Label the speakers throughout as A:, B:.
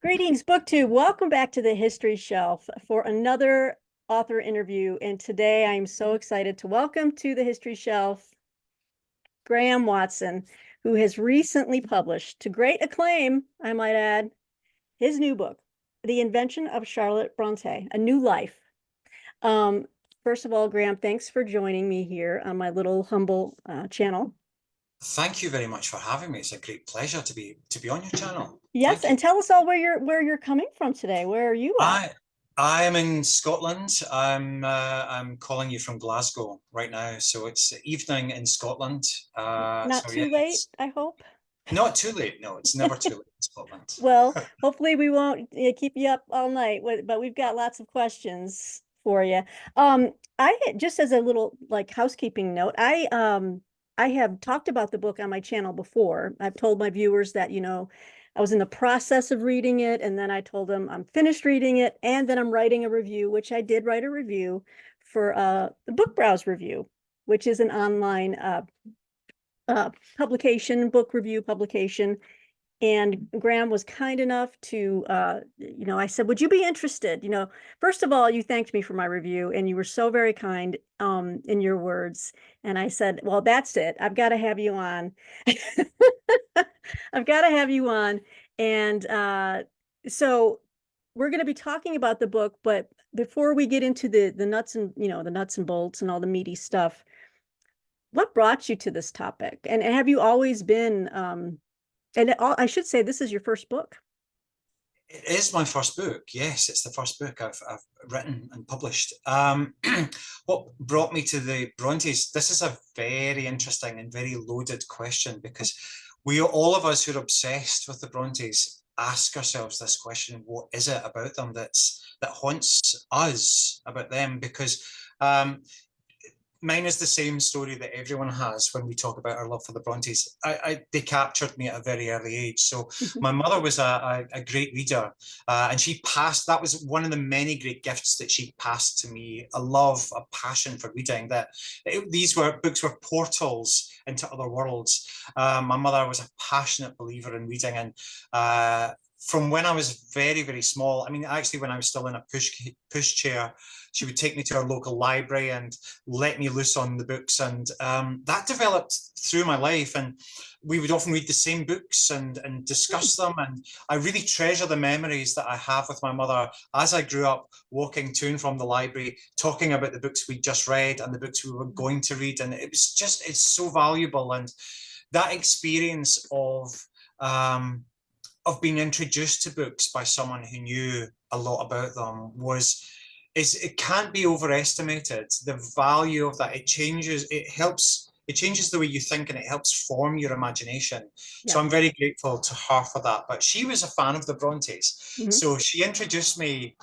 A: Greetings, BookTube. Welcome back to the History Shelf for another author interview. And today I'm so excited to welcome to the History Shelf Graham Watson, who has recently published, to great acclaim, I might add, his new book, The Invention of Charlotte Bronte, A New Life. Um, First of all, Graham, thanks for joining me here on my little humble channel.
B: Thank you very much for having me. It's a great pleasure to be on your channel.
A: Yes,
B: Thank you.
A: and tell us all where you're coming from today. Where are you at?
B: I am in Scotland. I'm calling you from Glasgow right now. So it's evening in Scotland.
A: Not
B: So yeah,
A: too late,
B: it's
A: I hope.
B: not too late. No, it's never too late in Scotland.
A: Well, hopefully we won't keep you up all night, but we've got lots of questions for you. Just as a little like housekeeping note, I have talked about the book on my channel before. I've told my viewers that, I was in the process of reading it, and then I told them I'm finished reading it, and then I'm writing a review, which I did write a review for the Book Browse Review, which is an online publication, book review publication. And Graham was kind enough to, I said, would you be interested? First of all, you thanked me for my review and you were so very kind in your words. And I said, well, that's it. I've got to have you on. I've got to have you on. And so we're going to be talking about the book, but before we get into the nuts and, the nuts and bolts and all the meaty stuff, what brought you to this topic? And have you always been, I should say, this is your first book.
B: It is my first book. Yes, it's the first book I've written and published. What brought me to the Brontes? This is a very interesting and very loaded question because all of us who are obsessed with the Brontes ask ourselves this question: what is it about them that haunts us about them? Because mine is the same story that everyone has when we talk about our love for the Brontes. They captured me at a very early age. So my mother was a great reader, and that was one of the many great gifts that she passed to me, a love, a passion for reading, these books were portals into other worlds. My mother was a passionate believer in reading, and from when I was very, very small, I mean, actually, when I was still in a push chair, she would take me to our local library and let me loose on the books. And that developed through my life. And we would often read the same books and discuss them. And I really treasure the memories that I have with my mother as I grew up, walking to and from the library, talking about the books we just read and the books we were going to read. And it's so valuable. And that experience of being introduced to books by someone who knew a lot about them it can't be overestimated. The value of that, it changes the way you think, and it helps form your imagination.
A: Yeah.
B: So I'm very grateful to her for that. But she was a fan of the Brontes.
A: Mm-hmm.
B: So she introduced me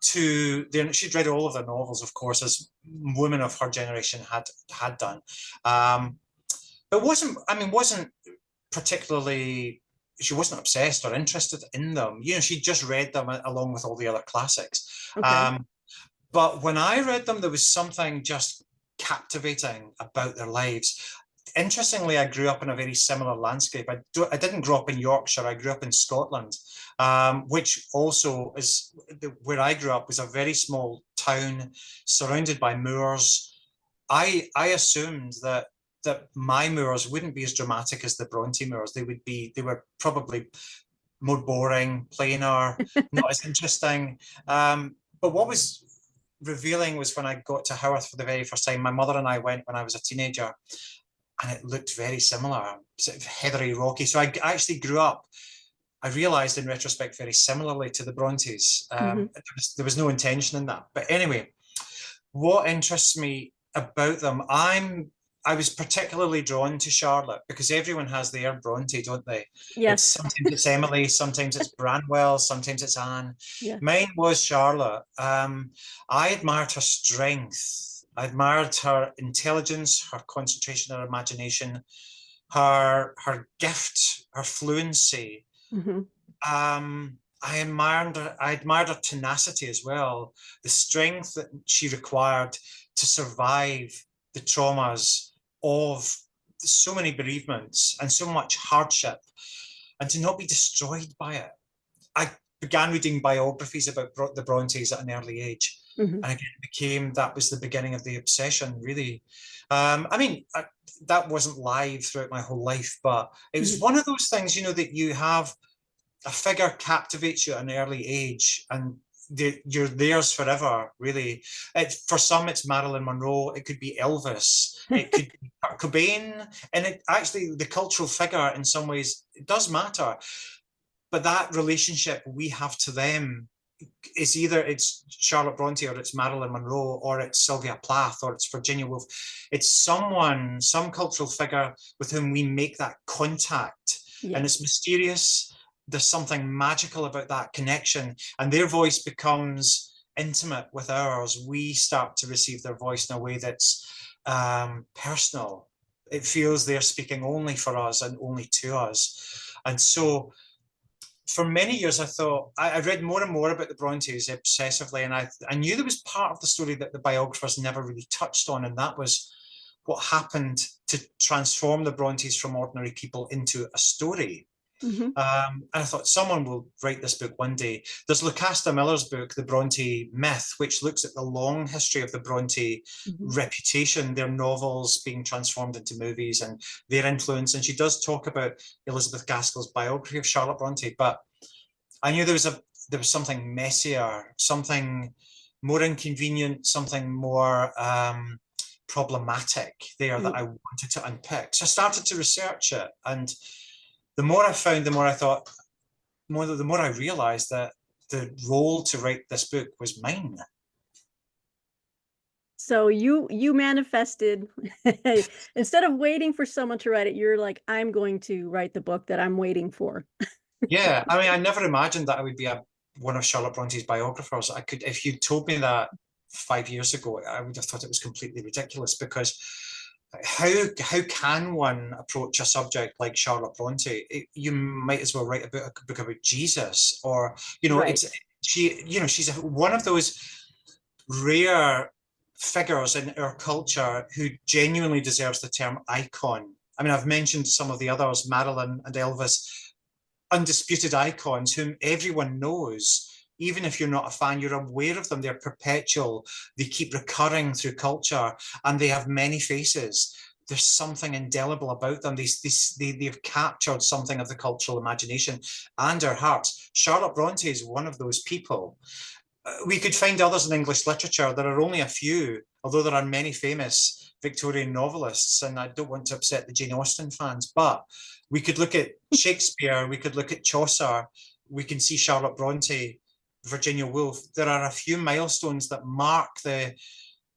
B: she'd read all of their novels, of course, as women of her generation had done. But wasn't particularly, she wasn't obsessed or interested in them. She just read them along with all the other classics.
A: Okay.
B: But when I read them, there was something just captivating about their lives. Interestingly, I grew up in a very similar landscape. I didn't grow up in Yorkshire. I grew up in Scotland, which also is where I grew up was a very small town surrounded by moors. I assumed that my moors wouldn't be as dramatic as the Bronte moors. They were probably more boring, plainer, not as interesting. But what was revealing was when I got to Haworth for the very first time. My mother and I went when I was a teenager, and it looked very similar, sort of heathery, rocky. So I actually grew up, I realised in retrospect, very similarly to the Brontes. There was no intention in that. But anyway, what interests me about them, I was particularly drawn to Charlotte because everyone has their Bronte, don't they?
A: Yes.
B: Sometimes it's Emily, sometimes it's Branwell, sometimes it's Anne.
A: Yeah.
B: Mine was Charlotte. I admired her strength. I admired her intelligence, her concentration, her imagination, her gift, her fluency.
A: Mm-hmm.
B: I admired her tenacity as well, the strength that she required to survive the traumas of so many bereavements and so much hardship, and to not be destroyed by it. began reading biographies about the Brontes at an early age.
A: Mhm.
B: And again, that was the beginning of the obsession, really. I mean, that wasn't live throughout my whole life, but it was
A: Mhm.
B: one of those things, you know, that you have a figure captivates you at an early age, and you're theirs forever, really. For some, it's Marilyn Monroe. It could be Elvis. It could be Kurt Cobain. And it actually, the cultural figure, in some ways, it does matter. But that relationship we have to them is either it's Charlotte Bronte or it's Marilyn Monroe or it's Sylvia Plath or it's Virginia Woolf. It's someone, some cultural figure with whom we make that contact.
A: Yeah.
B: And it's mysterious. There's something magical about that connection, and their voice becomes intimate with ours. We start to receive their voice in a way that's personal. It feels they're speaking only for us and only to us. And so for many years, I thought I read more and more about the Brontes obsessively, and I knew there was part of the story that the biographers never really touched on, and that was what happened to transform the Brontes from ordinary people into a story.
A: Mhm.
B: And I thought someone will write this book one day. There's Lucasta Miller's book, The Bronte Myth, which looks at the long history of the Bronte
A: Mhm.
B: reputation, their novels being transformed into movies and their influence. And she does talk about Elizabeth Gaskell's biography of Charlotte Bronte. But I knew there was something messier, something more inconvenient, something more problematic there that
A: Mm.
B: I wanted to unpick. So I started to research it, and the more I found, the more I thought, the more I realized that the role to write this book was mine.
A: So you manifested instead of waiting for someone to write it, you're like, I'm going to write the book that I'm waiting for.
B: Yeah, I mean, I never imagined that I would be one of Charlotte Bronte's biographers. I could, if you'd told me that 5 years ago, I would have thought it was completely ridiculous, because how can one approach a subject like Charlotte Bronte? You might as well write a book about Jesus, or
A: Right.
B: she's one of those rare figures in our culture who genuinely deserves the term icon. I mean, I've mentioned some of the others, Marilyn and Elvis, undisputed icons whom everyone knows. Even if you're not a fan, you're aware of them. They're perpetual. They keep recurring through culture, and they have many faces. There's something indelible about them. They've captured something of the cultural imagination and our hearts. Charlotte Bronte is one of those people. We could find others in English literature. There are only a few, although there are many famous Victorian novelists, and I don't want to upset the Jane Austen fans, but we could look at Shakespeare, we could look at Chaucer, we can see Charlotte Bronte, Virginia Woolf. There are a few milestones that mark the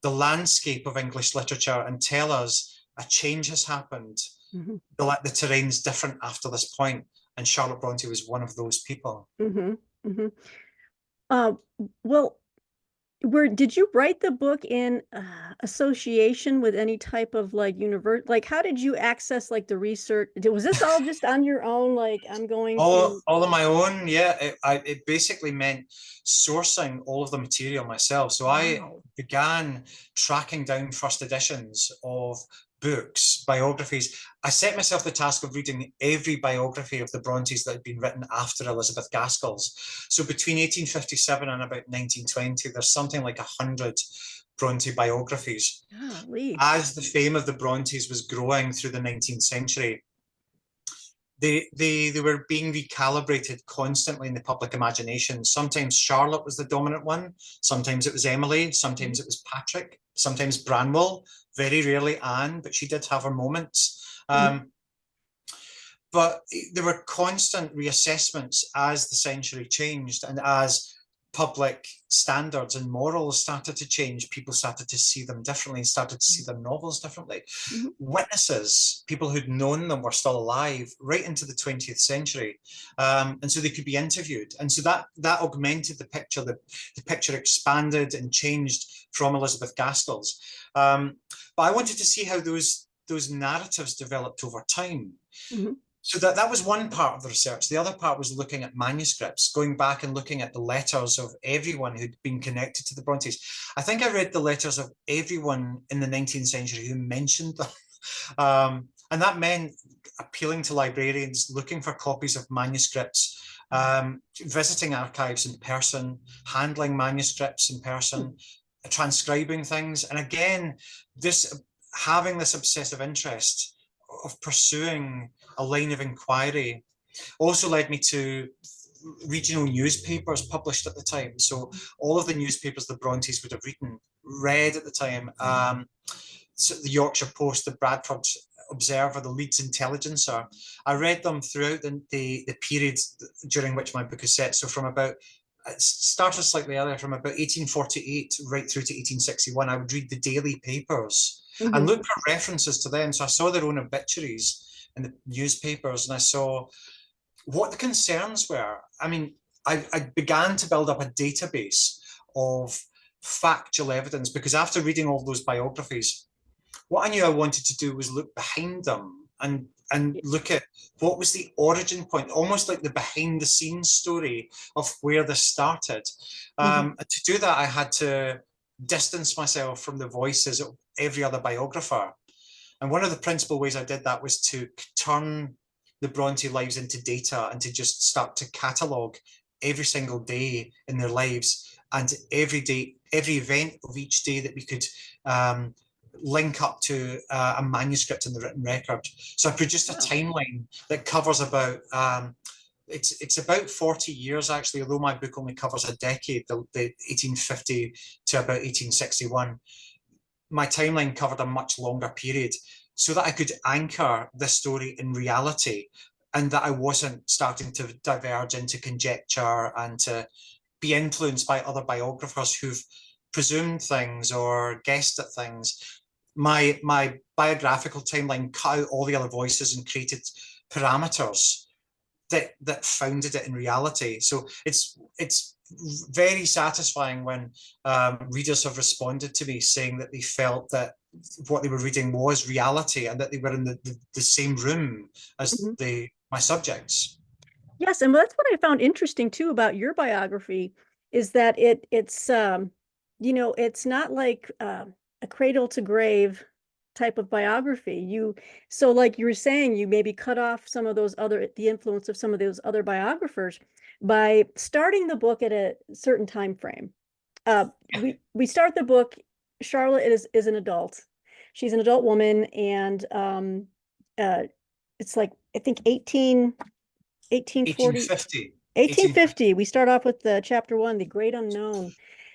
B: landscape of English literature and tell us a change has happened.
A: Mhm.
B: The terrain's different after this point, and Charlotte Bronte was one of those people.
A: Mhm. Mhm. Uh, well, did you write the book in association with any type of like like how did you access like the research? Was this all just on your own? Like I'm going to
B: All on my own, yeah. It basically meant sourcing all of the material myself. So I
A: Wow.
B: began tracking down first editions of books, biographies. I set myself the task of reading every biography of the Brontes that had been written after Elizabeth Gaskell's. So between 1857 and about 1920, there's something like 100 Bronte biographies.
A: Golly.
B: As the fame of the Brontes was growing through the 19th century, they were being recalibrated constantly in the public imagination. Sometimes Charlotte was the dominant one, sometimes it was Emily, sometimes it was Patrick, sometimes Branwell, very rarely Anne, but she did have her moments.
A: Mhm.
B: But there were constant reassessments as the century changed, and as public standards and morals started to change, people started to see them differently and started to see their novels differently.
A: Mhm.
B: Witnesses, people who'd known them, were still alive right into the 20th century. And so they could be interviewed. And so that augmented the picture. The picture expanded and changed from Elizabeth Gaskell's. But I wanted to see how those narratives developed over time.
A: Mhm.
B: So that was one part of the research. The other part was looking at manuscripts, going back and looking at the letters of everyone who'd been connected to the Brontes. I think I read the letters of everyone in the 19th century who mentioned them. And that meant appealing to librarians, looking for copies of manuscripts, visiting archives in person, handling manuscripts in person, transcribing things. And again, this having this obsessive interest of pursuing a line of inquiry also led me to regional newspapers published at the time. So all of the newspapers the Brontes would have read at the time, so the Yorkshire Post, the Bradford Observer, the Leeds Intelligencer. I read them throughout the period during which my book is set. So from about, it started slightly earlier, from about 1848 right through to 1861, I would read the daily papers and look for references to them. So I saw their own obituaries in the newspapers, and I saw what the concerns were. I mean, I began to build up a database of factual evidence, because after reading all those biographies, what I knew I wanted to do was look behind them and look at what was the origin point, almost like the behind the scenes story of where this started. And to do that, I had to distance myself from the voices of every other biographer. And one of the principal ways I did that was to turn the Bronte lives into data and to just start to catalogue every single day in their lives, and every day, every event of each day that we could link up to a manuscript in the written record. So I produced a timeline that covers about, it's about 40 years actually, although my book only covers a decade, the 1850 to about 1861. My timeline covered a much longer period, so that I could anchor the story in reality, and that I wasn't starting to diverge into conjecture and to be influenced by other biographers who've presumed things or guessed at things. My biographical timeline cut out all the other voices and created parameters that founded it in reality. So it's very satisfying when readers have responded to me saying that they felt that what they were reading was reality, and that they were in the same room as my subjects.
A: Yes, and that's what I found interesting too about your biography, is that it's it's not like a cradle to grave type of biography. So like you were saying, you maybe cut off some of the influence of some of those other biographers by starting the book at a certain time frame. We start the book. Charlotte is an adult. She's an adult woman, and it's like I think 1840,
B: 1850.
A: 1850. We start off with the chapter 1, the great unknown. And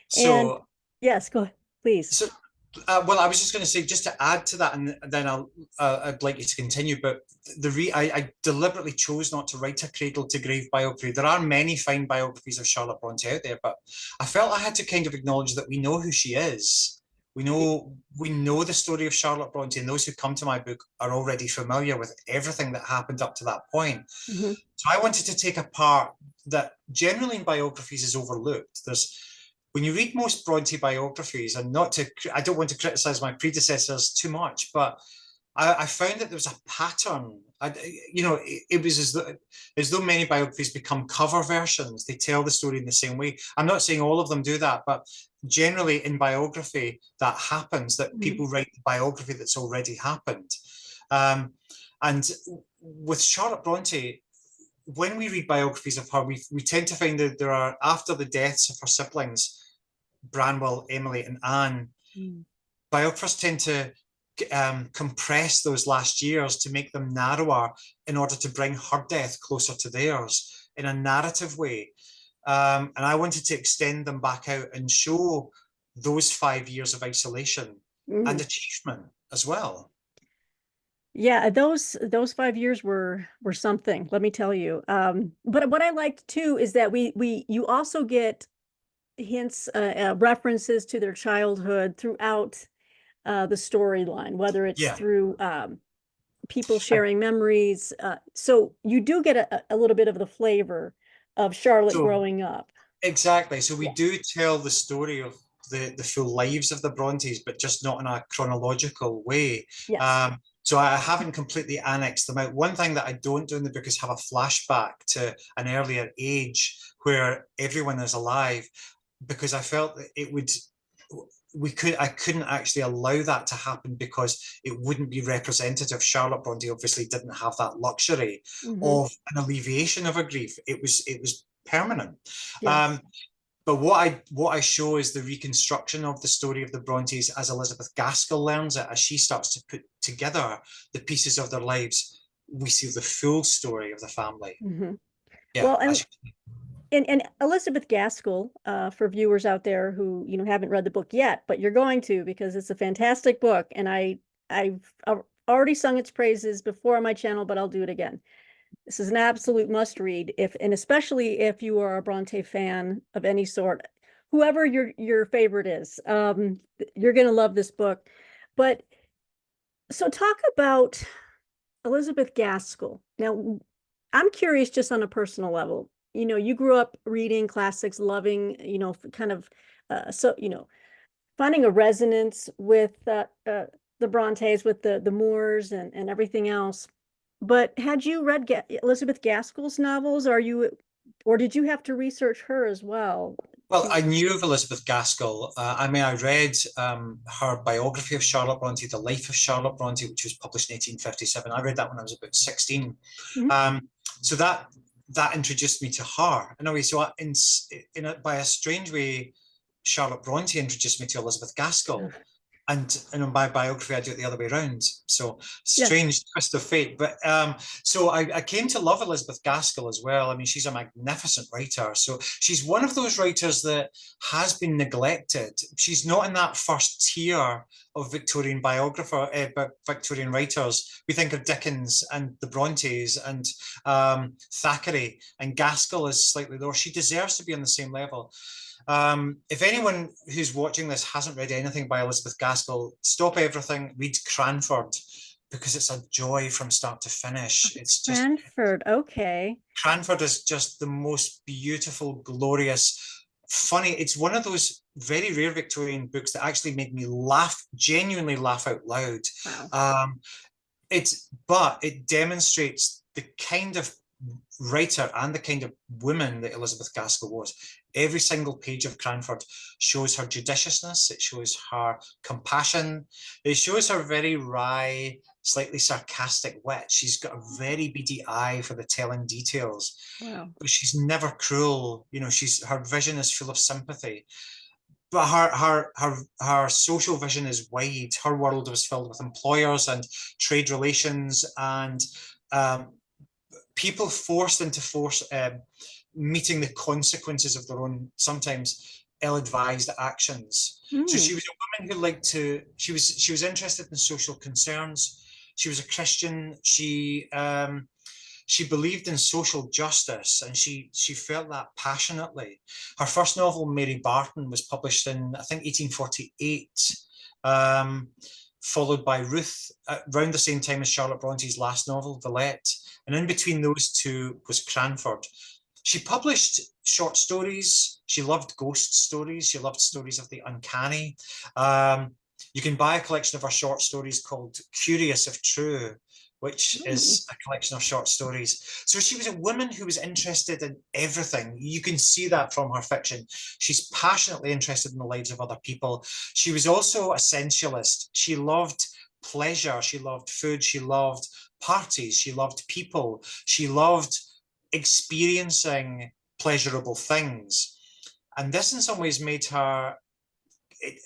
B: So,
A: yes, go ahead, please.
B: so well, I was just going to say, just to add to that, and then I'd like you to continue. But I deliberately chose not to write a cradle to grave biography. There are many fine biographies of Charlotte Bronte out there, but I felt I had to kind of acknowledge that we know who she is. We know the story of Charlotte Bronte, and those who come to my book are already familiar with everything that happened up to that point. So I wanted to take a part that generally in biographies is overlooked. When you read most Bronte biographies, and I don't want to criticize my predecessors too much, but I found that there was a pattern. It was as though many biographies become cover versions. They tell the story in the same way. I'm not saying all of them do that, but generally in biography that happens, that people write the biography that's already happened. And with Charlotte Bronte, when we read biographies of her, we tend to find that there are, after the deaths of her siblings, Branwell, Emily, and Anne, biographers tend to compress those last years to make them narrower in order to bring her death closer to theirs in a narrative way. And I wanted to extend them back out and show those 5 years of isolation and achievement as well.
A: Yeah, those 5 years were something, let me tell you. But what I liked too is that you also get hints, references to their childhood throughout the storyline, whether it's through people sharing memories. So you do get a little bit of the flavor of Charlotte growing up.
B: Exactly. So we do tell the story of the full lives of the Brontes, but just not in a chronological way.
A: Yes.
B: So I haven't completely annexed them out. One thing that I don't do in the book is have a flashback to an earlier age where everyone is alive, because I felt that I couldn't actually allow that to happen because it wouldn't be representative. Charlotte Bronte obviously didn't have that luxury
A: Hmm.
B: of an alleviation of her grief. It was permanent.
A: Yes.
B: But what I show is the reconstruction of the story of the Brontes as Elizabeth Gaskell learns it, as she starts to put together the pieces of their lives. We see the full story of the family.
A: Hmm.
B: Yeah,
A: Well, and Elizabeth Gaskell, for viewers out there who haven't read the book yet, but you're going to, because it's a fantastic book, and I've already sung its praises before on my channel, but I'll do it again. This is an absolute must read, and especially if you are a Bronte fan of any sort, whoever your favorite is, you're going to love this book. But so talk about Elizabeth Gaskell. Now, I'm curious just on a personal level. You grew up reading classics, loving, kind of, finding a resonance with the Brontes, with the Moors and everything else. But had you read Elizabeth Gaskell's novels? Or did you have to research her as well?
B: well,
A: To
B: I knew of Elizabeth Gaskell. I mean, I read her biography of Charlotte Bronte, The Life of Charlotte Bronte, which was published in 1857. I read that when I was about 16.
A: Mhm.
B: So that introduced me to her in a way. So by a strange way, Charlotte Bronte introduced me to Elizabeth Gaskell, and in my biography I do it the other way around. So
A: Yes.
B: strange twist of fate. But so I came to love Elizabeth Gaskell as well. I mean, she's a magnificent writer. So she's one of those writers that has been neglected. She's not in that first tier of Victorian Victorian writers. We think of Dickens and the Brontes and Thackeray, and Gaskell is slightly lower. She deserves to be on the same level. If anyone who's watching this hasn't read anything by Elizabeth Gaskell, stop everything, read Cranford, because it's a joy from start to finish. It's just,
A: Cranford. Okay.
B: Cranford is just the most beautiful, glorious, funny. It's one of those very rare Victorian books that actually made me laugh, genuinely laugh out loud.
A: Wow.
B: Um, but it demonstrates the kind of writer and the kind of woman that Elizabeth Gaskell was. Every single page of Cranford shows her judiciousness, it shows her compassion, it shows her very wry, slightly sarcastic wit. She's got a very beady eye for the telling details,
A: Wow.
B: but she's never cruel. Her vision is full of sympathy. But her social vision is wide. Her world was filled with employers and trade relations and people forced into meeting the consequences of their own sometimes ill-advised actions. So
A: Hmm.
B: she was a woman who liked to. She was interested in social concerns. She was a Christian. She believed in social justice, and she felt that passionately. Her first novel, Mary Barton, was published in, I think, 1848. Followed by Ruth around the same time as Charlotte Bronte's last novel, Villette. And in between those two was Cranford. She published short stories. She loved ghost stories. She loved stories of the uncanny. You can buy a collection of her short stories called Curious If True, which
A: Hmm.
B: is a collection of short stories. So she was a woman who was interested in everything. You can see that from her fiction. She's passionately interested in the lives of other people. She was also a sensualist. She loved pleasure. She loved food. She loved parties. She loved people. She loved experiencing pleasurable things. And this in some ways made her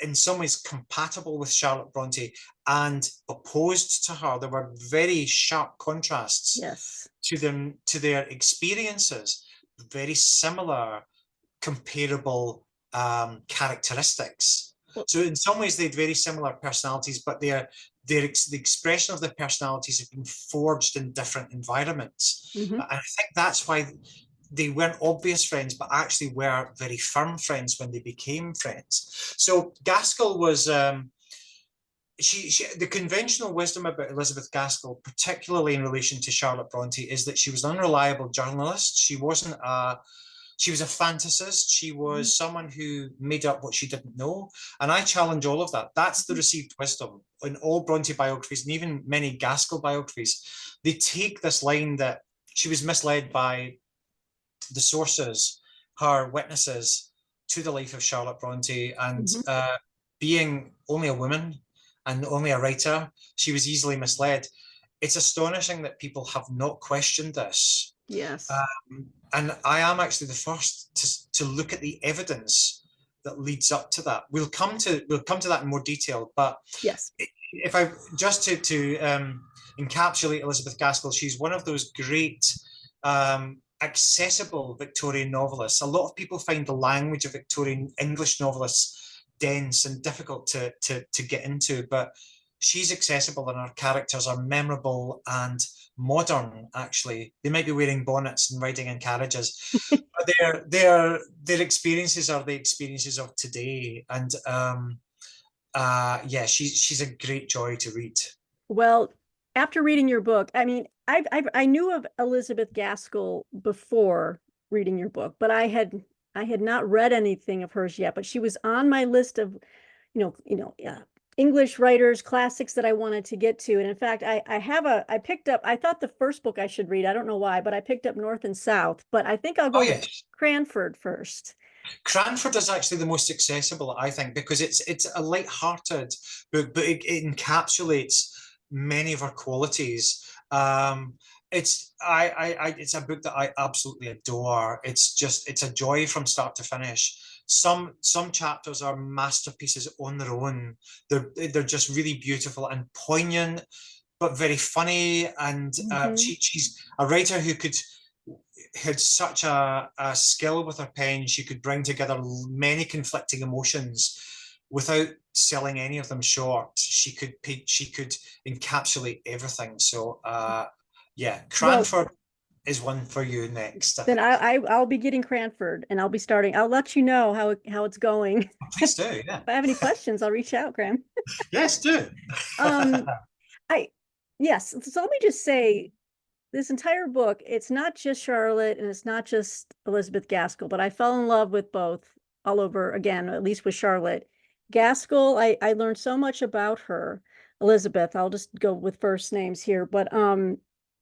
B: in some ways compatible with Charlotte Bronte and opposed to her. There were very sharp contrasts
A: Yes.
B: to them, to their experiences, very similar, comparable characteristics.
A: Well,
B: So in some ways they had very similar personalities, but the expression of their personalities have been forged in different environments.
A: mhm.
B: And I think that's why they weren't obvious friends, but actually were very firm friends when they became friends. So Gaskell was the conventional wisdom about Elizabeth Gaskell, particularly in relation to Charlotte Bronte, is that she was an unreliable journalist. She was a fantasist. She
A: Mhm.
B: was someone who made up what she didn't know. And I challenge all of that. That's the
A: Mhm.
B: received wisdom in all Bronte biographies and even many Gaskell biographies. They take this line that she was misled by the sources, her witnesses to the life of Charlotte Bronte, and
A: Mhm.
B: being only a woman and only a writer, she was easily misled. It's astonishing that people have not questioned this.
A: Yes.
B: And I am actually the first to look at the evidence that leads up to that. We'll come to that in more detail, but
A: Yes.
B: if I just to encapsulate Elizabeth Gaskell, she's one of those great accessible Victorian novelists. A lot of people find the language of Victorian English novelists dense and difficult to get into, but she's accessible and her characters are memorable and modern. Actually, they might be wearing bonnets and riding in carriages, but their experiences are the experiences of today. And yeah, she's a great joy to read.
A: Well, after reading your book, I mean, I knew of Elizabeth Gaskell before reading your book, but I had not read anything of hers yet. But she was on my list of, English writers, classics that I wanted to get to. And in fact, I picked up, I thought the first book I should read, I don't know why, but I picked up North and South. But I think I'll
B: Oh
A: go with
B: yes,
A: Cranford first.
B: Cranford is actually the most accessible, I think, because it's a light-hearted book, but it encapsulates many of her qualities. It's a book that I absolutely adore. It's a joy from start to finish. Some chapters are masterpieces on their own. They're just really beautiful and poignant, but very funny. And she's a writer who had such a skill with her pen. She could bring together many conflicting emotions without selling any of them short. She could encapsulate everything. So yeah,
A: Well,
B: Cranford is one for you next, I
A: then
B: think.
A: I'll be getting Cranford and I'll be starting. I'll let you know how it's going.
B: Please do, yeah.
A: If I have any questions, I'll reach out, Graham.
B: Yes, do.
A: Um, I yes, so let me just say this entire book, it's not just Charlotte and it's not just Elizabeth Gaskell, but I fell in love with both all over again, at least with Charlotte. Gaskell, I learned so much about her. Elizabeth, I'll just go with first names here, but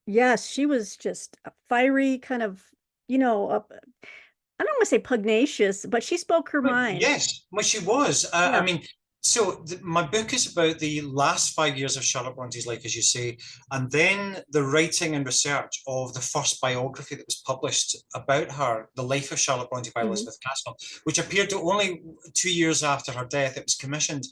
A: yes, she was just a fiery kind of, I don't want to say pugnacious, but she spoke her
B: Well,
A: mind.
B: yes, well, she was. I
A: Yeah.
B: mean, so my book is about the last 5 years of Charlotte Bronte's life, as you say, and then the writing and research of the first biography that was published about her, The Life of Charlotte Bronte by
A: Mhm.
B: Elizabeth Gaskell, which appeared to only 2 years after her death. It was commissioned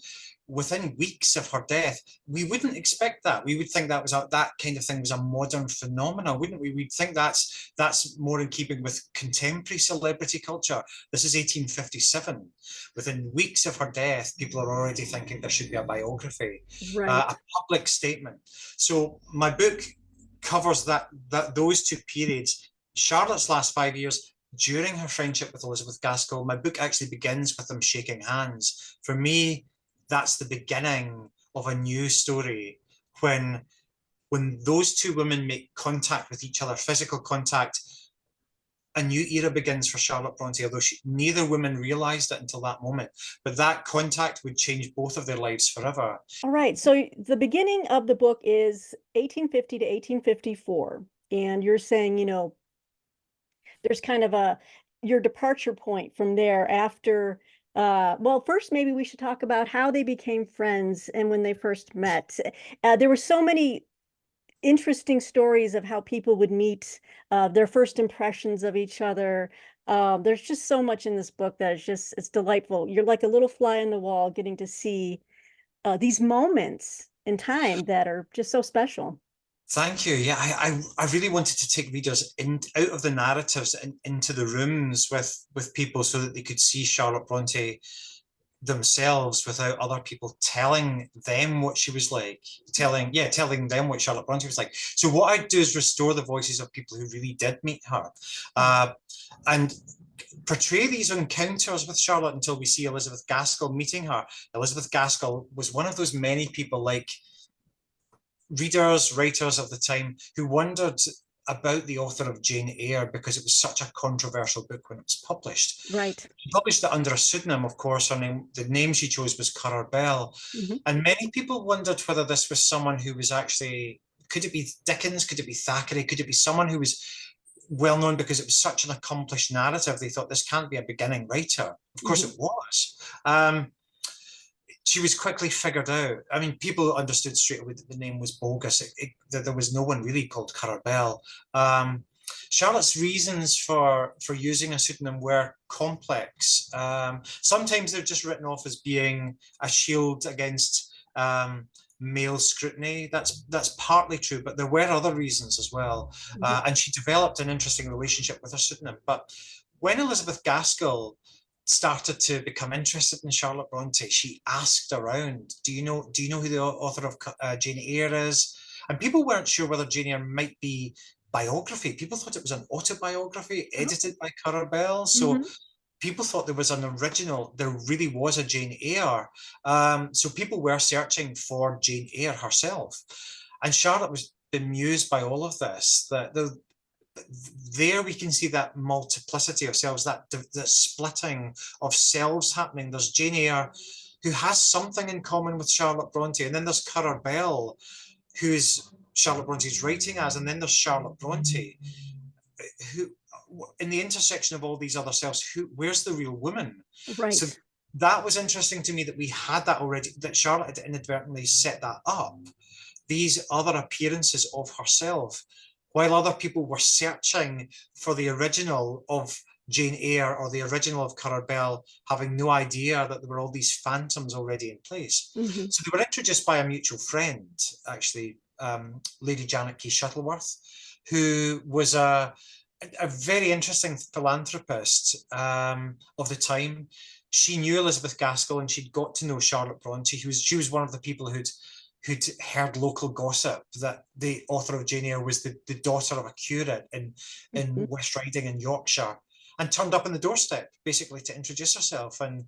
B: within weeks of her death. We wouldn't expect that. We would think that that kind of thing was a modern phenomenon, wouldn't we? We'd think that's more in keeping with contemporary celebrity culture. This is 1857. Within weeks of her death, people are already thinking there should be a biography,
A: Right.
B: a public statement. So my book covers that those two periods. Charlotte's last 5 years, during her friendship with Elizabeth Gaskell. My book actually begins with them shaking hands. For me, that's the beginning of a new story when those two women make contact with each other, physical contact. A new era begins for Charlotte Bronte, although neither woman realised it until that moment. But that contact would change both of their lives forever.
A: All right. So the beginning of the book is 1850 to 1854. And you're saying, there's kind of your departure point from there after well, first maybe we should talk about how they became friends and when they first met. There were so many interesting stories of how people would meet, their first impressions of each other. There's just so much in this book that it's delightful. You're like a little fly on the wall getting to see these moments in time that are just so special.
B: Thank you. Yeah, I really wanted to take readers out of the narratives and into the rooms with people so that they could see Charlotte Bronte themselves without other people telling them what she was like, telling them what Charlotte Bronte was like. So what I do is restore the voices of people who really did meet her, and portray these encounters with Charlotte until we see Elizabeth Gaskell meeting her. Elizabeth Gaskell was one of those many people, like readers, writers of the time, who wondered about the author of Jane Eyre because it was such a controversial book when it was published.
A: Right.
B: She published it under a pseudonym, of course. The name she chose was Currer Bell.
A: Mhm.
B: And many people wondered whether this was someone who was actually, could it be Dickens? Could it be Thackeray? Could it be someone who was well known because it was such an accomplished narrative? They thought this can't be a beginning writer. Of course it was. she was quickly figured out. I mean, people understood straight away that the name was bogus. That there was no one really called Currer Bell. Charlotte's reasons for using a pseudonym were complex. Sometimes they're just written off as being a shield against male scrutiny. That's partly true, but there were other reasons as well. And she developed an interesting relationship with her pseudonym. But when Elizabeth Gaskell started to become interested in Charlotte Bronte, she asked around, do you know who the author of Jane Eyre is? And people weren't sure whether Jane Eyre might be biography. People thought it was an autobiography edited by Currer Bell. So people thought there was an original, there really was a Jane Eyre. So people were searching for Jane Eyre herself. And Charlotte was bemused by all of this, that there we can see that multiplicity of selves, that splitting of selves happening. There's Jane Eyre, who has something in common with Charlotte Bronte, and then there's Currer Bell, who's Charlotte Bronte's writing as, and then there's Charlotte Bronte, who, in the intersection of all these other selves, where's the real woman?
A: Right.
B: So that was interesting to me, that we had that already, that Charlotte had inadvertently set that up, these other appearances of herself, while other people were searching for the original of Jane Eyre or the original of Currer Bell, having no idea that there were all these phantoms already in place. So they were introduced by a mutual friend, actually, Lady Janet Key Shuttleworth, who was a very interesting philanthropist of the time. She knew Elizabeth Gaskell, and she'd got to know Charlotte Bronte. She was one of the people who'd heard local gossip that the author of Jane Eyre was the daughter of a curate in West Riding in Yorkshire, and turned up on the doorstep basically to introduce herself. And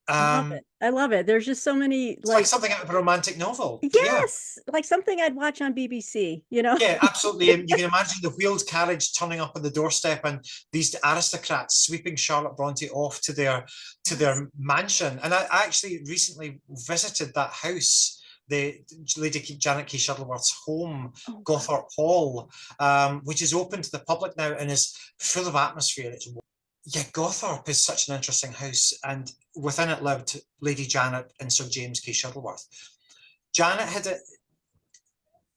A: I love it. There's just so many,
B: it's like something out of a romantic novel.
A: Yes, like something I'd watch on BBC, you know?
B: Yeah, absolutely. And you can imagine the wheeled carriage turning up on the doorstep, and these aristocrats sweeping Charlotte Bronte off to their mansion. And I actually recently visited that house, the Lady Janet Key Shuttleworth's home, Gawthorpe Hall, which is open to the public now and is full of atmosphere. Gawthorpe is such an interesting house, and within it lived Lady Janet and Sir James Key Shuttleworth. Janet had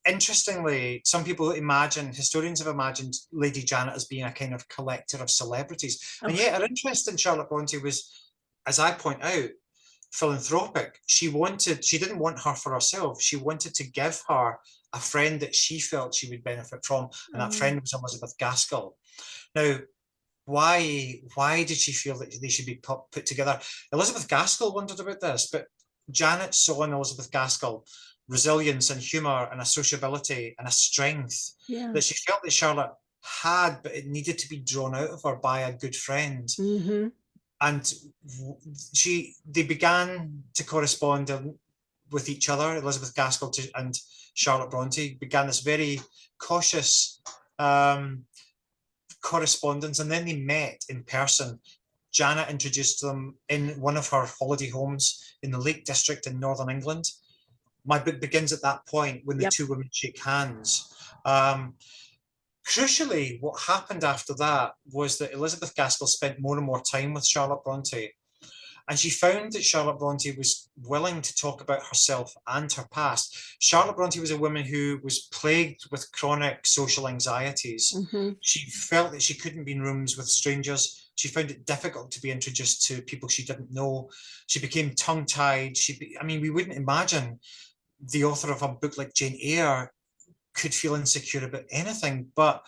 B: interestingly, some people historians have imagined Lady Janet as being a kind of collector of celebrities. And yet her interest in Charlotte Bronte was, as I point out, philanthropic. She didn't want her for herself. She wanted to give her a friend that she felt she would benefit from, and that friend was Elizabeth Gaskell. Now, why did she feel that they should be put together? Elizabeth Gaskell wondered about this, but Janet saw in Elizabeth Gaskell resilience and humour and a sociability and a strength that she felt that Charlotte had, but it needed to be drawn out of her by a good friend. And they began to correspond with each other. Elizabeth Gaskell and Charlotte Bronte began this very cautious correspondence, and then they met in person. Janet introduced them in one of her holiday homes in the Lake District in Northern England. My book begins at that point when the two women shake hands. Crucially, what happened after that was that Elizabeth Gaskell spent more and more time with Charlotte Bronte, and she found that Charlotte Bronte was willing to talk about herself and her past. Charlotte Bronte was a woman who was plagued with chronic social anxieties. She felt that she couldn't be in rooms with strangers. She found it difficult to be introduced to people she didn't know. She became tongue-tied. We wouldn't imagine the author of a book like Jane Eyre could feel insecure about anything, but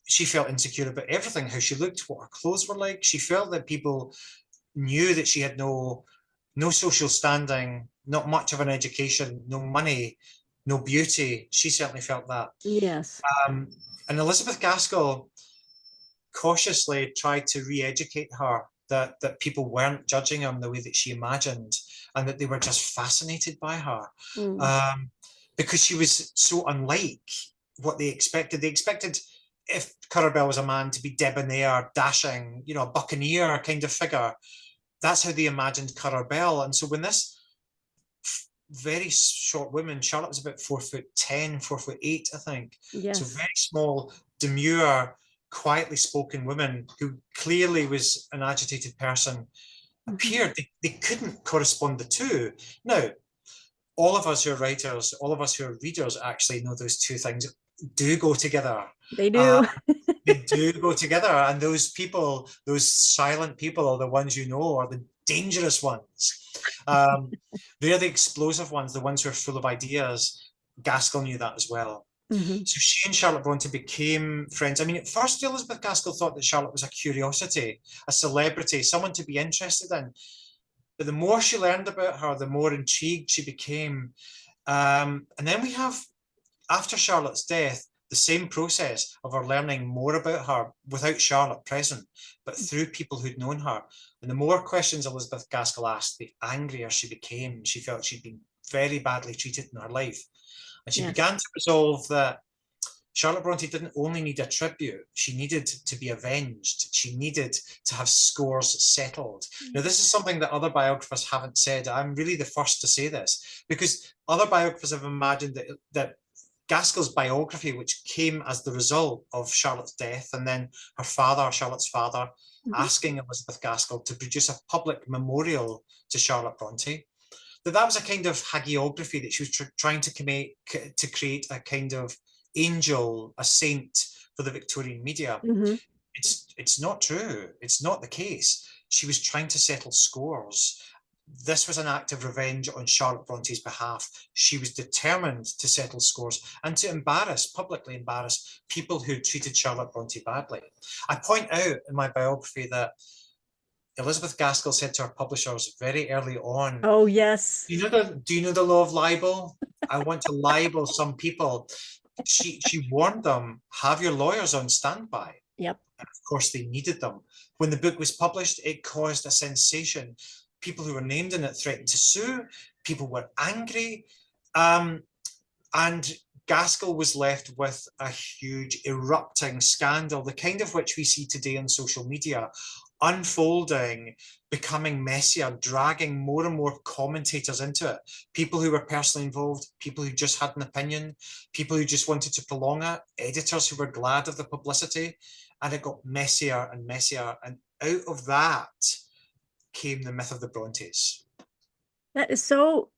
B: she felt insecure about everything, how she looked, what her clothes were like. She felt that people knew that she had no social standing, not much of an education, no money, no beauty. She certainly felt that.
A: Yes.
B: And Elizabeth Gaskell cautiously tried to re-educate her that people weren't judging her in the way that she imagined, and that they were just fascinated by her, because she was so unlike what they expected. They expected, if Currer Bell was a man, to be debonair, dashing, a buccaneer kind of figure. That's how they imagined Currer Bell. And so when this very short woman, Charlotte was about 4'10", 4'8", I think.
A: Yes.
B: So very small, demure, quietly spoken woman who clearly was an agitated person.
A: Mhm.
B: appeared, they couldn't correspond the two. Now, all of us who are writers, all of us who are readers actually know those two things do go together.
A: They
B: Uh,
A: do.
B: they do go together, and those people, those silent people, are the ones you know are the dangerous ones. They're the explosive ones, the ones who are full of ideas. Gaskell knew that as well.
A: Mhm.
B: So she and Charlotte Bronte became friends. I mean, at first, Elizabeth Gaskell thought that Charlotte was a curiosity, a celebrity, someone to be interested in. But the more she learned about her, the more intrigued she became. And then we have, after Charlotte's death, the same process of her learning more about her without Charlotte present, but through people who'd known her. And the more questions Elizabeth Gaskell asked, the angrier she became. She felt she'd been very badly treated in her life. And she
A: Yes.
B: began to resolve that Charlotte Bronte didn't only need a tribute, she needed to be avenged. She needed to have scores settled. Now, this is something that other biographers haven't said. I'm really the first to say this, because other biographers have imagined that Gaskell's biography, which came as the result of Charlotte's death, and then her father, Charlotte's father,
A: Mhm.
B: asking Elizabeth Gaskell to produce a public memorial to Charlotte Bronte, that was a kind of hagiography, that she was trying to create a kind of angel, a saint for the Victorian media.
A: Mhm.
B: It's not true. It's not the case. She was trying to settle scores. This was an act of revenge on Charlotte Bronte's behalf. She was determined to settle scores and to publicly embarrass people who treated Charlotte Bronte badly. I point out in my biography that Elizabeth Gaskell said to her publishers very early on,
A: Oh, yes.
B: do you know the law of libel? I want to libel some people. She warned them, have your lawyers on standby.
A: Yep.
B: And of course, they needed them. When the book was published, it caused a sensation. People who were named in it threatened to sue. People were angry. Um, and Gaskell was left with a huge erupting scandal, the kind of which we see today on social media, unfolding, becoming messier, dragging more and more commentators into it. People who were personally involved, people who just had an opinion, people who just wanted to prolong it, editors who were glad of the publicity. And it got messier and messier. And out of that came the myth of the Brontes.
A: That is so,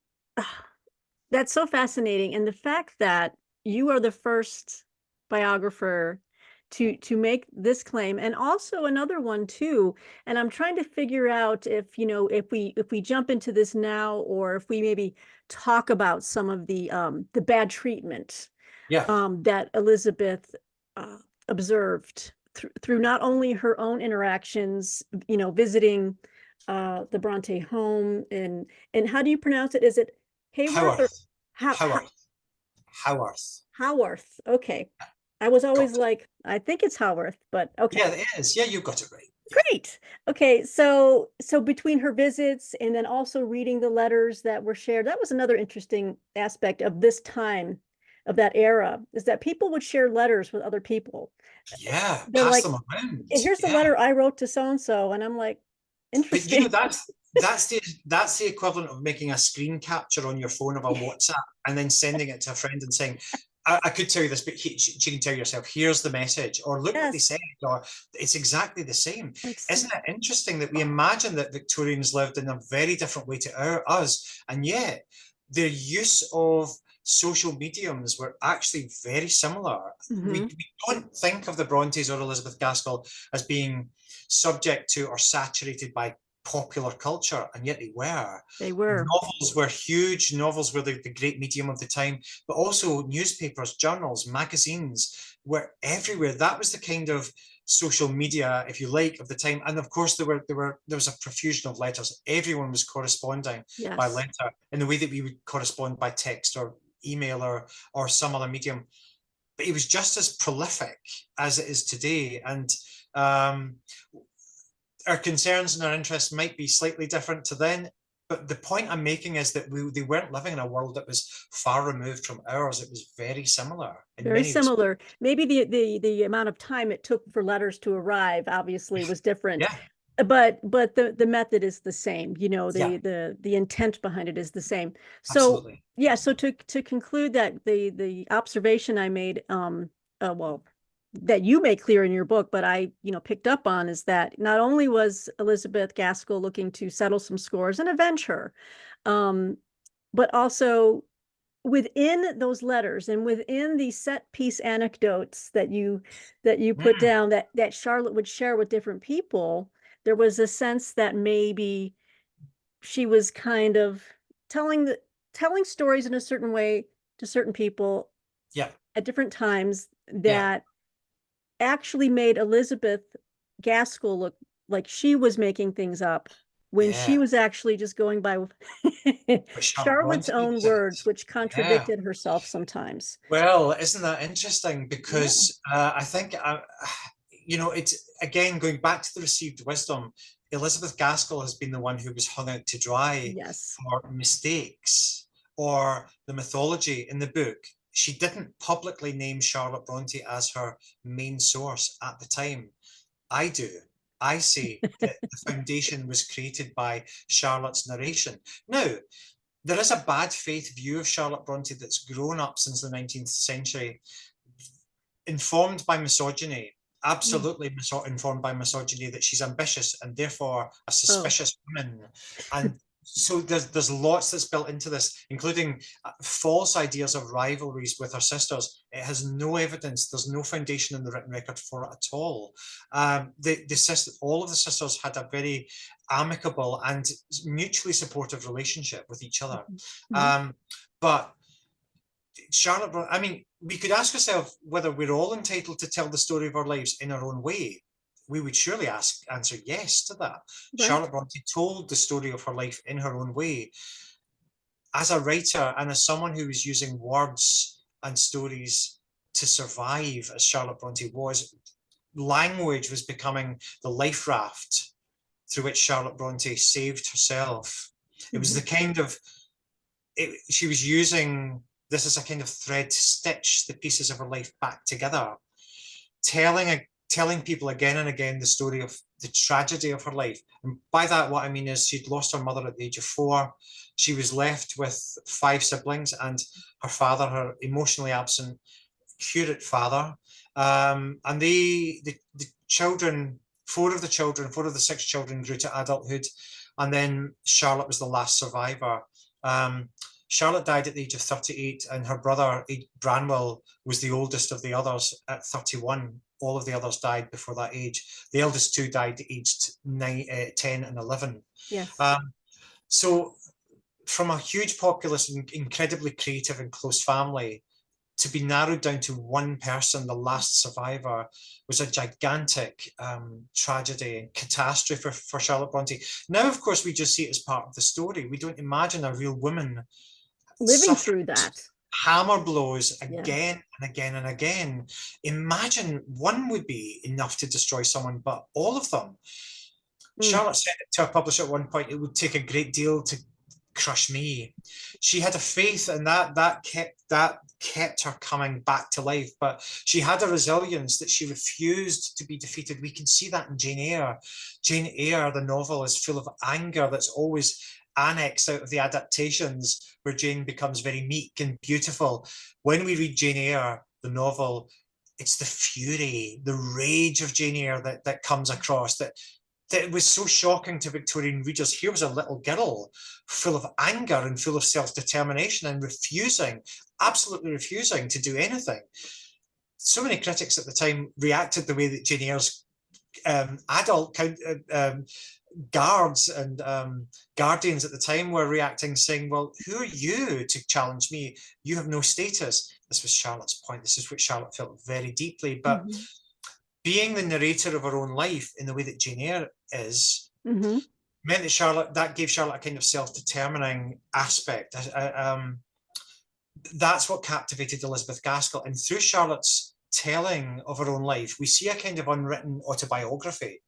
A: that's so fascinating. And the fact that you are the first biographer to make this claim, and also another one too. And I'm trying to figure out if, if we jump into this now, or if we maybe talk about some of the bad treatment
B: Yeah.
A: that Elizabeth uh, observed through not only her own interactions, visiting the Bronte home, and how do you pronounce it? Is it Hayworth or
B: Howarth.
A: how
B: Howarth. Howarth.
A: Haworth? Okay, I was always like, I think it's Haworth, but okay.
B: Yeah, it is. Yeah, you got it right. Yeah.
A: Great. Okay, so between her visits and then also reading the letters that were shared, that was another interesting aspect of this time, of that era, is that people would share letters with other people.
B: Yeah,
A: They're
B: pass
A: like,
B: them around.
A: here's the
B: Yeah.
A: letter I wrote to so and so, and I'm like,
B: But you know,
A: interesting.
B: that's the equivalent of making a screen capture on your phone of a WhatsApp and then sending it to a friend and saying, I could tell you this, but she can tell yourself, here's the message, or look what they
A: Yes,
B: said, or it's exactly the same.
A: like so,
B: Isn't it interesting that we imagine that Victorians lived in a very different way to us, and yet their use of social mediums were actually very similar.
A: mhm.
B: We don't think of the Brontes or Elizabeth Gaskell as being subject to or saturated by popular culture, and yet they were.
A: They were.
B: Novels were huge. Novels were the great medium of the time, but also newspapers, journals, magazines were everywhere. That was the kind of social media, if you like, of the time. And of course, there was a profusion of letters. Everyone was corresponding by
A: Yes.
B: letter in the way that we would correspond by text or email or some other medium. But it was just as prolific as it is today. And um, our concerns and our interests might be slightly different to then, but the point I'm making is that they weren't living in a world that was far removed from ours. It was very similar in
A: Very
B: many respects.
A: similar. Maybe the amount of time it took for letters to arrive obviously was different,
B: Yeah,
A: but the method is the same.
B: yeah,
A: The intent behind it is the same. So
B: absolutely.
A: yeah, so to conclude that the observation I made, well, that you make clear in your book, but I, picked up on, is that not only was Elizabeth Gaskell looking to settle some scores and avenge her, um, but also within those letters and within these set piece anecdotes that you put
B: Mm,
A: down that Charlotte would share with different people, there was a sense that maybe she was kind of telling stories in a certain way to certain people
B: yeah,
A: at different times
B: yeah,
A: that actually made Elizabeth Gaskell look like she was making things up when she
B: yeah.
A: was actually just going by
B: But Charlotte
A: Charlotte's
B: Bronte
A: own
B: did.
A: words, which
B: Yeah.
A: contradicted herself sometimes.
B: Well, isn't that interesting?
A: Yeah.
B: Because I think, it's again going back to the received wisdom. Elizabeth Gaskell has been the one who was hung out to dry
A: Yes.
B: for mistakes or the mythology in the book. She didn't publicly name Charlotte Bronte as her main source at the time. I do. I say that the foundation was created by Charlotte's narration. Now, there is a bad faith view of Charlotte Bronte that's grown up since the 19th century, informed by misogyny,
A: Mm.
B: absolutely informed by misogyny, that she's ambitious and therefore a
A: Oh.
B: suspicious woman. And so there's lots that's built into this, including false ideas of rivalries with her sisters. It has no evidence. There's no foundation in the written record for it at all. All of the sisters had a very amicable and mutually supportive relationship with each other.
A: Mhm.
B: Um, but Charlotte, I mean, we could ask ourselves whether we're all entitled to tell the story of our lives in our own way. We would surely answer yes to that.
A: Right.
B: Charlotte Bronte told the story of her life in her own way. As a writer and as someone who was using words and stories to survive, as Charlotte Bronte was, language was becoming the life raft through which Charlotte Bronte saved herself. It was
A: Mhm.
B: the kind of she was using this as a kind of thread to stitch the pieces of her life back together, telling people again and again the story of the tragedy of her life. And by that, what I mean is she'd lost her mother at the age of 4. She was left with 5 siblings and her father, her emotionally absent, curate father. And the children, 4 of the 6 children grew to adulthood. And then Charlotte was the last survivor. Um, Charlotte died at the age of 38, and her brother, Branwell, was the oldest of the others at 31. All of the others died before that age. The eldest 2 died aged 10 and 11.
A: Yes.
B: Um, so, from a huge populous and incredibly creative and close family, to be narrowed down to one person, the last survivor, was a gigantic tragedy and catastrophe for Charlotte Bronte. Now, of course, we just see it as part of the story. We don't imagine a real woman
A: Living
B: suffering
A: through that.
B: hammer blows
A: Yeah.
B: again and again and again. Imagine one would be enough to destroy someone, but all of them.
A: Mm.
B: Charlotte said to a publisher at one point, it would take a great deal to crush me. She had a faith, and that kept her coming back to life. But she had a resilience that she refused to be defeated. We can see that in Jane Eyre. Jane Eyre, the novel, is full of anger that's always annexed out of the adaptations, where Jane becomes very meek and beautiful. When we read Jane Eyre, the novel, it's the fury, the rage of Jane Eyre that comes across, that it was so shocking to Victorian readers. Here was a little girl full of anger and full of self-determination and absolutely refusing to do anything. So many critics at the time reacted the way that Jane Eyre's adult guards and guardians at the time were reacting, saying, well, who are you to challenge me? You have no status. This was Charlotte's point. This is what Charlotte felt very deeply. But
A: Mhm.
B: being the narrator of her own life in the way that Jane Eyre is,
A: Mhm.
B: meant that gave Charlotte a kind of self-determining aspect. That's what captivated Elizabeth Gaskell. And through Charlotte's telling of her own life, we see a kind of unwritten autobiography.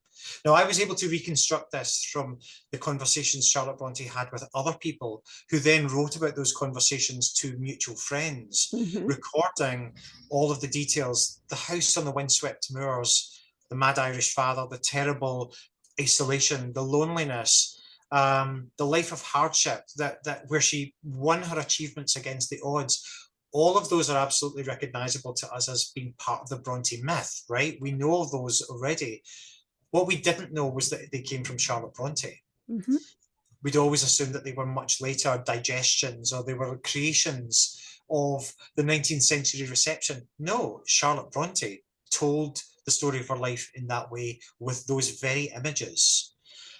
B: Now, I was able to reconstruct this from the conversations Charlotte Bronte had with other people, who then wrote about those conversations to mutual friends,
A: Mhm.
B: recording all of the details: the house on the windswept moors, the mad Irish father, the terrible isolation, the loneliness, the life of hardship, that where she won her achievements against the odds. all of those are absolutely recognizable to us as being part of the Bronte myth, right? We know those already. What we didn't know was that they came from Charlotte Bronte.
A: Mm-hmm.
B: We'd always assumed that they were much later digestions or they were creations of the 19th century reception. No, Charlotte Bronte told the story of her life in that way with those very images.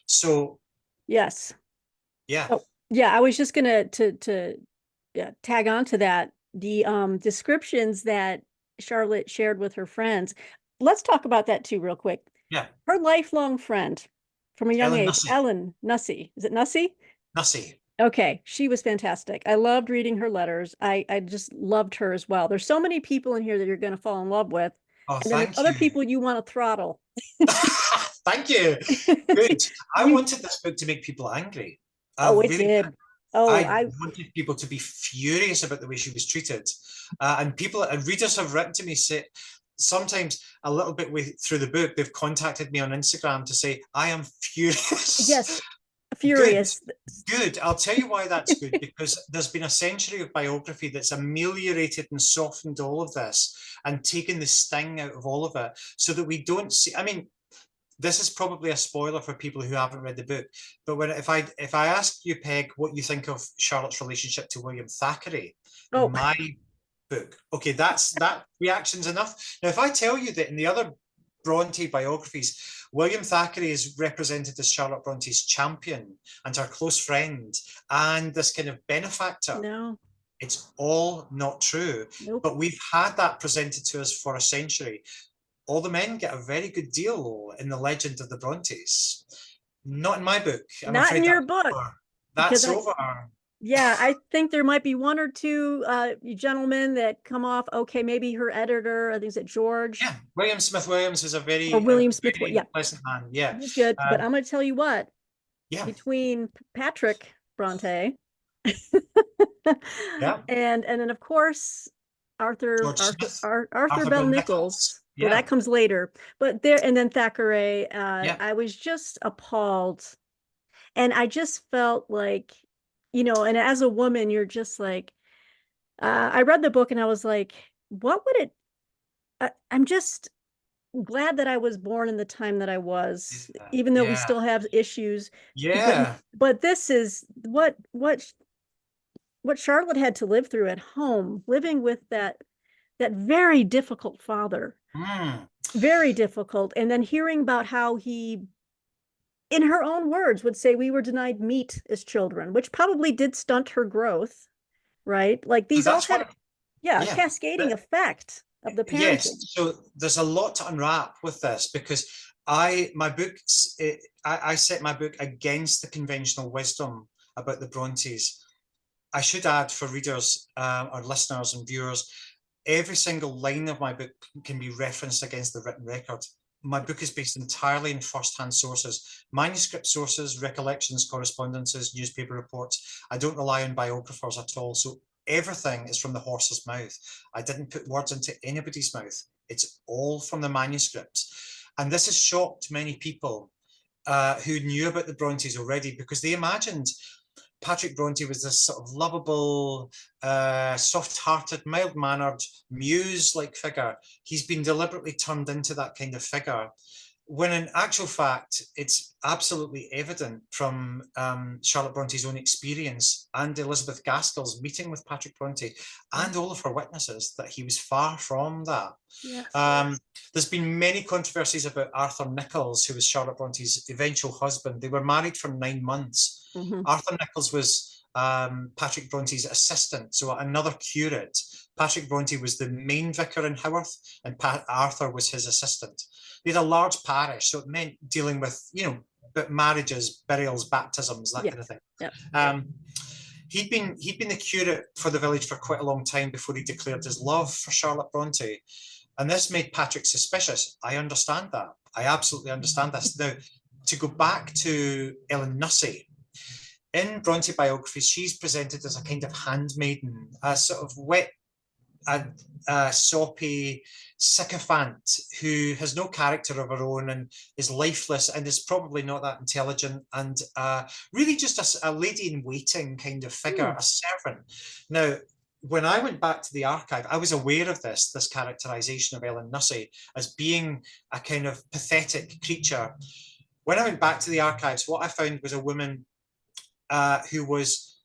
B: So,
A: Yes.
B: yeah.
A: Oh, yeah. I was just gonna yeah, tag on to that. The descriptions that Charlotte shared with her friends. Let's talk about that too, real quick.
B: Yeah.
A: Her lifelong friend from a young
B: Ellen
A: age,
B: Nussey.
A: Ellen Nussey. Is it Nussey?
B: Nussey.
A: Okay, she was fantastic. I loved reading her letters. I just loved her as well. There's so many people in here that you're going to fall in love with,
B: Oh,
A: and then there's
B: thank
A: other
B: you.
A: people you want to throttle.
B: Thank you. Good. I
A: You,
B: wanted this book to make people angry. I
A: oh, it
B: really
A: did.
B: did.
A: Oh,
B: I
A: I
B: wanted people to be furious about the way she was treated. And people and readers have written to me say sometimes a little bit through the book, they've contacted me on Instagram to say, I am furious.
A: yes,
B: Good.
A: furious.
B: Good. I'll tell you why that's good, because there's been a century of biography that's ameliorated and softened all of this and taken the sting out of all of it so that we don't see. I mean, this is probably a spoiler for people who haven't read the book, but if I ask you, Peg, what you think of Charlotte's relationship to William Thackeray in
A: Oh,
B: my book, okay, that reaction's enough. Now, if I tell you that in the other Bronte biographies, William Thackeray is represented as Charlotte Bronte's champion and her close friend and this kind of benefactor,
A: no,
B: it's all not true.
A: nope.
B: But we've had that presented to us for a century. All the men get a very good deal in the legend of the Brontes. Not in my book. I'm
A: Not in
B: afraid
A: your
B: that's
A: book,
B: over.
A: because
B: That's over.
A: yeah, I think there might be one or two gentlemen that come off. Okay, maybe her editor, I think, is it George
B: Yeah, William Smith Williams is a
A: or
B: very,
A: William Smith? Yeah,
B: very pleasant man. Yeah,
A: he's good. But
B: um,
A: I'm going to tell you what,
B: yeah,
A: between Patrick Bronte
B: yeah.
A: and then of course
B: George Smith,
A: Arthur
B: Arthur
A: Bell
B: Bell
A: Nichols.
B: Nicholls.
A: Well, that
B: Yeah,
A: comes later. But there and then Thackeray,
B: yeah.
A: I was just appalled. And I just felt like, and as a woman, you're just like, I read the book and I was like, what would it I'm just glad that I was born in the time that I was, even though we
B: Yeah,
A: still have issues. But
B: yeah.
A: this is what Charlotte had to live through at home, living with that very difficult father,
B: Mm.
A: very difficult, and then hearing about how he, in her own words, would say we were denied meat as children, which probably did stunt her growth, right? Like
B: So
A: these all
B: that's
A: had,
B: one.
A: yeah, a
B: Yeah,
A: cascading effect of the
B: yes.
A: parenting.
B: So there's a lot to unwrap with this because I set my book against the conventional wisdom about the Brontes. I should add for readers or listeners and viewers, every single line of my book can be referenced against the written record. My book is based entirely in first-hand sources, manuscript sources, recollections, correspondences, newspaper reports. I don't rely on biographers at all. So everything is from the horse's mouth. I didn't put words into anybody's mouth. It's all from the manuscripts. And this has shocked many people who knew about the Brontes already because they imagined Patrick Bronte was this sort of lovable, soft-hearted, mild-mannered, muse-like figure. He's been deliberately turned into that kind of figure, when in actual fact, it's absolutely evident from Charlotte Bronte's own experience and Elizabeth Gaskell's meeting with Patrick Bronte and all of her witnesses that he was far from that.
A: Yes.
B: Um, there's been many controversies about Arthur Nicholls, who was Charlotte Bronte's eventual husband. They were married for 9 months.
A: Mm-hmm.
B: Arthur Nicholls was Patrick Bronte's assistant, so another curate. Patrick Bronte was the main vicar in Haworth, and Arthur was his assistant. They had a large parish, so it meant dealing with, marriages, burials, baptisms, that
A: Yeah.
B: kind of thing.
A: Yeah.
B: He'd been the curate for the village for quite a long time before he declared his love for Charlotte Bronte. And this made Patrick suspicious. I understand that. I absolutely understand this. Now, to go back to Ellen Nussey, in Bronte biographies, she's presented as a kind of handmaiden, a sort of wet, soppy sycophant who has no character of her own and is lifeless and is probably not that intelligent and really just a lady in waiting kind of figure, a servant. Now, when I went back to the archive, I was aware of this characterization of Ellen Nussey as being a kind of pathetic creature. When I went back to the archives, what I found was a woman who was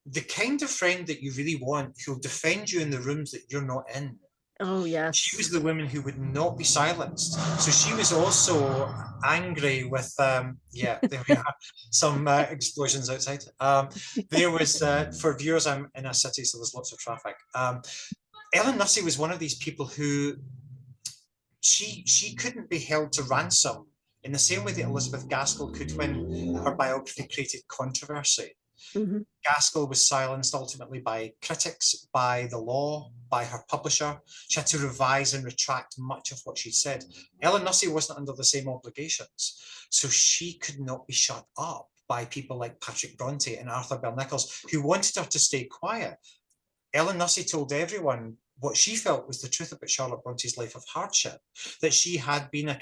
B: the kind of friend that you really want, who'll defend you in the rooms that you're not in.
A: Oh,
B: She was
A: yes.
B: the woman who would not be silenced. So she was also angry with, yeah, there we are, some explosions outside. There was, for viewers, I'm in a city, so there's lots of traffic. Ellen Nussey was one of these people who, she couldn't be held to ransom in the same way that Elizabeth Gaskell could when her biography created controversy.
A: Mm-hmm.
B: Gaskell was silenced ultimately by critics, by the law, by her publisher. She had to revise and retract much of what she'd said. Ellen Nussey wasn't under the same obligations, so she could not be shut up by people like Patrick Bronte and Arthur Bell Nicholls, who wanted her to stay quiet. Ellen Nussey told everyone what she felt was the truth about Charlotte Bronte's life of hardship, that she had been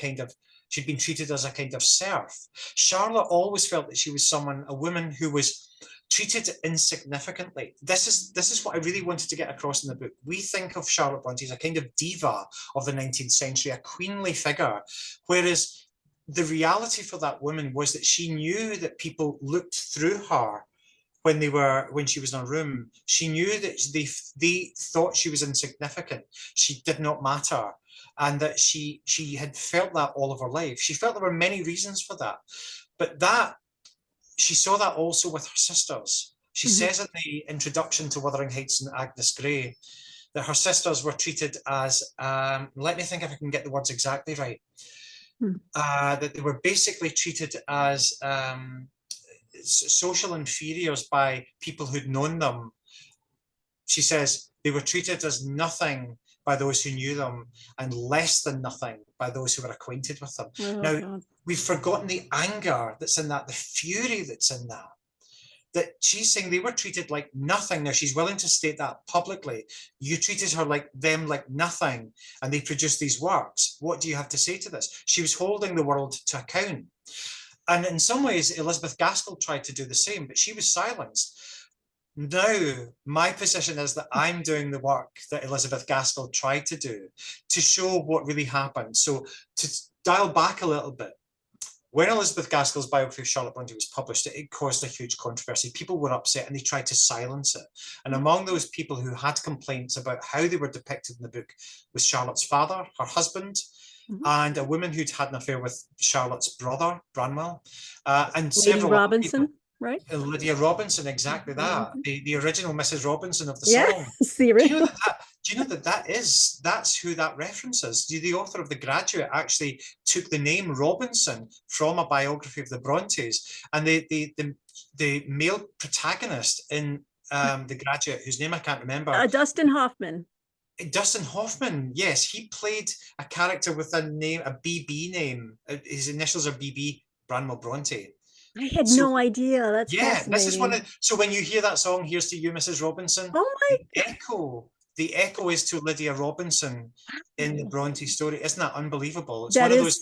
B: she'd been treated as a kind of serf. Charlotte always felt that she was a woman who was treated insignificantly. This is what I really wanted to get across in the book. We think of Charlotte Bronte as a kind of diva of the 19th century, a queenly figure, whereas the reality for that woman was that she knew that people looked through her when she was in a room. She knew that they thought she was insignificant. She did not matter. And that she had felt that all of her life. She felt there were many reasons for that. But she saw that also with her sisters. She says in the introduction to Wuthering Heights and Agnes Grey that her sisters were treated as, let me think if I can get the words exactly right, that they were basically treated as social inferiors by people who'd known them. She says they were treated as nothing by those who knew them and less than nothing by those who were acquainted with them.
A: Oh,
B: now,
A: God.
B: We've forgotten the anger that's in that, the fury that's in that she's saying they were treated like nothing. Now, she's willing to state that publicly. You treated her like nothing, and they produced these works. What do you have to say to this? She was holding the world to account. And in some ways, Elizabeth Gaskell tried to do the same, but she was silenced. Now, my position is that I'm doing the work that Elizabeth Gaskell tried to do to show what really happened. So to dial back a little bit, when Elizabeth Gaskell's biography of Charlotte Bronte was published, it caused a huge controversy. People were upset and they tried to silence it. And among those people who had complaints about how they were depicted in the book was Charlotte's father, her husband, and a woman who'd had an affair with Charlotte's brother, Branwell, and
A: Lady
B: several other people.
A: Robinson, right?
B: Lydia Robinson, exactly that. The original Mrs. Robinson of the
A: Yeah,
B: song.
A: the original.
B: Do you know that's who that references? The author of The Graduate actually took the name Robinson from a biography of the Brontes, and the male protagonist in The Graduate, whose name I can't remember.
A: Dustin Hoffman.
B: Dustin Hoffman, yes, he played a character with a BB name. His initials are BB, Branwell Bronte.
A: I had no idea. That's fascinating.
B: This is one of, so when you hear that song, "Here's to You, Mrs. Robinson,"
A: oh my,
B: the echo is to Lydia Robinson in the Bronte story. Isn't that unbelievable? It's
A: that
B: one of those.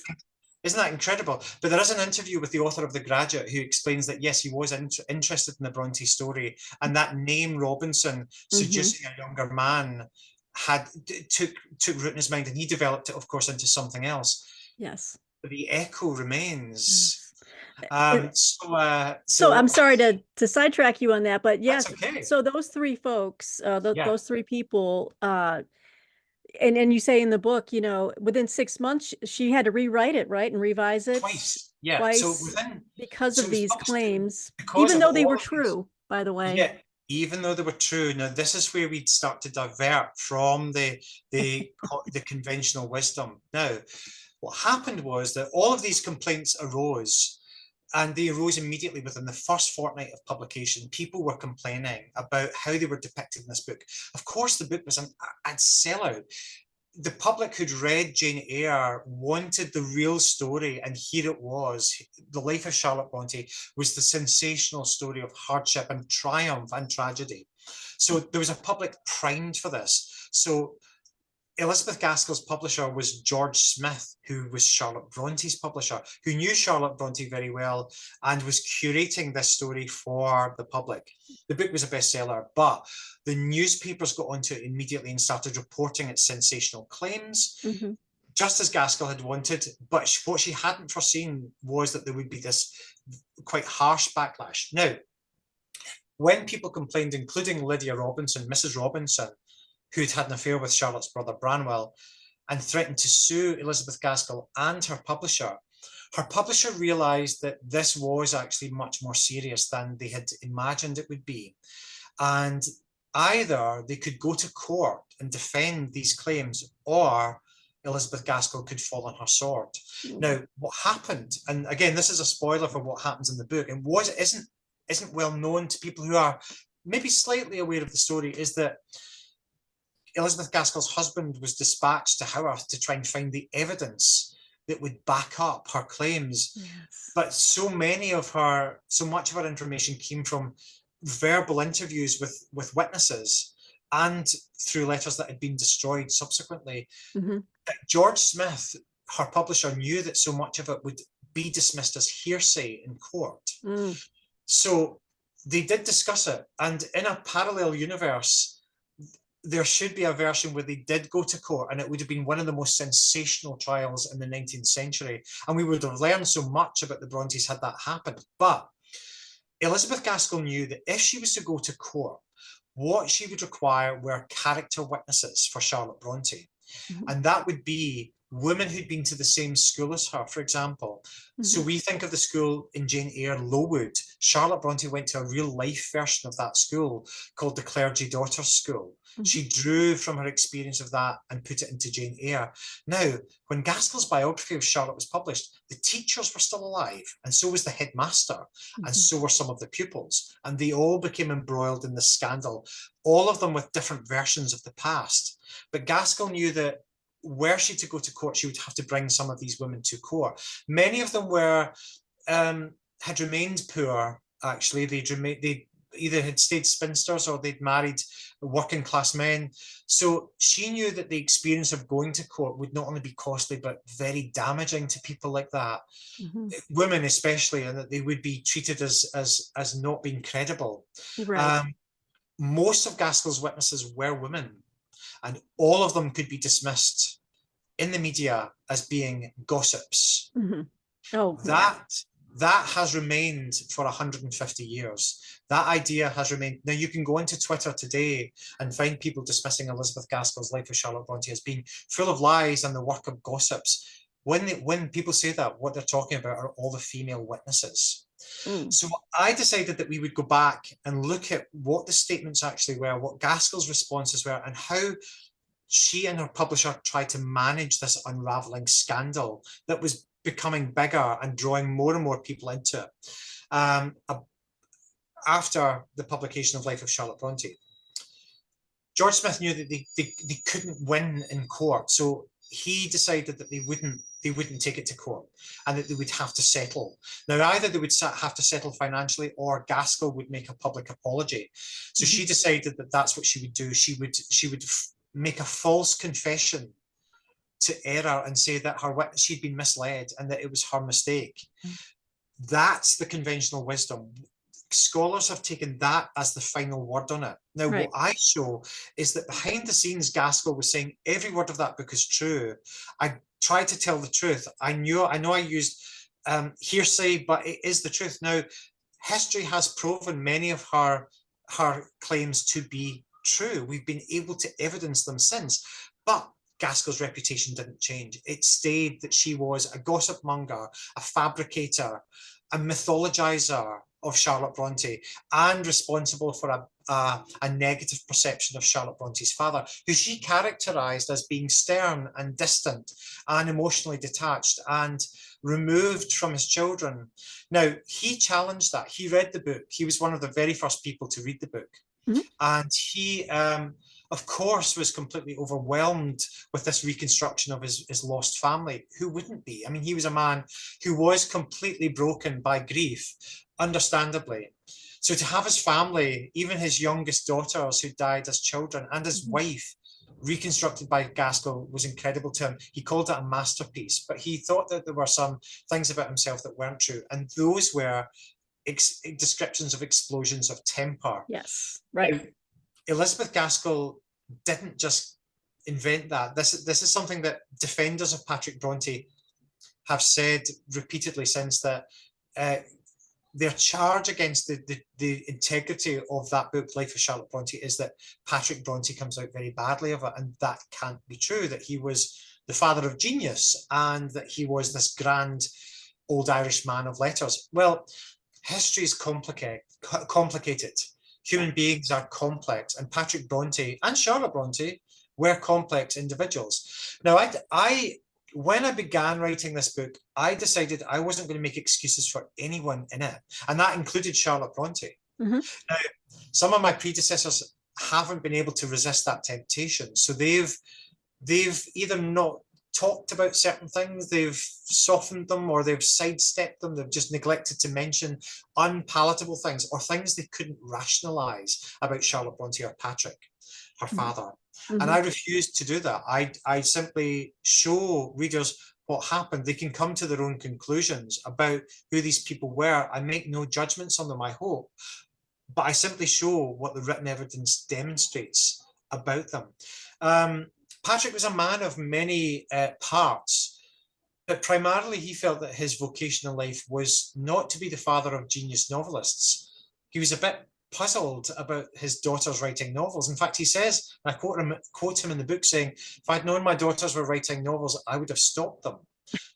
B: Isn't that incredible? But there is an interview with the author of The Graduate who explains that yes, he was interested in the Bronte story, and that name Robinson, seducing a younger man, took root in his mind, and he developed it, of course, into something else.
A: Yes,
B: but the echo remains.
A: So I'm sorry to sidetrack you on that, but yes.
B: Okay.
A: So those three folks, those three people, and you say in the book, within 6 months she had to rewrite it, right, and revise it
B: twice. Yeah.
A: Twice,
B: so
A: because of these claims,
B: because
A: even though they were true, by the way.
B: Yeah. Even though they were true. Now, this is where we'd start to divert from the conventional wisdom. Now, what happened was that all of these complaints arose, and they arose immediately within the first fortnight of publication. People were complaining about how they were depicted in this book. Of course, the book was a sellout. The public who'd read Jane Eyre wanted the real story, and here it was. The Life of Charlotte Bronte was the sensational story of hardship and triumph and tragedy. So there was a public primed for this. So Elizabeth Gaskell's publisher was George Smith, who was Charlotte Bronte's publisher, who knew Charlotte Bronte very well and was curating this story for the public. The book was a bestseller, but the newspapers got onto it immediately and started reporting its sensational claims, just as Gaskell had wanted. But what she hadn't foreseen was that there would be this quite harsh backlash. Now, when people complained, including Lydia Robinson, Mrs. Robinson, who'd had an affair with Charlotte's brother Branwell, and threatened to sue Elizabeth Gaskell and her publisher realised that this was actually much more serious than they had imagined it would be. And either they could go to court and defend these claims, or Elizabeth Gaskell could fall on her sword. Now, what happened, and again, this is a spoiler for what happens in the book, and isn't well known to people who are maybe slightly aware of the story, is that Elizabeth Gaskell's husband was dispatched to Haworth to try and find the evidence that would back up her claims. Yes. But so much of her information came from verbal interviews with witnesses and through letters that had been destroyed subsequently. George Smith, her publisher, knew that so much of it would be dismissed as hearsay in court. So they did discuss it, and in a parallel universe, there should be a version where they did go to court, and it would have been one of the most sensational trials in the 19th century. And we would have learned so much about the Brontes had that happened. But Elizabeth Gaskell knew that if she was to go to court, what she would require were character witnesses for Charlotte Bronte. And that would be women who'd been to the same school as her, for example. So we think of the school in Jane Eyre, Lowood. Charlotte Bronte went to a real life version of that school called the Clergy Daughters School. She drew from her experience of that and put it into Jane Eyre. Now, when Gaskell's biography of Charlotte was published, the teachers were still alive, and so was the headmaster, and so were some of the pupils, and they all became embroiled in the scandal, all of them with different versions of the past. But Gaskell knew that were she to go to court, she would have to bring some of these women to court. Many of them had remained poor, actually. They either had stayed spinsters or they'd married working class men. So she knew that the experience of going to court would not only be costly, but very damaging to people like that, women especially, and that they would be treated as not being credible. Most of Gaskell's witnesses were women, and all of them could be dismissed in the media as being gossips. That has remained for 150 years. That idea has remained. Now, you can go into Twitter today and find people dismissing Elizabeth Gaskell's life of Charlotte Bronte as being full of lies and the work of gossips. When people say that, what they're talking about are all the female witnesses. So I decided that we would go back and look at what the statements actually were, what Gaskell's responses were, and how she and her publisher tried to manage this unraveling scandal that was becoming bigger and drawing more and more people into it after the publication of Life of Charlotte Bronte. George Smith knew that they couldn't win in court, so he decided that they wouldn't take it to court and that they would have to settle. Now, either they would have to settle financially, or Gaskell would make a public apology. So she decided that that's what she would do. She would make a false confession to error and say that she'd been misled and that it was her mistake. That's the conventional wisdom. Scholars have taken that as the final word on it. Now, what I show is that behind the scenes, Gaskell was saying every word of that book is true. I tried to tell the truth. I know I used hearsay, but it is the truth. Now, history has proven many of her claims to be true. We've been able to evidence them since, but Gaskell's reputation didn't change. It stayed that she was a gossip monger, a fabricator, a mythologizer of Charlotte Bronte, and responsible for a negative perception of Charlotte Bronte's father, who she characterised as being stern and distant and emotionally detached and removed from his children. Now, he challenged that. He read the book. He was one of the very first people to read the book. And he, of course, was completely overwhelmed with this reconstruction of his lost family. Who wouldn't be? I mean, he was a man who was completely broken by grief, understandably. So to have his family, even his youngest daughters who died as children, and his wife, reconstructed by Gaskell, was incredible to him. He called it a masterpiece, but he thought that there were some things about himself that weren't true. And those were descriptions of explosions of temper.
A: Yes, right.
B: Elizabeth Gaskell didn't just invent that. This is something that defenders of Patrick Bronte have said repeatedly since, that their charge against the integrity of that book, Life of Charlotte Bronte, is that Patrick Bronte comes out very badly of it, and that can't be true, that he was the father of genius and that he was this grand old Irish man of letters. Well, history is complicated. Human beings are complex, and Patrick Bronte and Charlotte Bronte were complex individuals. Now, when I began writing this book, I decided I wasn't going to make excuses for anyone in it, and that included Charlotte Bronte.
A: Mm-hmm.
B: Now, some of my predecessors haven't been able to resist that temptation, so they've either not talked about certain things, they've softened them, or they've sidestepped them, they've just neglected to mention unpalatable things or things they couldn't rationalize about Charlotte Bronte or Patrick, her father.
A: Mm-hmm.
B: And I refused to do that. I simply show readers what happened. They can come to their own conclusions about who these people were. I make no judgments on them, I hope, but I simply show what the written evidence demonstrates about them. Patrick was a man of many parts, but primarily he felt that his vocation in life was not to be the father of genius novelists. He was a bit puzzled about his daughters writing novels. In fact, he says, and I quote him in the book, saying, "If I'd known my daughters were writing novels, I would have stopped them."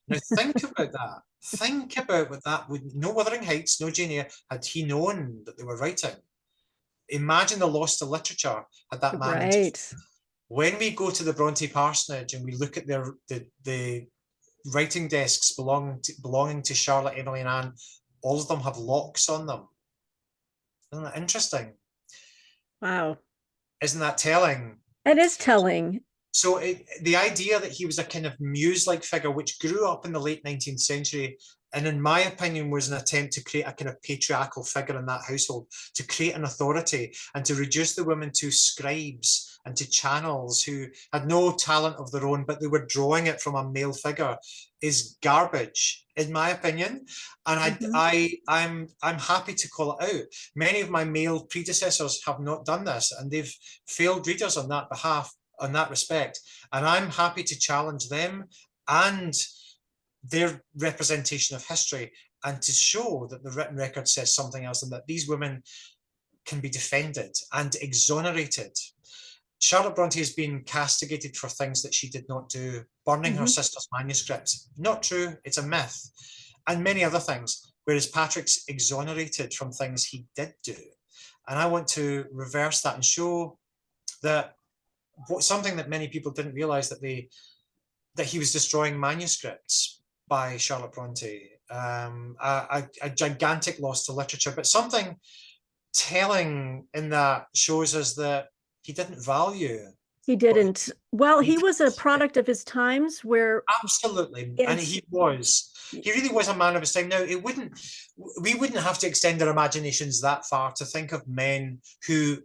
B: Now think about that. Think about what that would, no Wuthering Heights, no Jane Eyre, had he known that they were writing. Imagine the loss to literature had that man.
A: Right.
B: When we go to the Bronte parsonage and we look at the writing desks belonging to Charlotte, Emily, and Anne, all of them have locks on them. Isn't that interesting?
A: Wow.
B: Isn't that telling?
A: It is telling.
B: So the idea that he was a kind of muse-like figure, which grew up in the late 19th century, and in my opinion was an attempt to create a kind of patriarchal figure in that household, to create an authority and to reduce the women to scribes and to channels who had no talent of their own, but they were drawing it from a male figure, is garbage, in my opinion. And I'm happy to call it out. Many of my male predecessors have not done this, and they've failed readers on that behalf, on that respect. And I'm happy to challenge them and their representation of history, and to show that the written record says something else, and that these women can be defended and exonerated. Charlotte Bronte has been castigated for things that she did not do, burning her sister's manuscripts. Not true, it's a myth. And many other things, whereas Patrick's exonerated from things he did do. And I want to reverse that and show that something that many people didn't realize, that he was destroying manuscripts by Charlotte Bronte, a gigantic loss to literature, but something telling in that shows us that he didn't value.
A: He didn't. Well, he was a product of his times, where
B: absolutely, and he really was a man of his time. Now, we wouldn't have to extend our imaginations that far to think of men who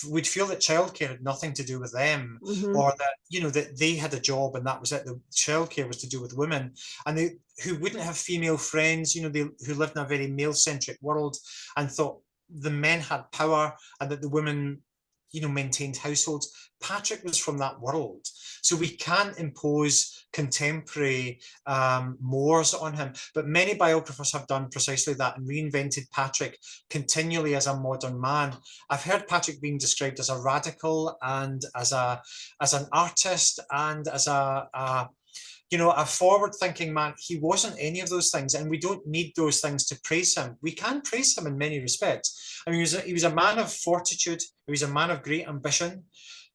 B: would feel that childcare had nothing to do with them, or that, that they had a job and that was it. The childcare was to do with women, and who wouldn't have female friends, who lived in a very male-centric world and thought the men had power and that the women maintained households. Patrick was from that world. So we can't impose contemporary mores on him. But many biographers have done precisely that and reinvented Patrick continually as a modern man. I've heard Patrick being described as a radical and as an artist and as a forward-thinking man. He wasn't any of those things, and we don't need those things to praise him. We can praise him in many respects. I mean, he was a man of fortitude. He was a man of great ambition.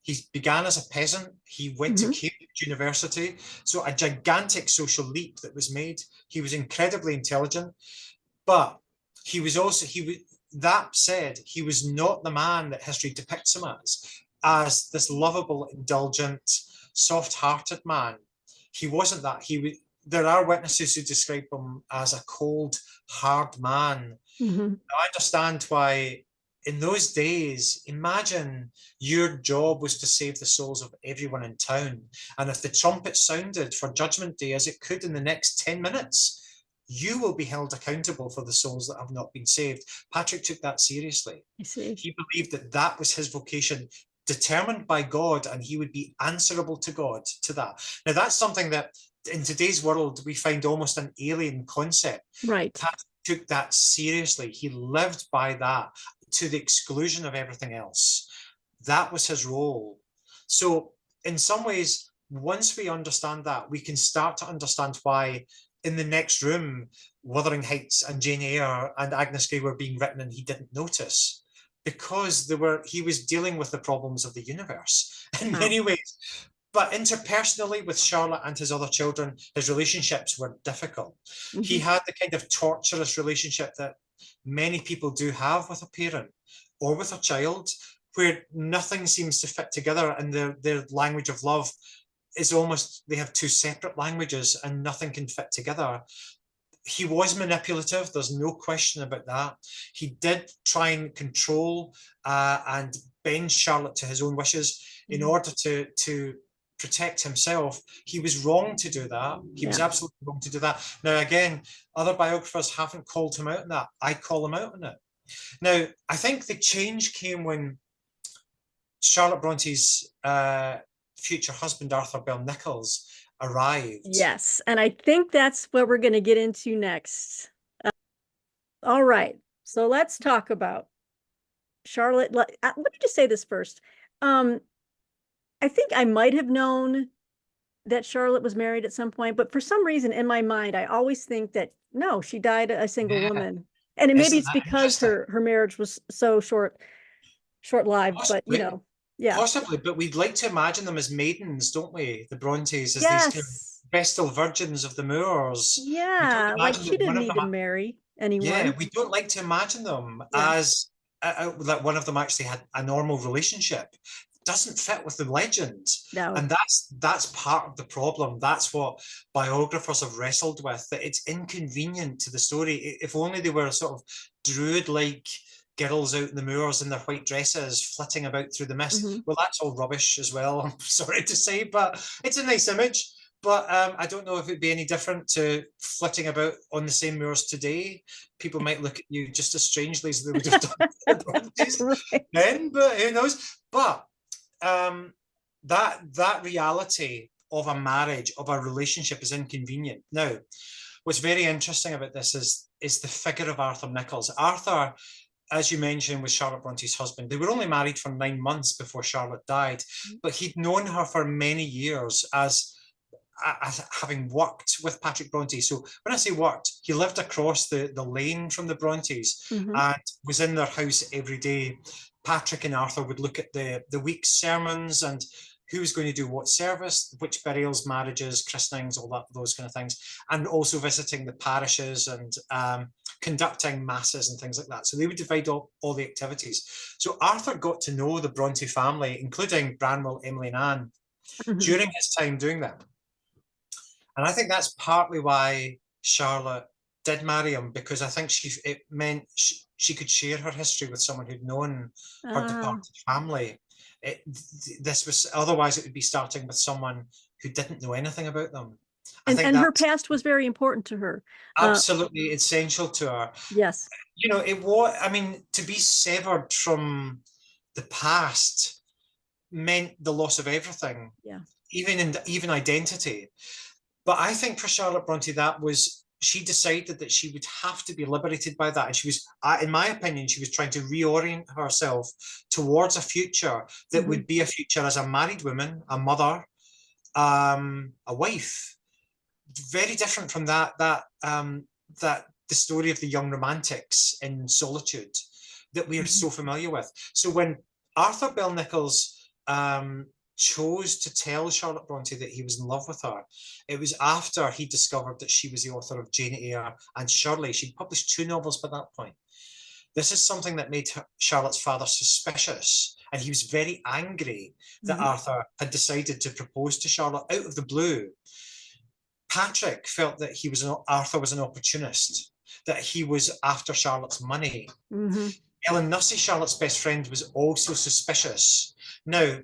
B: He began as a peasant. He went to Cambridge University, so a gigantic social leap that was made. He was incredibly intelligent, but he was also, that said, he was not the man that history depicts him as this lovable, indulgent, soft-hearted man. He wasn't that. There are witnesses who describe him as a cold, hard man. I understand why in those days, imagine your job was to save the souls of everyone in town. And if the trumpet sounded for Judgment Day, as it could in the next 10 minutes, you will be held accountable for the souls that have not been saved. Patrick took that seriously.
A: I see.
B: He believed that that was his vocation, determined by God, and he would be answerable to God to that. Now, that's something that in today's world we find almost an alien concept.
A: Right.
B: Patrick took that seriously. He lived by that to the exclusion of everything else. That was his role. So in some ways, once we understand that, we can start to understand why in the next room, Wuthering Heights and Jane Eyre and Agnes Grey were being written and he didn't notice, because he was dealing with the problems of the universe in many ways. But interpersonally with Charlotte and his other children, his relationships were difficult. He had the kind of torturous relationship that many people do have with a parent or with a child, where nothing seems to fit together, and their language of love is almost, they have two separate languages and nothing can fit together. He was manipulative, there's no question about that. He did try and control and bend Charlotte to his own wishes in order to protect himself. He was wrong to do that. He was absolutely wrong to do that. Now, again, other biographers haven't called him out on that. I call him out on it. Now, I think the change came when Charlotte Bronte's future husband, Arthur Bell Nicholls, arrived.
A: Yes, and I think that's what we're going to get into next. All right, so let's talk about Charlotte. Let me just say this first. I think I might have known that Charlotte was married at some point, but for some reason in my mind, I always think that no, she died a single woman. And maybe it's because her marriage was so short-lived, but you know, yeah.
B: Possibly, but we'd like to imagine them as maidens, don't we? The Brontes, as these kind of vestal virgins of the moors.
A: Yeah, like she didn't need to marry anyone.
B: Yeah, we don't like to imagine them as that one of them actually had a normal relationship. Doesn't fit with the legend.
A: No.
B: And that's part of the problem. That's what biographers have wrestled with, that it's inconvenient to the story. If only they were sort of druid-like girls out in the moors in their white dresses flitting about through the mist. Well, that's all rubbish as well, I'm sorry to say, but it's a nice image. But I don't know if it'd be any different to flitting about on the same moors today. People might look at you just as strangely as they would have done then, but who knows? But that reality of a marriage, of a relationship, is inconvenient. Now, what's very interesting about this is the figure of Arthur Nicholls. Arthur, as you mentioned, was Charlotte Bronte's husband. They were only married for 9 months before Charlotte died, but he'd known her for many years as having worked with Patrick Bronte. So when I say worked, he lived across the lane from the Brontes and was in their house every day. Patrick and Arthur would look at the week's sermons and who's going to do what service, which burials, marriages, christenings, all that, those kind of things, and also visiting the parishes and conducting masses and things like that. So they would divide all the activities. So Arthur got to know the Bronte family, including Branwell, Emily and Anne, during his time doing that. And I think that's partly why Charlotte did marry him, because I think it meant she could share her history with someone who'd known her departed family. This was, otherwise it would be starting with someone who didn't know anything about them.
A: And her past was very important to her.
B: Absolutely essential to her.
A: Yes.
B: You know, it was, I mean, to be severed from the past meant the loss of everything.
A: Yeah.
B: Even identity. But I think for Charlotte Bronte, she decided that she would have to be liberated by that. And she was, in my opinion, she was trying to reorient herself towards a future that would be a future as a married woman, a mother, a wife. Very different from the story of the young romantics in Solitude that we are so familiar with. So when Arthur Bell Nicholls chose to tell Charlotte Bronte that he was in love with her, it was after he discovered that she was the author of Jane Eyre and Shirley. She'd published 2 novels by that point. This is something that made Charlotte's father suspicious, and he was very angry that Arthur had decided to propose to Charlotte out of the blue. Patrick felt that Arthur was an opportunist, that he was after Charlotte's money. Ellen Nussey, Charlotte's best friend, was also suspicious. Now,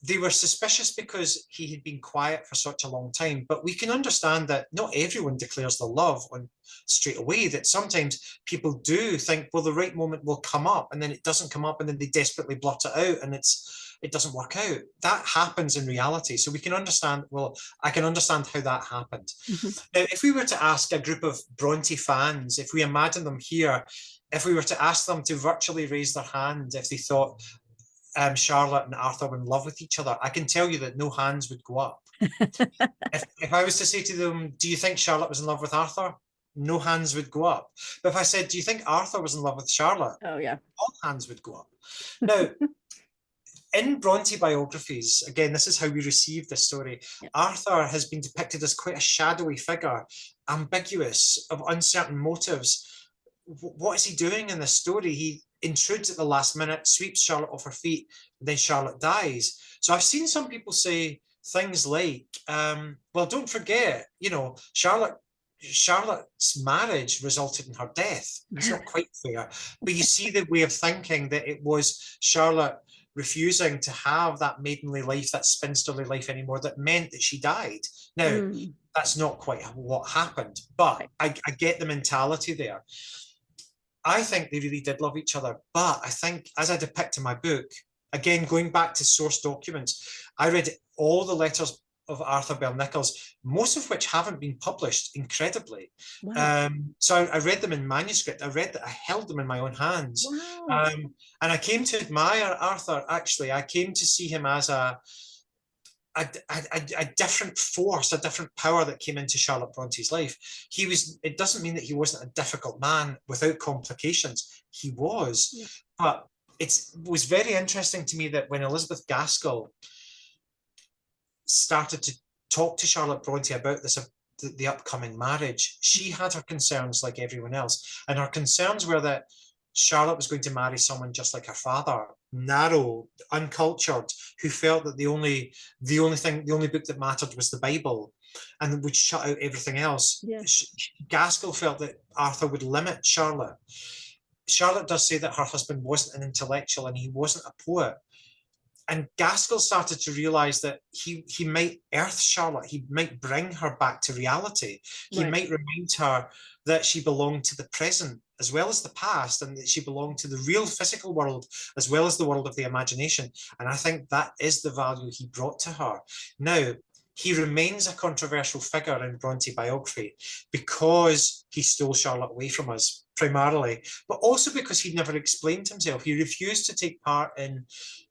B: they were suspicious because he had been quiet for such a long time, but we can understand that not everyone declares their love on straight away, that sometimes people do think, well, the right moment will come up, and then it doesn't come up, and then they desperately blot it out, and it doesn't work out. That happens in reality. So we can understand, well, I can understand how that happened.
A: Mm-hmm.
B: Now, if we were to ask a group of Bronte fans, if we imagine them here, if we were to ask them to virtually raise their hand if they thought Charlotte and Arthur were in love with each other, I can tell you that no hands would go up. If I was to say to them, do you think Charlotte was in love with Arthur? No hands would go up. But if I said, do you think Arthur was in love with Charlotte?
A: Oh, yeah.
B: All hands would go up. Now, in Bronte biographies, again, this is how we receive this story. Yeah. Arthur has been depicted as quite a shadowy figure, ambiguous, of uncertain motives. What is he doing in this story? He intrudes at the last minute, sweeps Charlotte off her feet, and then Charlotte dies. So I've seen some people say things like, well, don't forget, you know, Charlotte's marriage resulted in her death. It's not quite fair. But you see the way of thinking that it was Charlotte refusing to have that maidenly life, that spinsterly life anymore, that meant that she died. Now, that's not quite what happened, but I get the mentality there. I think they really did love each other, but I think, as I depict in my book, again, going back to source documents, I read all the letters of Arthur Bell Nicholls, most of which haven't been published, incredibly. Wow. So I read them in manuscript. I held them in my own hands. Wow. And I came to admire Arthur, actually. I came to see him as a different force, a different power that came into Charlotte Bronte's life. It doesn't mean that he wasn't a difficult man without complications. He was. Yeah. But it was very interesting to me that when Elizabeth Gaskell started to talk to Charlotte Bronte about this, the upcoming marriage, she had her concerns like everyone else. And her concerns were that Charlotte was going to marry someone just like her father, narrow, uncultured, who felt that the only book that mattered was the Bible, and would shut out everything else. Yeah. Gaskell felt that Arthur would limit Charlotte. Charlotte does say that her husband wasn't an intellectual and he wasn't a poet. And Gaskell started to realize that he might earth Charlotte, he might bring her back to reality. He might remind her that she belonged to the present as well as the past, and that she belonged to the real physical world as well as the world of the imagination. And I think that is the value he brought to her. Now, he remains a controversial figure in Bronte biography because he stole Charlotte away from us, primarily, but also because he never explained himself. He refused to take part in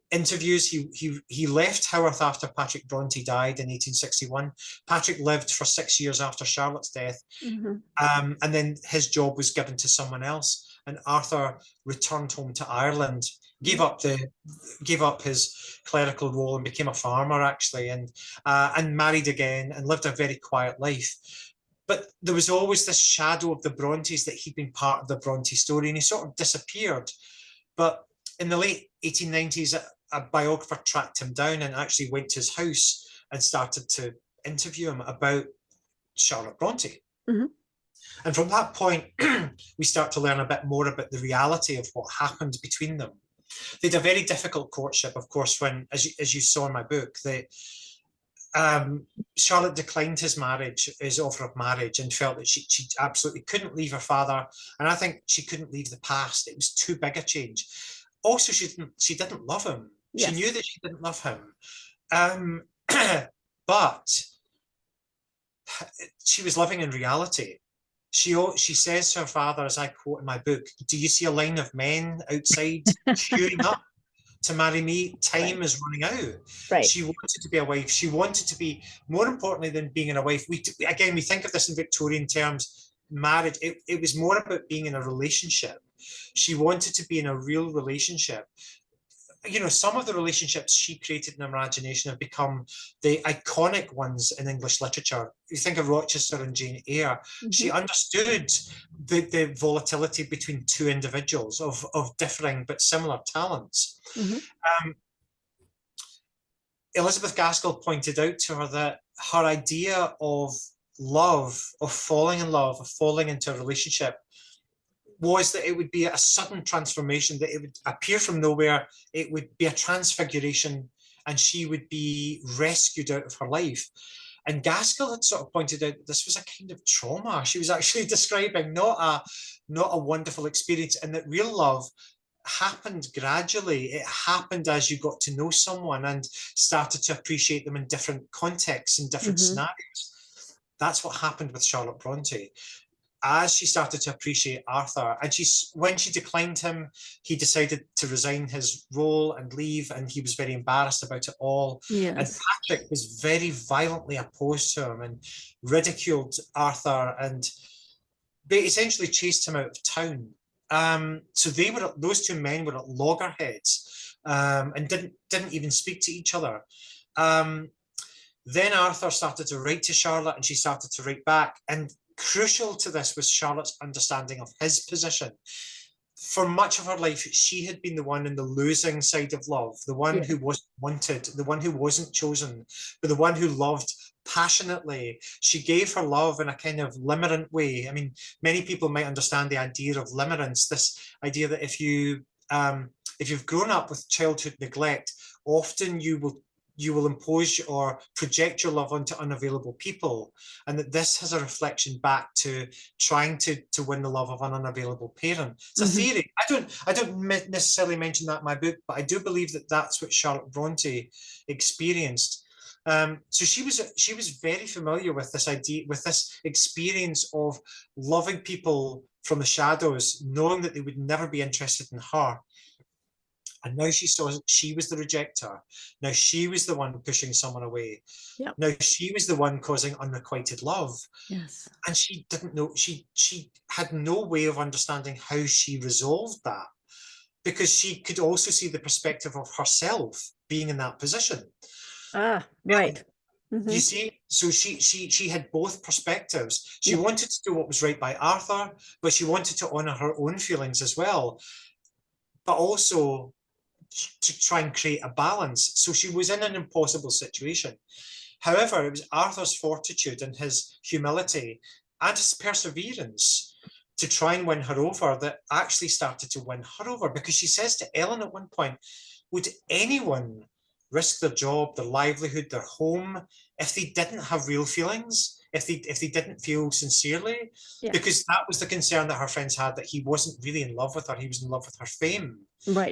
B: interviews. He left Haworth after Patrick Bronte died in 1861. Patrick lived for 6 years after Charlotte's death, and then his job was given to someone else. And Arthur returned home to Ireland, gave up his clerical role and became a farmer, actually, and married again and lived a very quiet life. But there was always this shadow of the Brontes, that he'd been part of the Bronte story, and he sort of disappeared. But in the late 1890s, a biographer tracked him down and actually went to his house and started to interview him about Charlotte Bronte. And from that point, we start to learn a bit more about the reality of what happened between them. They had a very difficult courtship, of course, when, as you saw in my book, Charlotte declined his offer of marriage, and felt that she absolutely couldn't leave her father. And I think she couldn't leave the past. It was too big a change. Also, she didn't love him. Yes. She knew that she didn't love him. But she was living in reality. She says to her father, as I quote in my book, "Do you see a line of men outside queuing up to marry me? Time is running out." Right. She wanted to be a wife. She wanted to be, more importantly than being a wife, we think of this in Victorian terms, marriage. It was more about being in a relationship. She wanted to be in a real relationship. You know, some of the relationships she created in her imagination have become the iconic ones in English literature. You think of Rochester and Jane Eyre. She understood the volatility between two individuals of differing but similar talents. Elizabeth Gaskell pointed out to her that her idea of love, of falling in love, of falling into a relationship, was that it would be a sudden transformation, that it would appear from nowhere, it would be a transfiguration, and she would be rescued out of her life. And Gaskell had sort of pointed out that this was a kind of trauma. She was actually describing not a wonderful experience, and that real love happened gradually. It happened as you got to know someone and started to appreciate them in different contexts and different scenarios. That's what happened with Charlotte Bronte. As she started to appreciate Arthur, and when she declined him, he decided to resign his role and leave, and he was very embarrassed about it all.
A: Yes.
B: And Patrick was very violently opposed to him and ridiculed Arthur and essentially chased him out of town. So those two men were at loggerheads, and didn't even speak to each other. Then Arthur started to write to Charlotte, and she started to write back. And crucial to this was Charlotte's understanding of his position. For much of her life, she had been the one in the losing side of love, the one who wasn't wanted, the one who wasn't chosen, but the one who loved passionately. She gave her love in a kind of limerent way. I mean, many people might understand the idea of limerence, this idea that if you've grown up with childhood neglect, often you will impose or project your love onto unavailable people, and that this has a reflection back to trying to win the love of an unavailable parent. It's a theory. I don't necessarily mention that in my book, but I do believe that that's what Charlotte Bronte experienced. So she was very familiar with this idea, with this experience of loving people from the shadows, knowing that they would never be interested in her. And now she saw she was the rejecter. Now she was the one pushing someone away.
A: Yep.
B: Now she was the one causing unrequited love.
A: Yes.
B: And she didn't know, she had no way of understanding how she resolved that, because she could also see the perspective of herself being in that position.
A: Ah, right.
B: You see, so she had both perspectives. She wanted to do what was right by Arthur, but she wanted to honor her own feelings as well, but also to try and create a balance. So she was in an impossible situation. However, it was Arthur's fortitude and his humility and his perseverance to try and win her over that actually started to win her over, because she says to Ellen at one point, would anyone risk their job, their livelihood, their home, if they didn't have real feelings, if they didn't feel sincerely? Because that was the concern that her friends had, that he wasn't really in love with her, he was in love with her fame,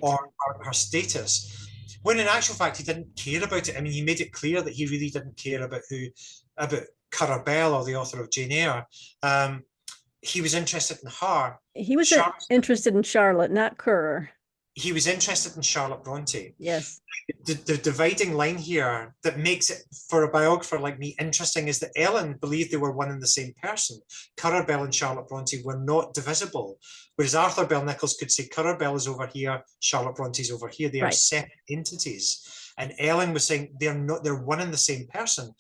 B: or her status, when in actual fact he didn't care about it. I mean, he made it clear that he really didn't care about Currer Bell, or the author of Jane Eyre. He was interested in her.
A: He was interested in Charlotte, not Currer.
B: He was interested in Charlotte Bronte.
A: Yes.
B: The dividing line here that makes it, for a biographer like me, interesting is that Ellen believed they were one and the same person. Currer Bell and Charlotte Bronte were not divisible, whereas Arthur Bell Nicholls could say Currer Bell is over here, Charlotte Bronte's over here. They are separate entities. And Ellen was saying they're not, they're one and the same person.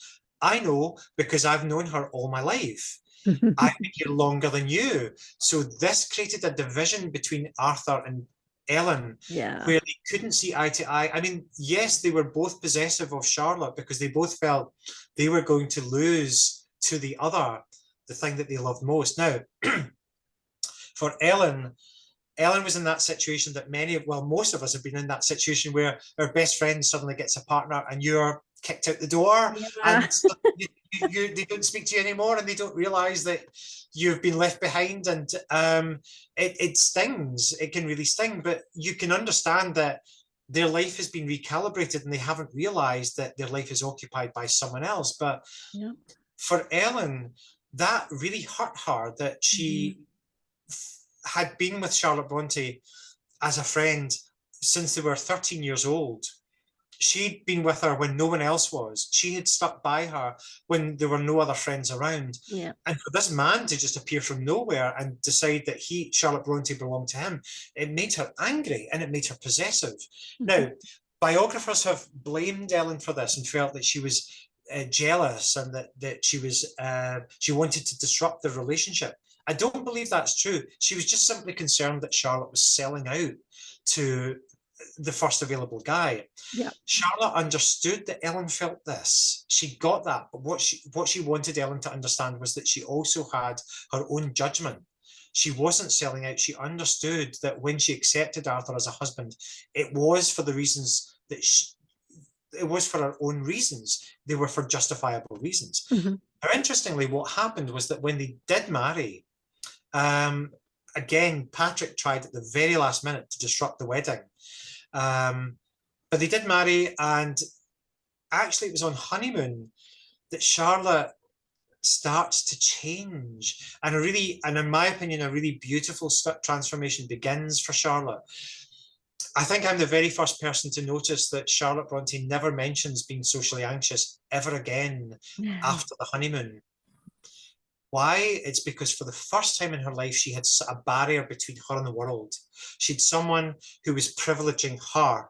B: I know, because I've known her all my life. I've been here longer than you. So this created a division between Arthur and Ellen, where they couldn't see eye to eye. I mean, yes, they were both possessive of Charlotte, because they both felt they were going to lose to the other the thing that they loved most. Now, for Ellen was in that situation that most of us have been in, that situation where our best friend suddenly gets a partner and you're kicked out the door, and they don't speak to you anymore, and they don't realize that you've been left behind, and it stings. It can really sting, but you can understand that their life has been recalibrated and they haven't realized that their life is occupied by someone else. But for Ellen, that really hurt her, that she had been with Charlotte Bronte as a friend since they were 13 years old. She'd been with her when no one else was. She had stuck by her when there were no other friends around. And for this man to just appear from nowhere and decide that Charlotte Bronte belonged to him, it made her angry and it made her possessive. Now, biographers have blamed Ellen for this and felt that she was jealous, and that she wanted to disrupt the relationship. I don't believe that's true. She was just simply concerned that Charlotte was selling out to the first available guy. Charlotte understood that Ellen felt this. She got that, but what she wanted Ellen to understand was that she also had her own judgment. She wasn't selling out. She understood that when she accepted Arthur as a husband, it was for the reasons that it was for her own reasons. They were for justifiable reasons.
A: Mhm.
B: Now, interestingly, what happened was that when they did marry, again, Patrick tried at the very last minute to disrupt the wedding. But they did marry, and actually it was on honeymoon that Charlotte starts to change, and in my opinion, a really beautiful transformation begins for Charlotte. I think I'm the very first person to notice that Charlotte Bronte never mentions being socially anxious ever again after the honeymoon. Why? It's because for the first time in her life, she had a barrier between her and the world. She'd someone who was privileging her,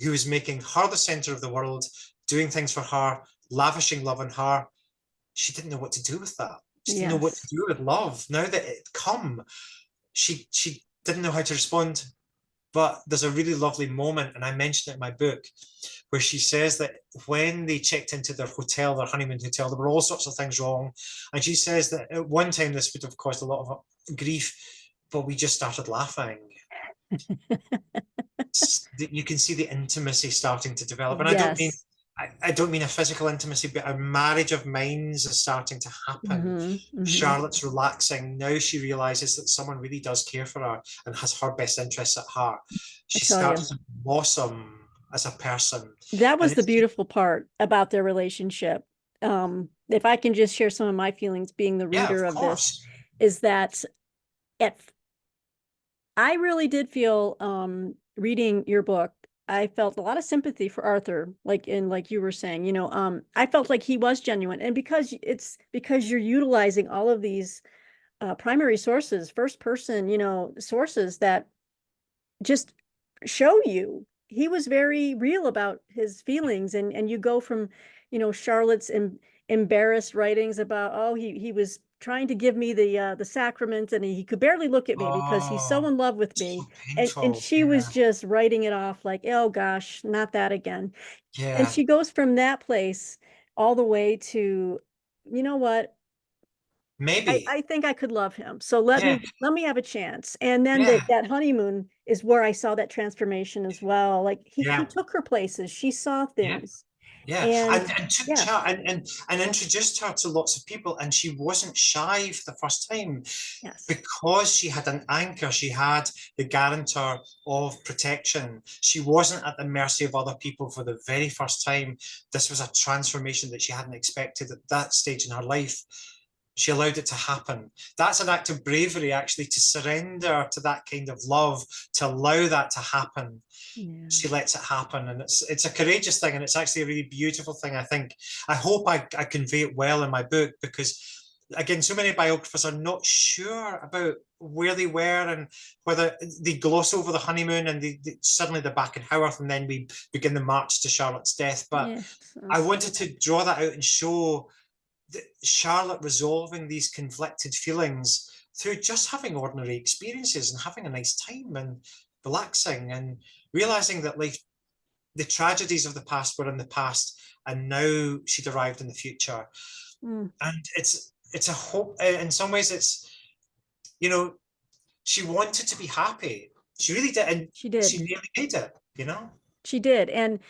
B: who was making her the center of the world, doing things for her, lavishing love on her. She didn't know what to do with that. She didn't know what to
A: Yes.
B: do with love. Now that it come, she didn't know how to respond. But there's a really lovely moment, and I mentioned it in my book, where she says that when they checked into their hotel, their honeymoon hotel, there were all sorts of things wrong. And she says that at one time this would have caused a lot of grief, but we just started laughing. You can see the intimacy starting to develop. And
A: Yes.
B: I don't mean a physical intimacy, but a marriage of minds is starting to happen. Charlotte's relaxing. Now she realizes that someone really does care for her and has her best interests at heart.
A: I
B: She
A: tell you,
B: starts to blossom as a person.
A: that
B: And
A: was the beautiful part about their relationship. If I can just share some of my feelings being the
B: yeah,
A: reader
B: of
A: of this,
B: course.
A: is that at I really did feel reading your book, I felt a lot of sympathy for Arthur, like you were saying, I felt like he was genuine. And because you're utilizing all of these primary sources, first person, sources that just show you he was very real about his feelings, and you go from Charlotte's embarrassed writings about, oh, he was trying to give me the sacrament, and he could barely look at me because he's so
B: Oh,
A: in love with
B: so
A: me, and
B: painful.
A: she was
B: Yeah.
A: just writing it off like, oh gosh, not that again. And
B: Yeah.
A: she goes from that place all the way to, you know what,
B: Maybe.
A: I think I could love him. So let
B: Yeah.
A: me have a chance. And then
B: Yeah.
A: that honeymoon is where I saw that transformation as well. Like he
B: Yeah.
A: took her places. She saw
B: Yeah.
A: things.
B: Yeah,
A: And
B: and took
A: yeah,
B: chat and introduced her to lots of people, and she wasn't shy for the first time
A: yes.
B: because she had an anchor. She had the guarantor of protection. She wasn't at the mercy of other people for the very first time. This was a transformation that she hadn't expected at that stage in her life. She allowed it to happen. That's an act of bravery, actually, to surrender to that kind of love, to allow that to happen.
A: Yeah.
B: She lets it happen, and it's a courageous thing, and it's actually a really beautiful thing. I hope I convey it well in my book, because again, so many biographers are not sure about where they were and whether they gloss over the honeymoon and suddenly they're back in Haworth, and then we begin the march to Charlotte's death. But
A: Yes.
B: I wanted to draw that out and show that Charlotte resolving these conflicted feelings through just having ordinary experiences and having a nice time and relaxing and realizing that life, the tragedies of the past were in the past, and now she'd arrived in the future.
A: Mm.
B: And it's a hope. In some ways, it's, you know, she wanted to be happy. She really did, and
A: She
B: she
A: did.
B: nearly made it. You know.
A: She did. And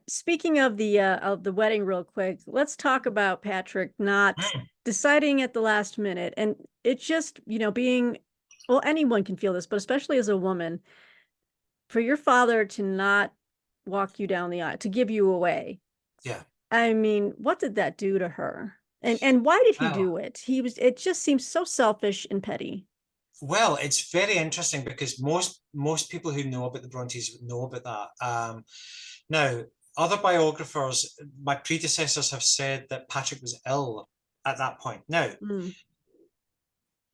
A: speaking of the wedding real quick, let's talk about Patrick not
B: Mm,
A: deciding at the last minute. And it's just, being, well, anyone can feel this, but especially as a woman, for your father to not walk you down the aisle, to give you away.
B: yeah.
A: I mean, what did that do to her? And why did he
B: Well,
A: do it? It just seems so selfish and petty.
B: well, it's very interesting because most people who know about the Brontes know about that. Now, other biographers, my predecessors have said that Patrick was ill at that point. Now,
A: Mm,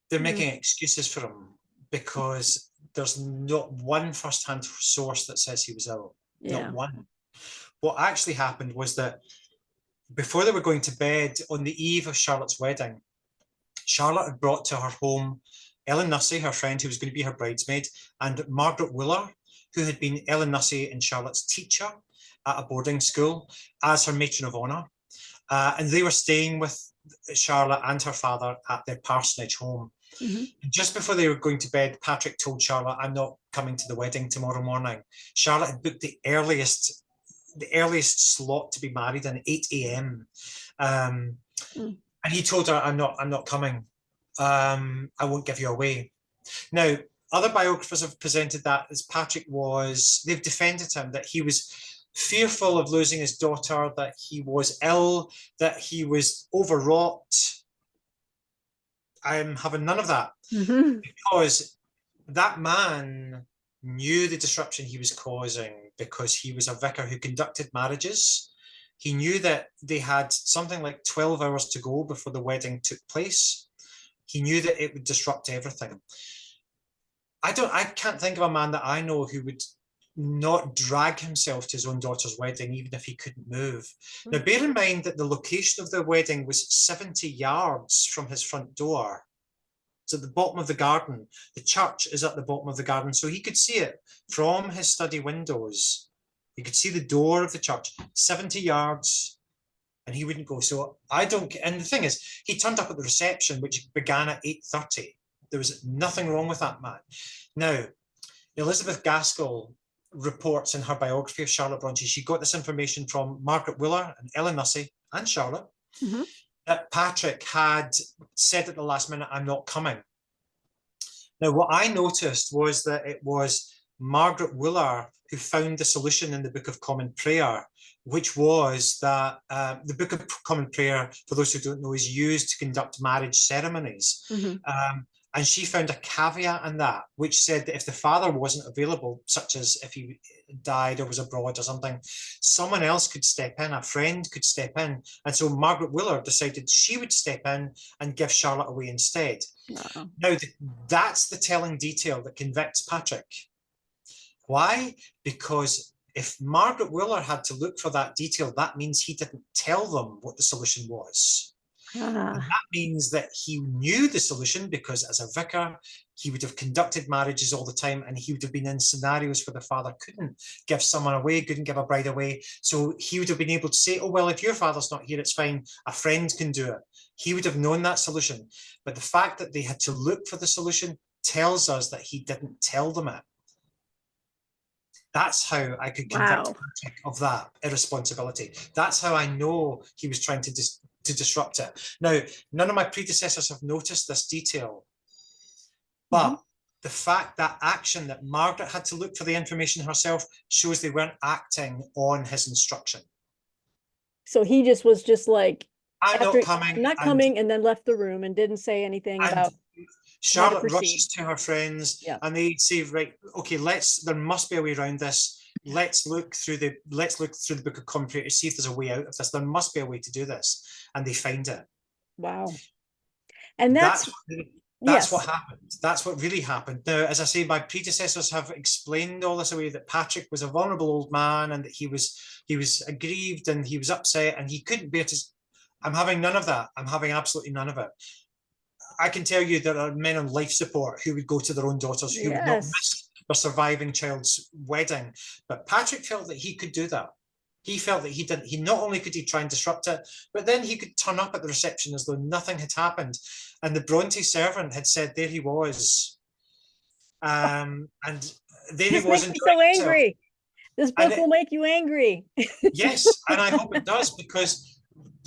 B: they're
A: mm,
B: making excuses for him because there's not one first-hand source that says he was ill. Not
A: yeah.
B: one. What actually happened was that before they were going to bed on the eve of Charlotte's wedding, Charlotte had brought to her home Ellen Nussey, her friend who was going to be her bridesmaid, and Margaret Wooler, who had been Ellen Nussey and Charlotte's teacher at a boarding school, as her matron of honour. And they were staying with Charlotte and her father at their parsonage home. Just before they were going to bed, Patrick told Charlotte, "I'm not coming to the wedding tomorrow morning." Charlotte had booked the earliest slot to be married at 8 a.m. And he told her, I'm not coming. I won't give you away." Now, other biographers have presented that as they've defended him, that he was fearful of losing his daughter, that he was ill, that he was overwrought. I'm having none of that, because that man knew the disruption he was causing, because he was a vicar who conducted marriages. He knew that they had something like 12 hours to go before the wedding took place. He knew that it would disrupt everything. I can't think of a man that I know who would not drag himself to his own daughter's wedding, even if he couldn't move. Now, bear in mind that the location of the wedding was 70 yards from his front door. It's at the bottom of the garden. The church is at the bottom of the garden, so he could see it from his study windows. He could see the door of the church, 70 yards, and he wouldn't go. So I don't, and the thing is, he turned up at the reception, which began at 8:30. There was nothing wrong with that man. Now, Elizabeth Gaskell reports in her biography of Charlotte Bronte, she got this information from Margaret Wooler and Ellen Nussey and Charlotte, that Patrick had said at the last minute, "I'm not coming." Now, what I noticed was that it was Margaret Wooler who found the solution in the Book of Common Prayer, which was that the Book of Common Prayer, for those who don't know, is used to conduct marriage ceremonies. And she found a caveat in that, which said that if the father wasn't available, such as if he died or was abroad or something, someone else could step in, a friend could step in. And so Margaret Wooler decided she would step in and give Charlotte away instead. Now, that's the telling detail that convicts Patrick. Why? Because if Margaret Wooler had to look for that detail, that means he didn't tell them what the solution was. And that means that he knew the solution, because as a vicar, he would have conducted marriages all the time, and he would have been in scenarios where the father couldn't give someone away, couldn't give a bride away. So he would have been able to say, "Oh, well, if your father's not here, it's fine. A friend can do it." He would have known that solution. But the fact that they had to look for the solution tells us that he didn't tell them it. That's how I could convict Patrick of that irresponsibility. That's how I know he was trying to disrupt it. Now, none of my predecessors have noticed this detail, but the fact that action that Margaret had to look for the information herself shows they weren't acting on his instruction.
A: So he just was just like,
B: I'm not coming,
A: and then left the room and didn't say anything about.
B: Charlotte rushes to her friends, and they say, "Right, okay, there must be a way around this. Let's look through the Book of Common Prayer to see if there's a way out of this. There must be a way to do this." And they find it.
A: Wow. And that's
B: what happened. That's what really happened. Now, as I say, my predecessors have explained all this away, that Patrick was a vulnerable old man, and that he was aggrieved and he was upset and he couldn't bear to. I'm having none of that. I'm having absolutely none of it. I can tell you there are men on life support who would go to their own daughters, who would not miss their surviving child's wedding. But Patrick felt that he could do that. He felt that he not only could he try and disrupt it, but then he could turn up at the reception as though nothing had happened. And the Bronte servant had said, there he was. And there he was.
A: Makes me so angry. This book will make you angry.
B: Yes, and I hope it does, because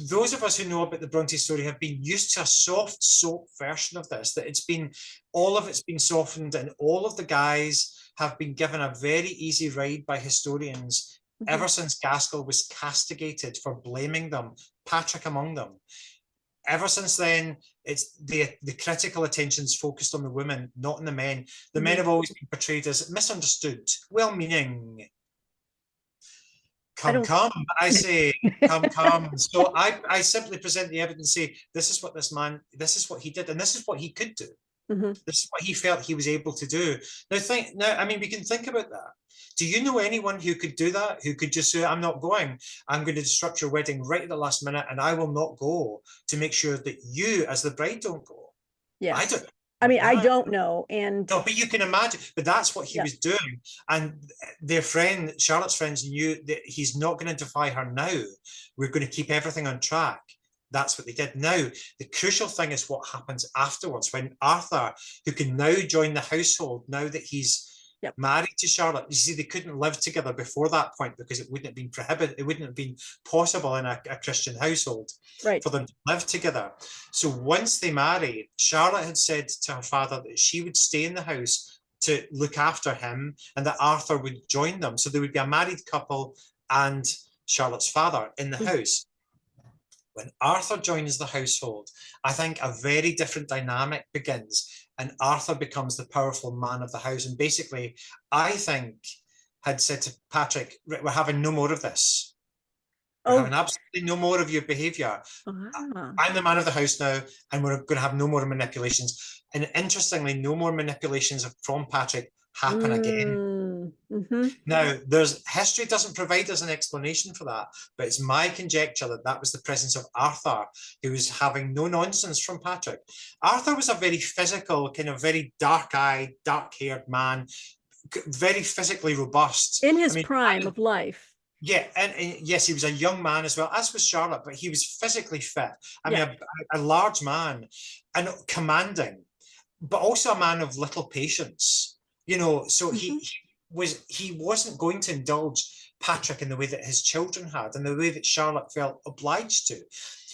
B: those of us who know about the Bronte story have been used to a soft soap version of this, that all of it's been softened, and all of the guys have been given a very easy ride by historians ever since Gaskell was castigated for blaming them, Patrick among them. Ever since then, it's the critical attention's focused on the women, not on the men. The men have always been portrayed as misunderstood, well-meaning. Come, I say, come. So I simply present the evidence, say, this is what he did, and this is what he could do. This is what he felt he was able to do. Now, I mean, we can think about that. Do you know anyone who could do that? Who could just say, I'm not going. I'm going to disrupt your wedding right at the last minute, and I will not go to make sure that you, as the bride, don't go.
A: Yeah. I don't know. And
B: no, but you can imagine, but that's what he was doing. And their friend, Charlotte's friends, knew that he's not going to defy her now. We're going to keep everything on track. that's what they did. Now, the crucial thing is what happens afterwards when Arthur, who can now join the household now that he's married to Charlotte. You see, they couldn't live together before that point because it wouldn't have been prohibited. It wouldn't have been possible in a Christian household for them to live together. So once they married, Charlotte had said to her father that she would stay in the house to look after him and that Arthur would join them. So there would be a married couple and Charlotte's father in the house. When Arthur joins the household, I think a very different dynamic begins and Arthur becomes the powerful man of the house. And basically, I think, had said to Patrick, we're having no more of this. We're having absolutely no more of your behaviour. I'm the man of the house now, and we're going to have no more manipulations. And interestingly, no more manipulations from Patrick happen again. Now, history doesn't provide us an explanation for that, but it's my conjecture that that was the presence of Arthur, who was having no nonsense from Patrick. Arthur was a very physical, kind of very dark-eyed, dark-haired man, very physically robust.
A: In his prime of life.
B: Yeah, and yes, he was a young man as well, as was Charlotte, but he was physically fit. I mean, a large man and commanding, but also a man of little patience. You know, so he wasn't going to indulge Patrick in the way that his children had, and the way that Charlotte felt obliged to.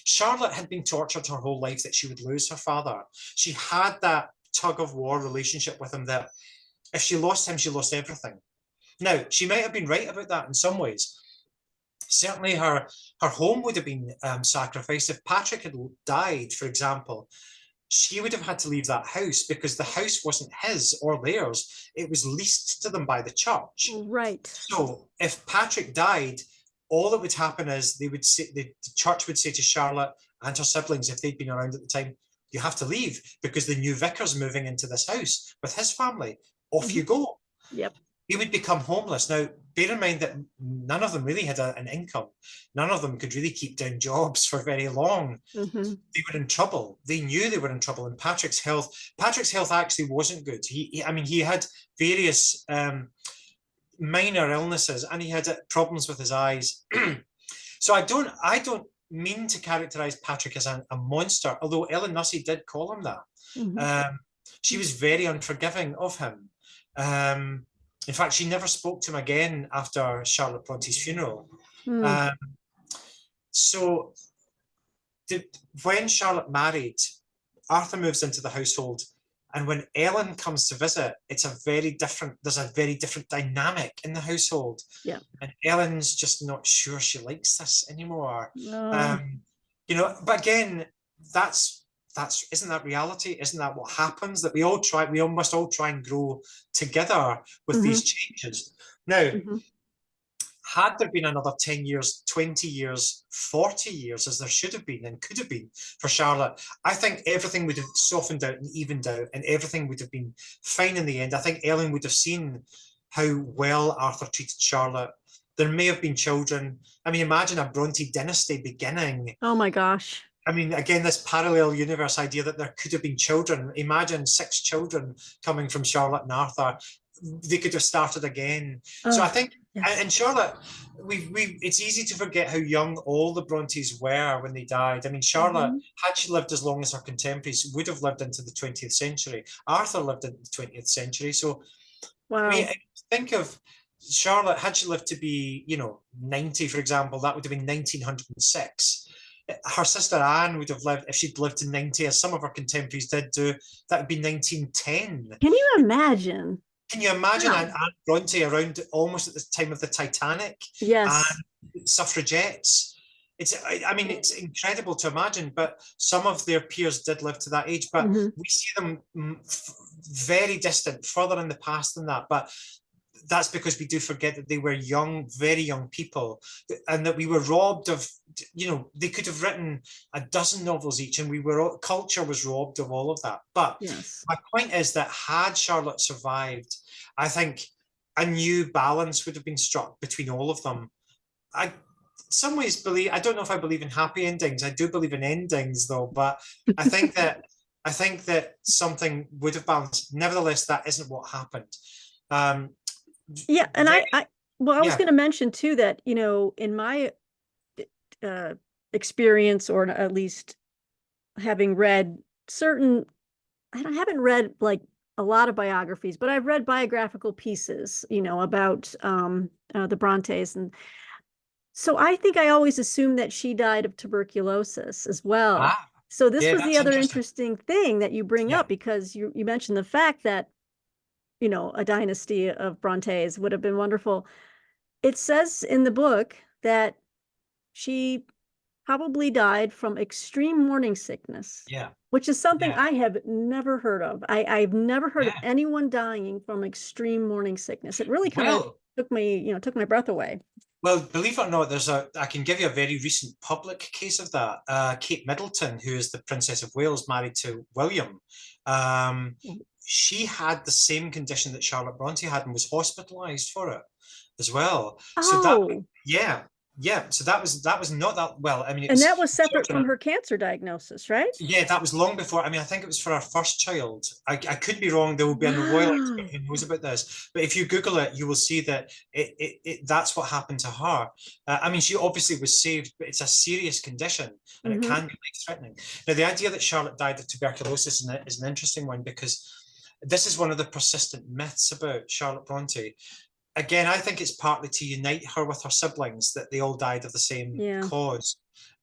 B: Charlotte had been tortured her whole life that she would lose her father. She had that tug of war relationship with him that if she lost him, she lost everything. Now, she might have been right about that in some ways. Certainly her home would have been sacrificed. If Patrick had died, for example, she would have had to leave that house because the house wasn't his or theirs. It was leased to them by the church.
A: Right.
B: So if Patrick died, all that would happen is they would say, the church would say to Charlotte and her siblings, if they'd been around at the time, you have to leave because the new vicar's moving into this house with his family. Off you go.
A: Yep.
B: He would become homeless. Now, bear in mind that none of them really had an income. None of them could really keep down jobs for very long. They were in trouble. They knew they were in trouble. And Patrick's health actually wasn't good. He had various minor illnesses, and he had problems with his eyes. So I don't mean to characterize Patrick as a monster, although Ellen Nussey did call him that. She was very unforgiving of him. In fact, she never spoke to him again after Charlotte Bronte's funeral. So when Charlotte married, Arthur moves into the household, and when Ellen comes to visit, there's a very different dynamic in the household.
A: Yeah.
B: And Ellen's just not sure she likes this anymore. You know, but again, isn't that reality? Isn't that what happens? That we must all try and grow together with these changes. Now, had there been another 10 years, 20 years, 40 years, as there should have been and could have been for Charlotte, I think everything would have softened out and evened out and everything would have been fine in the end. I think Ellen would have seen how well Arthur treated Charlotte. There may have been children. I mean, imagine a Bronte dynasty beginning.
A: Oh my gosh. I
B: mean, again, this parallel universe idea that there could have been children. Imagine 6 children coming from Charlotte and Arthur. They could have started again. So I think, and Charlotte, it's easy to forget how young all the Brontes were when they died. I mean, Charlotte, had she lived as long as her contemporaries, would have lived into the 20th century. Arthur lived into the 20th century. So think of Charlotte, had she lived to be, 90, for example, that would have been 1906. Her sister Anne would have lived, if she'd lived to 90, as some of her contemporaries did do, that would be 1910.
A: Can you imagine?
B: Can you imagine Anne Bronte around almost at the time of the Titanic?
A: Yes.
B: And suffragettes. It's incredible to imagine, but some of their peers did live to that age, but we see them very distant, further in the past than that. But that's because we do forget that they were young, very young people, and that we were robbed of, they could have written a dozen novels each, and culture was robbed of all of that. But my point is that had Charlotte survived, I think a new balance would have been struck between all of them. I don't know if I believe in happy endings. I do believe in endings though, but I think that something would have balanced. Nevertheless, that isn't what happened.
A: And I was going to mention too that, in my experience, or at least having read certain, I haven't read like a lot of biographies, but I've read biographical pieces, about the Brontes. And so I think I always assumed that she died of tuberculosis as well.
B: Ah,
A: So this
B: yeah,
A: was the
B: that's
A: other
B: interesting.
A: interesting thing that you bring
B: Yeah.
A: up, because you mentioned the fact that, a dynasty of Brontes would have been wonderful. It says in the book that she probably died from extreme morning sickness,
B: Yeah.
A: which is something
B: Yeah.
A: I have never heard of. I've never heard of
B: Yeah.
A: anyone dying from extreme morning sickness. It really kind of
B: Well,
A: took my breath away.
B: well, believe it or not, I can give you a very recent public case of that. Kate Middleton, who is the Princess of Wales, married to William, um, she had the same condition that Charlotte Bronte had and was hospitalized for it as well. So that,
A: Oh,
B: yeah, yeah. So that was not that well. I mean, it
A: and that
B: was
A: was separate from
B: children.
A: her cancer diagnosis, right?
B: Yeah, that was long before. I mean, I think it was for our first child. I could be wrong. There will be a royal expert
A: Wow.
B: who knows about this. But if you Google it, you will see that that's what happened to her. I mean, she obviously was saved, but it's a serious condition and it
A: Hmm.
B: can be life-threatening. Now, the idea that Charlotte died of tuberculosis is an interesting one because this is one of the persistent myths about Charlotte Bronte. Again, I think it's partly to unite her with her siblings that they all died of the same
A: Yeah.
B: cause.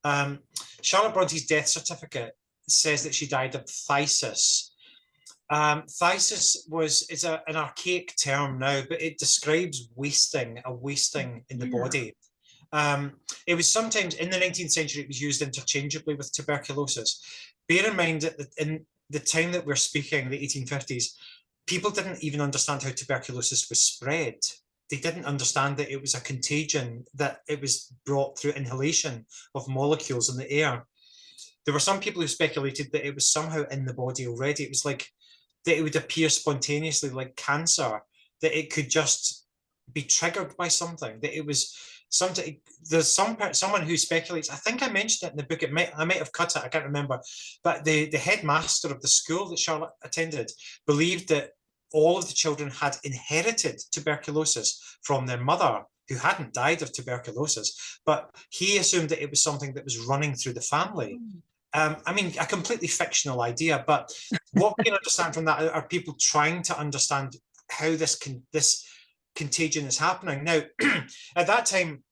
B: Um, Charlotte Bronte's death certificate says that she died of phthisis. Phthisis is an archaic term now, but it describes wasting, a wasting in the
A: Yeah.
B: body. It was sometimes in the 19th century, it was used interchangeably with tuberculosis. Bear in mind that in the time that we're speaking, the 1850s, people didn't even understand how tuberculosis was spread. They didn't understand that it was a contagion, that it was brought through inhalation of molecules in the air. There were some people who speculated that it was somehow in the body already. It was like that it would appear spontaneously like cancer, that it could just be triggered by something, that it was something. There's someone who speculates, I think I mentioned it in the book, I might have cut it, I can't remember, but the headmaster of the school that Charlotte attended believed that all of the children had inherited tuberculosis from their mother, who hadn't died of tuberculosis, but he assumed that it was something that was running through the family. I mean, a completely fictional idea, but what we can understand from that are people trying to understand how this contagion is happening. Now, at that time,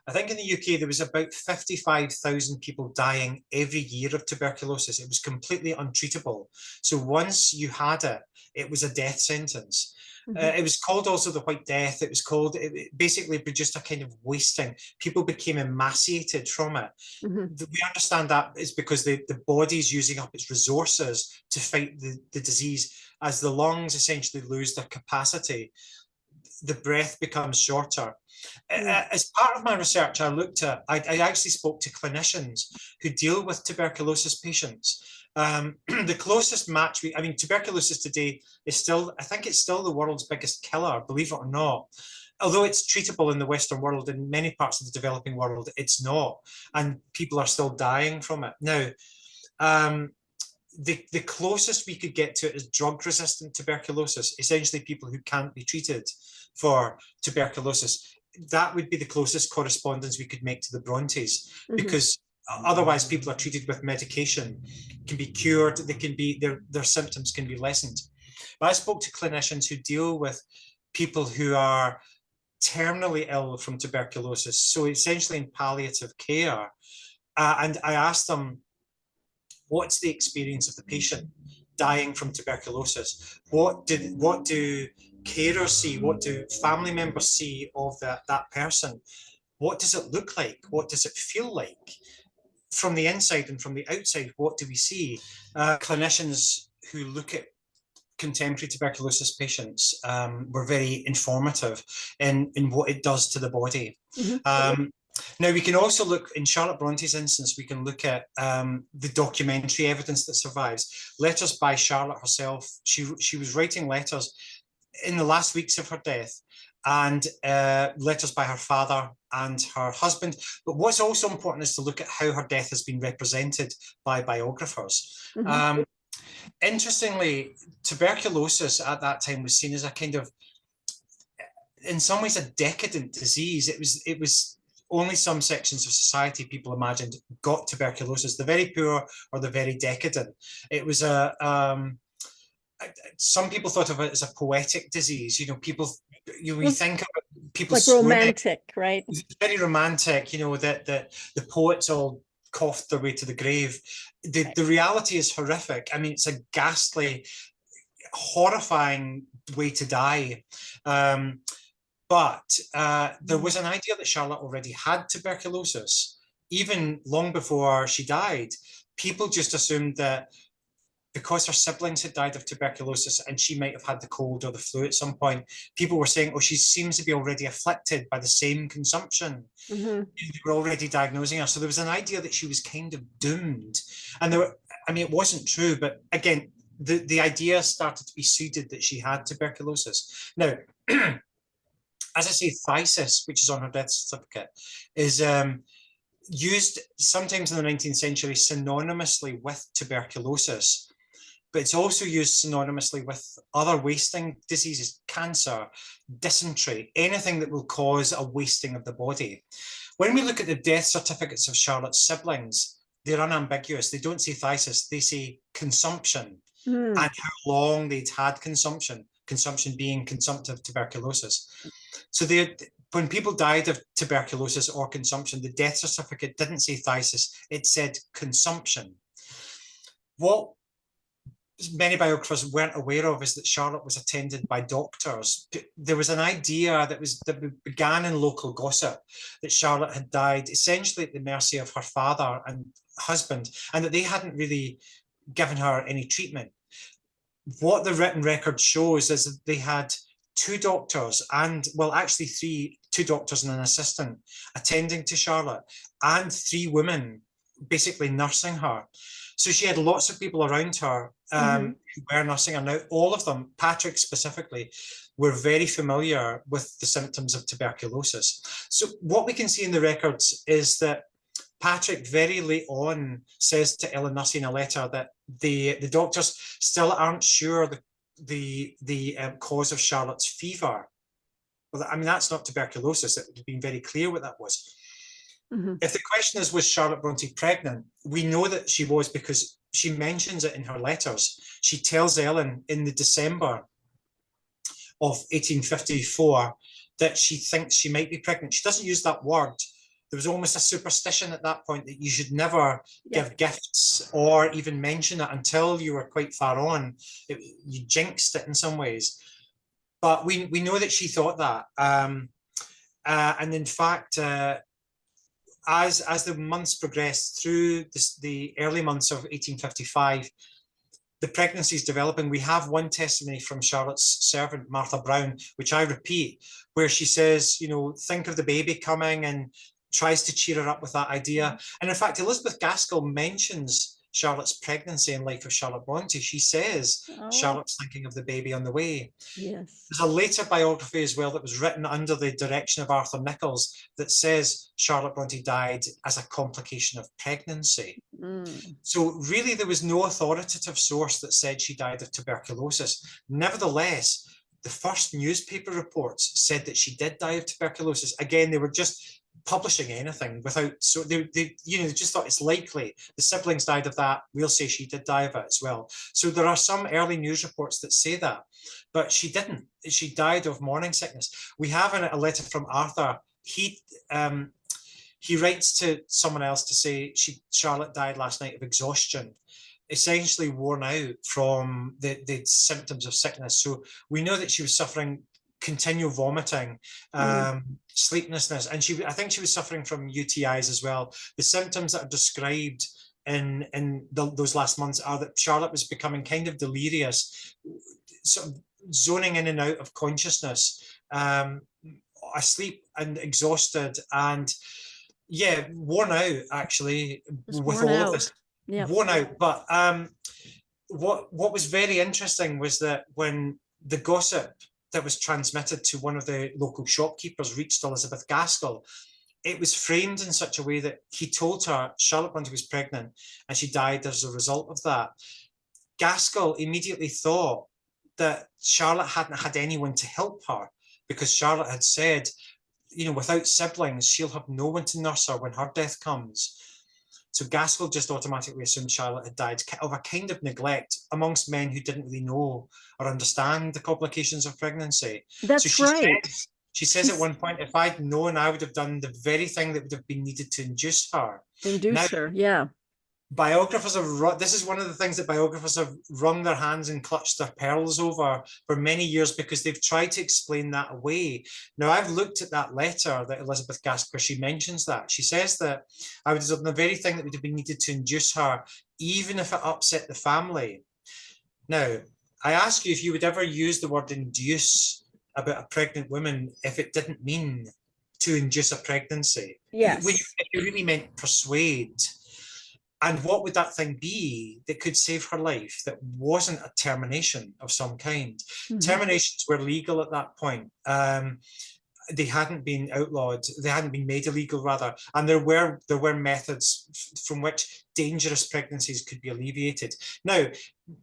B: I think in the UK there was about 55,000 people dying every year of tuberculosis. It was completely untreatable. So once you had it, it was a death sentence.
A: Hmm.
B: It was called also the White Death. It basically produced a kind of wasting. People became emaciated from it.
A: Hmm.
B: We understand that is because the body's using up its resources to fight the disease. As the lungs essentially lose their capacity, the breath becomes shorter.
A: Yeah.
B: As part of my research, I actually spoke to clinicians who deal with tuberculosis patients. The closest match, I mean, tuberculosis today is still, I think it's still the world's biggest killer, believe it or not. Although it's treatable in the Western world, in many parts of the developing world, it's not. And people are still dying from it. Now, um, the closest we could get to it is drug-resistant tuberculosis, essentially people who can't be treated for tuberculosis. That would be the closest correspondence we could make to the Brontes,
A: Hmm.
B: because otherwise people are treated with medication, can be cured, their symptoms can be lessened. But I spoke to clinicians who deal with people who are terminally ill from tuberculosis, so essentially in palliative care. And I asked them, what's the experience of the patient dying from tuberculosis? What do carers see? What do family members see of that person? What does it look like? What does it feel like? From the inside and from the outside, what do we see? Clinicians who look at contemporary tuberculosis patients were very informative in what it does to the body.
A: Hmm.
B: Um, Now, we can also look, in Charlotte Bronte's instance, we can look at the documentary evidence that survives. Letters by Charlotte herself. She was writing letters in the last weeks of her death, and letters by her father and her husband. But what's also important is to look at how her death has been represented by biographers.
A: Hmm.
B: Interestingly, tuberculosis at that time was seen as a kind of, in some ways, a decadent disease. It was only some sections of society, people imagined, got tuberculosis, the very poor or the very decadent. It was some people thought of it as a poetic disease. You know, people, you think of people
A: like
B: swimming,
A: romantic, right?
B: very romantic, you know, that the poets all coughed their way to the grave. The reality is horrific. I mean, it's a ghastly, horrifying way to die. But there was an idea that Charlotte already had tuberculosis. Even long before she died, people just assumed that because her siblings had died of tuberculosis and she might have had the cold or the flu at some point, people were saying, oh, she seems to be already afflicted by the same consumption.
A: Mm-hmm.
B: They were already diagnosing her. So there was an idea that she was kind of doomed. And there were, I mean, it wasn't true, but again, the idea started to be seeded that she had tuberculosis. Now, as I say, phthisis, which is on her death certificate, is used sometimes in the 19th century synonymously with tuberculosis, but it's also used synonymously with other wasting diseases, cancer, dysentery, anything that will cause a wasting of the body. When we look at the death certificates of Charlotte's siblings, they're unambiguous. They don't say phthisis, they say consumption and how long they'd had consumption being consumptive tuberculosis. So when people died of tuberculosis or consumption, the death certificate didn't say phthisis, it said consumption. What many biographers weren't aware of is that Charlotte was attended by doctors. There was an idea that began in local gossip that Charlotte had died essentially at the mercy of her father and husband, and that they hadn't really given her any treatment. What the written record shows is that they had two doctors and, well, actually two doctors and an assistant attending to Charlotte, and three women basically nursing her. So she had lots of people around her who were nursing her. Now, all of them, Patrick specifically, were very familiar with the symptoms of tuberculosis. So what we can see in the records is that Patrick very late on says to Ellen Nussey in a letter that the doctors still aren't sure the cause of Charlotte's fever. Well, I mean, that's not tuberculosis. It would have been very clear what that was. If the question is, was Charlotte Brontë pregnant? We know that she was because she mentions it in her letters. She tells Ellen in the December of 1854 that she thinks she might be pregnant. She doesn't use that word. There was almost a superstition at that point that you should never give gifts or even mention it until you were quite far on. You jinxed it in some ways. But we know that she thought that. And in fact, as the months progressed through the early months of 1855, the pregnancy is developing. We have one testimony from Charlotte's servant, Martha Brown, which I repeat, where she says, you know, think of the baby coming, and tries to cheer her up with that idea. And in fact, Elizabeth Gaskell mentions Charlotte's pregnancy in Life of Charlotte Brontë. She says, Charlotte's thinking of the baby on the way.
A: Yes.
B: There's a later biography as well that was written under the direction of Arthur Nicholls that says Charlotte Brontë died as a complication of pregnancy. So really there was no authoritative source that said she died of tuberculosis. Nevertheless, the first newspaper reports said that she did die of tuberculosis. Again, they were just publishing anything without, so they just thought it's likely the siblings died of that, we'll say she did die of it as well. So there are some early news reports that say that, but she didn't. She died of morning sickness. We have a letter from Arthur. He writes to someone else to say Charlotte died last night of exhaustion, essentially worn out from the symptoms of sickness. So we know that she was suffering continual vomiting, sleeplessness, and I think she was suffering from UTIs as well. The symptoms that are described in those last months are that Charlotte was becoming kind of delirious, sort of zoning in and out of consciousness, asleep and exhausted, and worn out actually with all of this. Worn out. But what was very interesting was that when the gossip that was transmitted to one of the local shopkeepers reached Elizabeth Gaskell, it was framed in such a way that he told her Charlotte Brontë was pregnant and she died as a result of that. Gaskell immediately thought that Charlotte hadn't had anyone to help her, because Charlotte had said, without siblings, she'll have no one to nurse her when her death comes. So Gaskell just automatically assumed Charlotte had died of a kind of neglect amongst men who didn't really know or understand the complications of pregnancy. So
A: That's right.
B: she says at
A: She's
B: one point, if I'd known, I would have done the very thing that would have been needed to induce her. Now,
A: induce her. Yeah.
B: biographers have this is one of the things that biographers have wrung their hands and clutched their pearls over for many years, because they've tried to explain that away. Now, I've looked at that letter that Elizabeth Gaskell, where she mentions that. She says that I would have done the very thing that would have been needed to induce her, even if it upset the family. Now, I ask you if you would ever use the word induce about a pregnant woman if it didn't mean to induce a pregnancy.
A: Yes.
B: If you really meant persuade. And what would that thing be that could save her life that wasn't a termination of some kind? Terminations were legal at that point. They hadn't been outlawed, they hadn't been made illegal rather, and there were methods from which dangerous pregnancies could be alleviated. Now,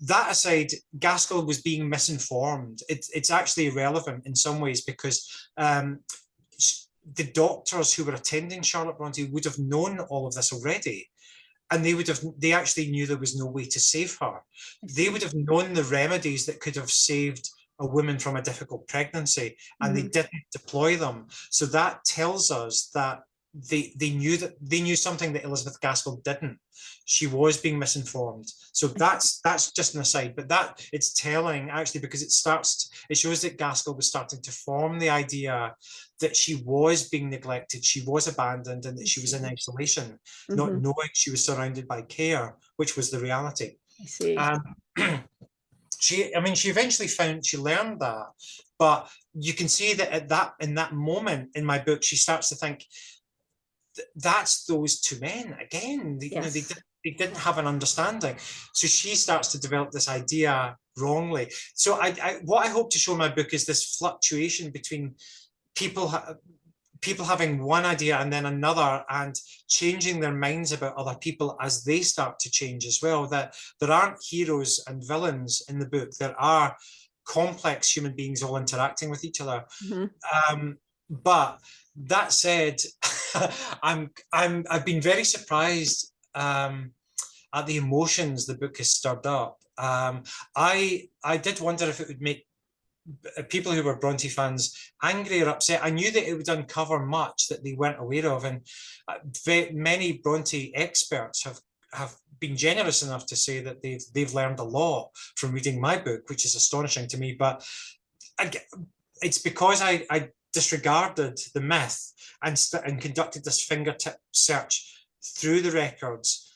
B: that aside, Gaskell was being misinformed. It's actually irrelevant in some ways, because the doctors who were attending Charlotte Bronte would have known all of this already. And they actually knew there was no way to save her. They would have known the remedies that could have saved a woman from a difficult pregnancy, and they didn't deploy them. So that tells us that they knew something that Elizabeth Gaskell didn't. She was being misinformed. So that's just an aside, but that it's telling actually, because it shows that Gaskell was starting to form the idea that she was being neglected, she was abandoned, and that she was in isolation, not knowing she was surrounded by care, which was the reality.
A: I see.
B: She eventually she learned that, but you can see that in that moment in my book, she starts to think, that's those two men again. They didn't have an understanding. So she starts to develop this idea wrongly. So what I hope to show in my book is this fluctuation between people having one idea and then another, and changing their minds about other people as they start to change as well. That there aren't heroes and villains in the book. There are complex human beings all interacting with each other. But that said, I've been very surprised at the emotions the book has stirred up. I did wonder if it would make people who were Bronte fans angry or upset. I knew that it would uncover much that they weren't aware of, and many Bronte experts have been generous enough to say that they've learned a lot from reading my book, which is astonishing to me. But it's because I disregarded the myth and conducted this fingertip search through the records,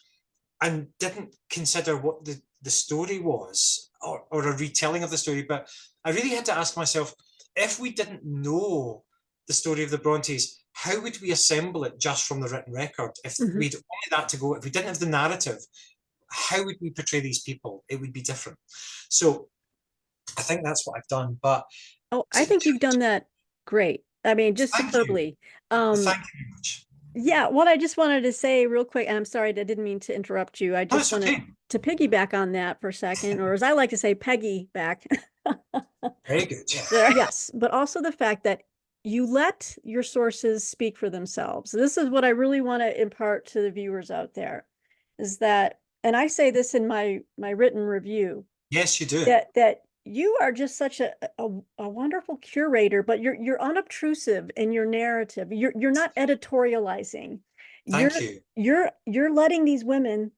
B: and didn't consider what the story was, or a retelling of the story. But I really had to ask myself, if we didn't know the story of the Brontes, how would we assemble it just from the written record? If we'd only that to go, if we didn't have the narrative, how would we portray these people? It would be different. So I think that's what I've done. But
A: I think you've done that great. I mean, just superbly.
B: Thank you very much.
A: Yeah, what I just wanted to say real quick, and I'm sorry, I didn't mean to interrupt you. I just wanted to piggyback on that for a second, or as I like to say, Peggy back.
B: Very good. Yeah.
A: Yes, but also the fact that you let your sources speak for themselves. This is what I really want to impart to the viewers out there, is that, and I say this in my written review.
B: Yes, you do.
A: That you are just such a wonderful curator, but you're unobtrusive in your narrative. You're not editorializing.
B: Thank you.
A: You're letting these women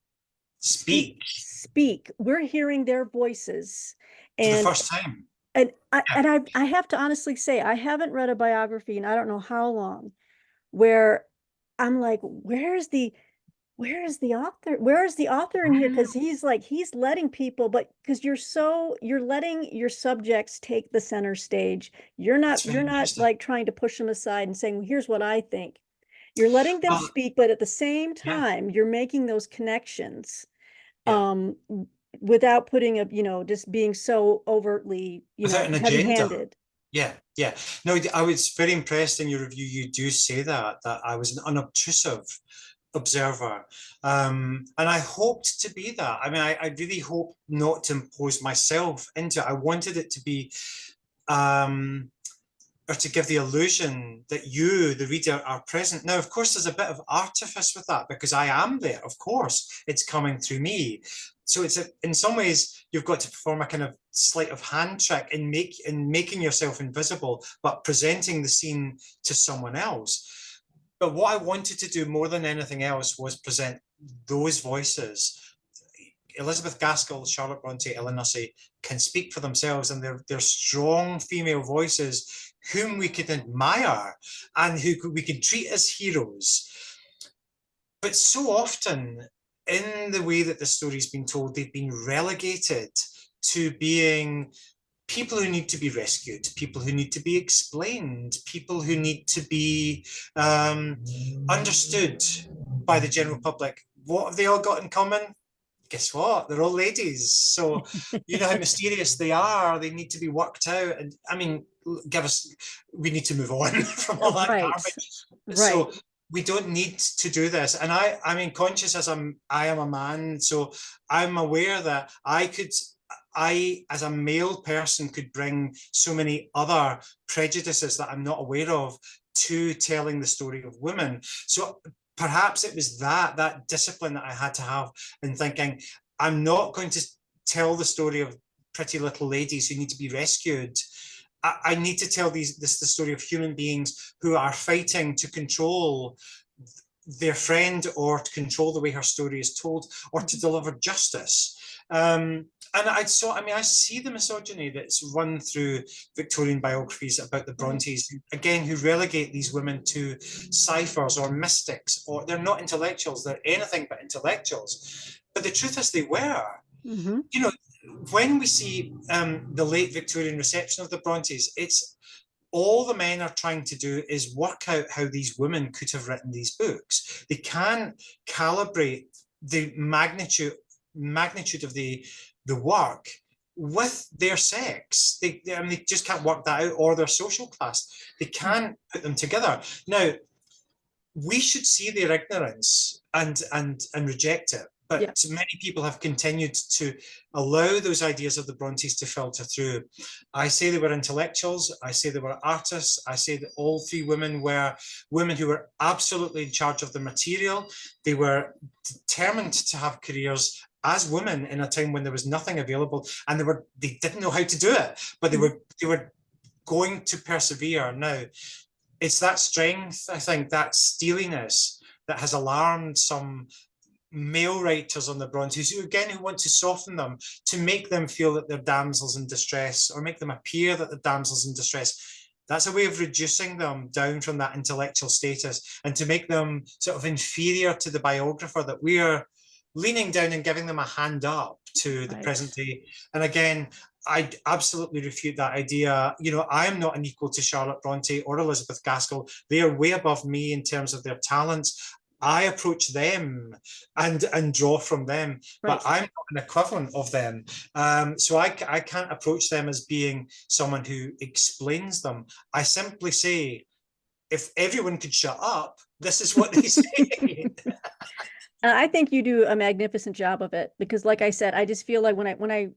B: speak.
A: We're hearing their voices,
B: and for the first time.
A: And I have to honestly say, I haven't read a biography in I don't know how long, where I'm like, where is the author? Where is the author in here? Because he's letting people, but because you're letting your subjects take the center stage. You're not like trying to push them aside and saying, well, here's what I think. You're letting them speak, but at the same time, you're making those connections. Without putting just being so overtly, heavy-handed.
B: Yeah. No, I was very impressed in your review. You do say that I was an unobtrusive observer, and I hoped to be that. I mean, I really hope not to impose myself into it. I wanted it to be or to give the illusion that you, the reader, are present. Now, of course, there's a bit of artifice with that because I am there. Of course, it's coming through me. So it's in some ways you've got to perform a kind of sleight of hand trick in making yourself invisible, but presenting the scene to someone else. But what I wanted to do more than anything else was present those voices. Elizabeth Gaskell, Charlotte Bronte, Ellen Nussey can speak for themselves, and they're strong female voices whom we could admire and who we could treat as heroes. But so often, in the way that the story's been told, they've been relegated to being people who need to be rescued, people who need to be explained, people who need to be understood by the general public. What have they all got in common? Guess what? They're all ladies. So you know how mysterious they are. They need to be worked out. And I mean, we need to move on from all that
A: Right.
B: garbage.
A: Right.
B: So we don't need to do this. And I mean, conscious as I am a man, so I'm aware that I, as a male person, could bring so many other prejudices that I'm not aware of to telling the story of women. So perhaps it was that discipline that I had to have in thinking, I'm not going to tell the story of pretty little ladies who need to be rescued. I need to tell the story of human beings who are fighting to control their friend, or to control the way her story is told, or to deliver justice. And I see the misogyny that's run through Victorian biographies about the Brontes, again, who relegate these women to ciphers or mystics, or they're not intellectuals, they're anything but intellectuals. But the truth is they were.
A: Mm-hmm.
B: You know, when we see the late Victorian reception of the Brontes, it's all the men are trying to do is work out how these women could have written these books. They can't calibrate the magnitude of the work with their sex. They just can't work that out, or their social class. They can't put them together. Now, we should see their ignorance and reject it. But
A: Yeah.
B: many people have continued to allow those ideas of the Brontes to filter through. I say they were intellectuals. I say they were artists. I say that all three women were women who were absolutely in charge of the material. They were determined to have careers as women in a time when there was nothing available, and they didn't know how to do it, but they were going to persevere. Now, it's that strength, I think, that steeliness that has alarmed some male writers on the Brontes, who want to soften them, to make them feel that they're damsels in distress, or make them appear that they're damsels in distress. That's a way of reducing them down from that intellectual status, and to make them sort of inferior to the biographer, that we are leaning down and giving them a hand up to the present day. And again, I absolutely refute that idea. You know, I am not an equal to Charlotte Bronte or Elizabeth Gaskell. They are way above me in terms of their talents. I approach them and draw from them, but I'm not an equivalent of them. So I can't approach them as being someone who explains them. I simply say, if everyone could shut up, this is what they say.
A: I think you do a magnificent job of it, because like I said, I just feel like when I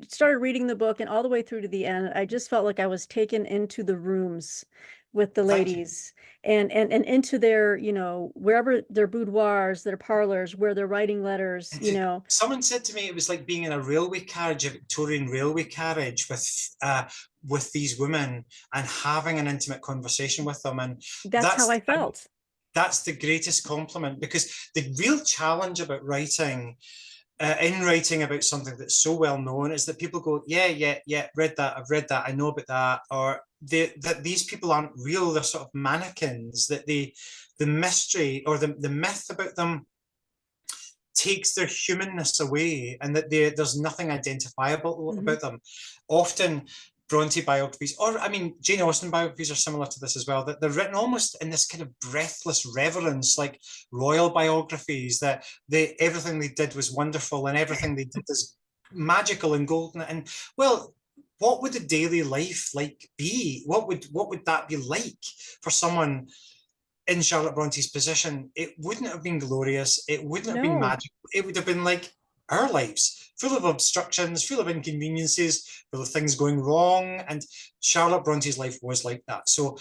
A: started reading the book and all the way through to the end, I just felt like I was taken into the rooms with the ladies and into their, you know, wherever their boudoirs, their parlors, where they're writing letters, you know.
B: Someone said to me it was like being in a railway carriage, a Victorian railway carriage with these women, and having an intimate conversation with them. And
A: that's how I felt.
B: That's the greatest compliment, because the real challenge about writing, in writing about something that's so well known, is that people go, yeah, read that, I've read that, I know about that, or that these people aren't real, they're sort of mannequins, that the mystery or the myth about them takes their humanness away, and that there's nothing identifiable about them. Often Bronte biographies, or I mean, Jane Austen biographies are similar to this as well, that they're written almost in this kind of breathless reverence, like royal biographies, that everything they did was wonderful and everything they did is magical and golden. And well, what would a daily life like be? What would that be like for someone in Charlotte Bronte's position? It wouldn't have been glorious. It wouldn't have been magical. It would have been like our lives, full of obstructions, full of inconveniences, full of things going wrong. And Charlotte Bronte's life was like that. So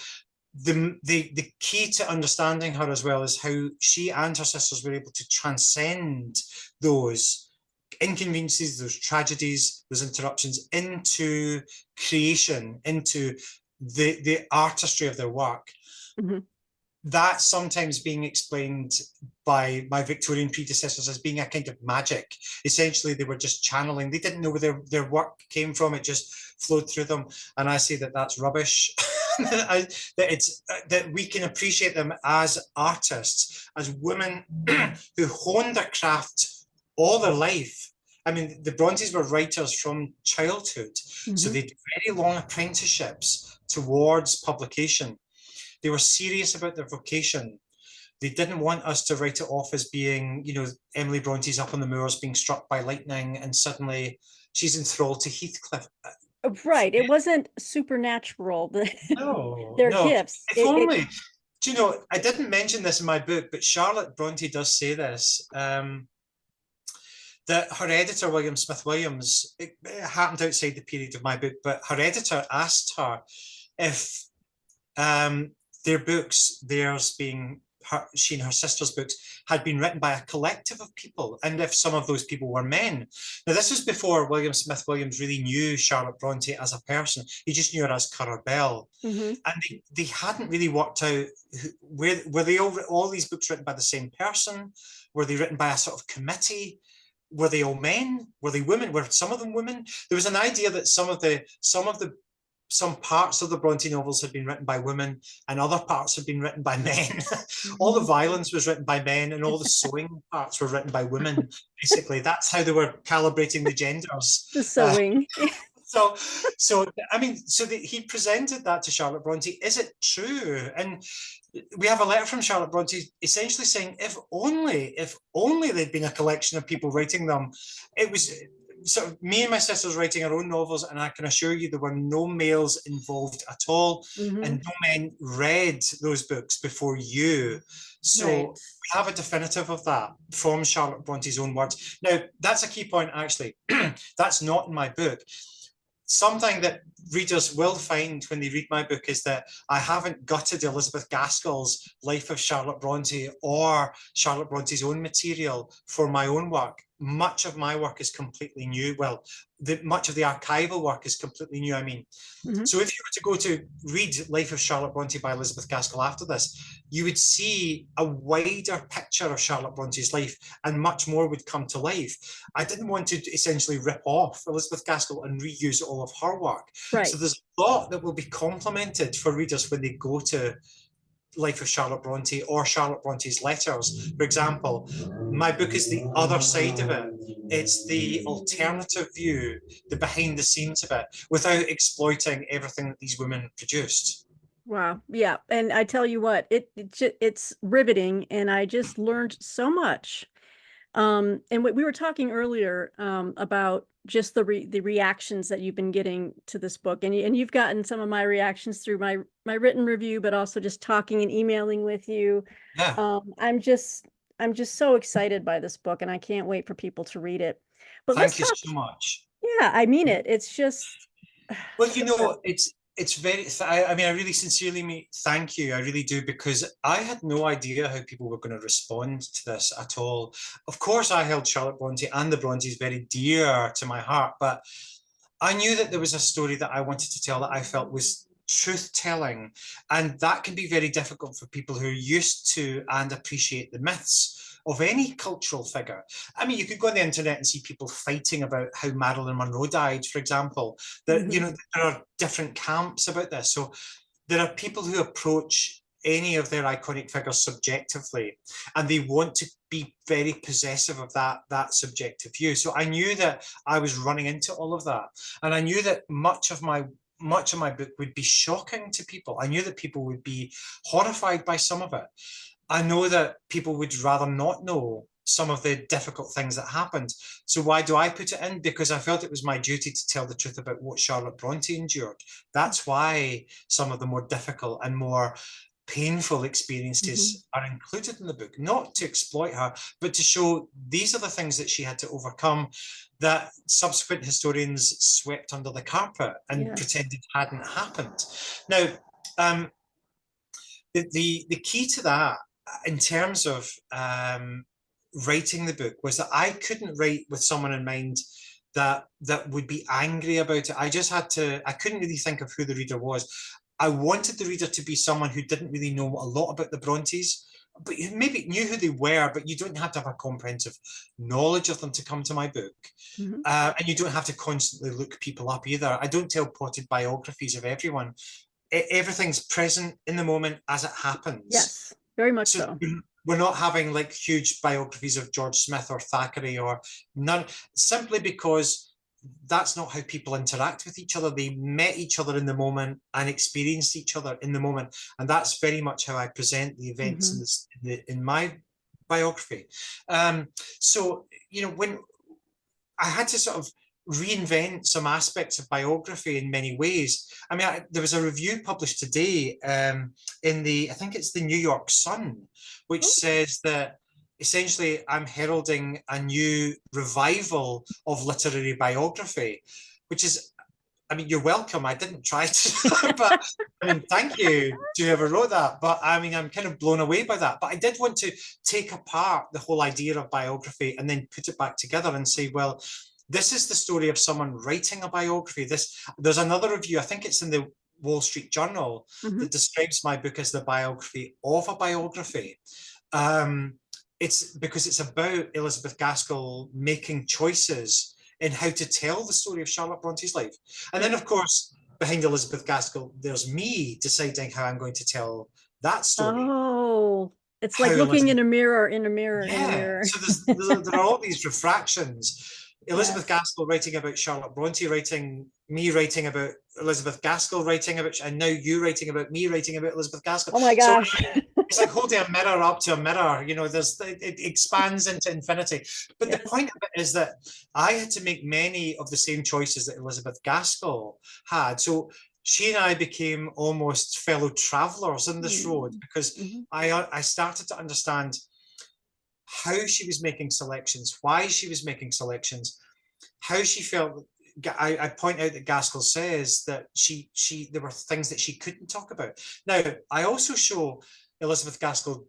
B: the key to understanding her as well is how she and her sisters were able to transcend those inconveniences, those tragedies, those interruptions into creation, into the artistry of their work.
A: Mm-hmm.
B: That's sometimes being explained by my Victorian predecessors as being a kind of magic. Essentially, they were just channeling. They didn't know where their work came from. It just flowed through them. And I say that that's rubbish. that we can appreciate them as artists, as women who honed their craft all their life. I mean, the Brontes were writers from childhood, so they did very long apprenticeships towards publication. They were serious about their vocation. They didn't want us to write it off as being, you know, Emily Bronte's up on the moors being struck by lightning and suddenly she's enthralled to Heathcliff.
A: Right. It wasn't supernatural.
B: No,
A: Their
B: no.
A: gifts.
B: If only, do you know, I didn't mention this in my book, but Charlotte Bronte does say this, that her editor, William Smith Williams, it happened outside the period of my book, but her editor asked her if their books, theirs being her, she and her sister's books, had been written by a collective of people, and if some of those people were men. Now, this was before William Smith Williams really knew Charlotte Bronte as a person. He just knew her as Currer Bell. And they hadn't really worked out, were they all these books written by the same person? Were they written by a sort of committee? Were they all men? Were they women? Were some of them women? There was an idea that some parts of the Bronte novels had been written by women and other parts had been written by men. All the violence was written by men and all the sewing parts were written by women. Basically, that's how they were calibrating the genders.
A: The sewing.
B: So I mean, he presented that to Charlotte Bronte. Is it true? And we have a letter from Charlotte Bronte essentially saying, if only there'd been a collection of people writing them. It was sort of me and my sisters writing our own novels, and I can assure you there were no males involved at all, and no men read those books before you. So we have a definitive of that from Charlotte Bronte's own words. Now, that's a key point, actually. That's not in my book. Something that readers will find when they read my book is that I haven't gutted Elizabeth Gaskell's Life of Charlotte Bronte or Charlotte Bronte's own material for my own work. Much of my work is completely new. Well, much of the archival work is completely new, I mean. So if you were to go to read Life of Charlotte Bronte by Elizabeth Gaskell after this, you would see a wider picture of Charlotte Bronte's life and much more would come to life. I didn't want to essentially rip off Elizabeth Gaskell and reuse all of her work. So there's a lot that will be complemented for readers when they go to Life of Charlotte Bronte or Charlotte Bronte's letters. For example, my book is the other side of it. It's the alternative view, the behind the scenes of it, without exploiting everything that these women produced.
A: Wow. Yeah. And I tell you what, it's riveting. And I just learned so much. And we were talking earlier about just the reactions that you've been getting to this book, and you've gotten some of my reactions through my written review, but also just talking and emailing with you.
B: Yeah.
A: I'm just so excited by this book, and I can't wait for people to read it. But
B: thank you so much.
A: Yeah, I mean it. It's just
B: well, you know, it's very, I mean, I really sincerely thank you. I really do, because I had no idea how people were going to respond to this at all. Of course, I held Charlotte Bronte and the Brontes very dear to my heart, but I knew that there was a story that I wanted to tell that I felt was truth-telling. And that can be very difficult for people who are used to and appreciate the myths of any cultural figure. I mean, you could go on the internet and see people fighting about how Marilyn Monroe died, for example. That, you know, there are different camps about this. So there are people who approach any of their iconic figures subjectively, and they want to be very possessive of that subjective view. So I knew that I was running into all of that, and I knew that much of my book would be shocking to people. I knew that people would be horrified by some of it. I know that people would rather not know some of the difficult things that happened. So why do I put it in? Because I felt it was my duty to tell the truth about what Charlotte Bronte endured. That's why some of the more difficult and more painful experiences are included in the book, not to exploit her, but to show these are the things that she had to overcome that subsequent historians swept under the carpet and pretended hadn't happened. Now, the key to that, in terms of writing the book, was that I couldn't write with someone in mind that would be angry about it. I just had to, I couldn't really think of who the reader was. I wanted the reader to be someone who didn't really know a lot about the Brontes, but maybe knew who they were, but you don't have to have a comprehensive knowledge of them to come to my book. And you don't have to constantly look people up either. I don't tell potted biographies of everyone. Everything's present in the moment as it happens.
A: Yes, very much so.
B: We're not having like huge biographies of George Smith or Thackeray or none, simply because that's not how people interact with each other. They met each other in the moment and experienced each other in the moment. And that's very much how I present the events in my biography. So, you know, when I had to sort of reinvent some aspects of biography in many ways. I mean, there was a review published today in the, I think it's the New York Sun, which says that essentially I'm heralding a new revival of literary biography, which is, I mean, you're welcome. I didn't try to, but I mean, thank you to whoever wrote that. But I mean, I'm kind of blown away by that. But I did want to take apart the whole idea of biography and then put it back together and say, well, this is the story of someone writing a biography. There's another review, I think it's in the Wall Street Journal, that describes my book as the biography of a biography. It's because it's about Elizabeth Gaskell making choices in how to tell the story of Charlotte Bronte's life. And then, of course, behind Elizabeth Gaskell, there's me deciding how I'm going to tell that story.
A: Oh, it's like looking in a mirror, in a mirror, in a mirror.
B: So there are all these refractions. Elizabeth Gaskell writing about Charlotte Bronte, me writing about Elizabeth Gaskell, and now you writing about me, writing about Elizabeth Gaskell.
A: Oh my gosh.
B: So it's like holding a mirror up to a mirror, you know, it expands into infinity. But the point of it is that I had to make many of the same choices that Elizabeth Gaskell had. So she and I became almost fellow travelers in this road, because I started to understand how she was making selections, why she was making selections, how she felt. I point out that Gaskell says that there were things that she couldn't talk about. Now, I also show Elizabeth Gaskell,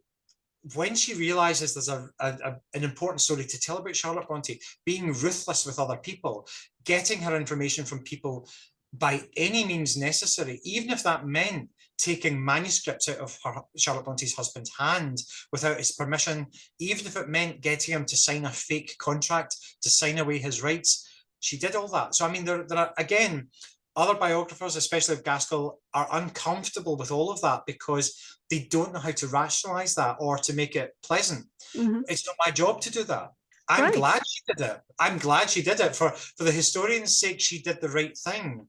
B: when she realizes there's an important story to tell about Charlotte Bronte, being ruthless with other people, getting her information from people by any means necessary, even if that meant taking manuscripts out of Charlotte Bronte's husband's hand without his permission, even if it meant getting him to sign a fake contract to sign away his rights. She did all that. So, I mean, there are, again, other biographers, especially of Gaskell, are uncomfortable with all of that because they don't know how to rationalize that or to make it pleasant. It's not my job to do that. I'm glad she did it. I'm glad she did it. For the historian's sake, she did the right thing.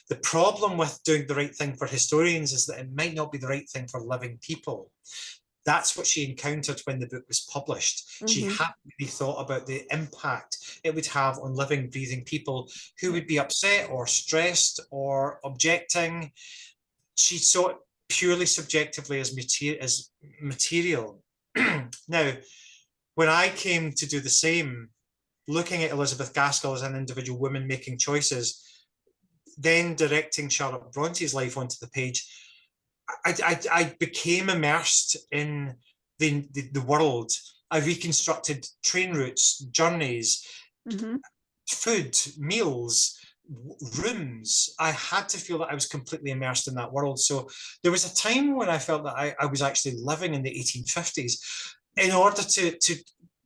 B: The problem with doing the right thing for historians is that it might not be the right thing for living people. That's what she encountered when the book was published. She hadn't really thought about the impact it would have on living, breathing people who would be upset or stressed or objecting. She saw it purely subjectively as material. Now, when I came to do the same, looking at Elizabeth Gaskell as an individual woman making choices, then directing Charlotte Bronte's life onto the page, I became immersed in the world. I reconstructed train routes, journeys, food, meals, rooms. I had to feel that I was completely immersed in that world. So there was a time when I felt that I was actually living in the 1850s. In order to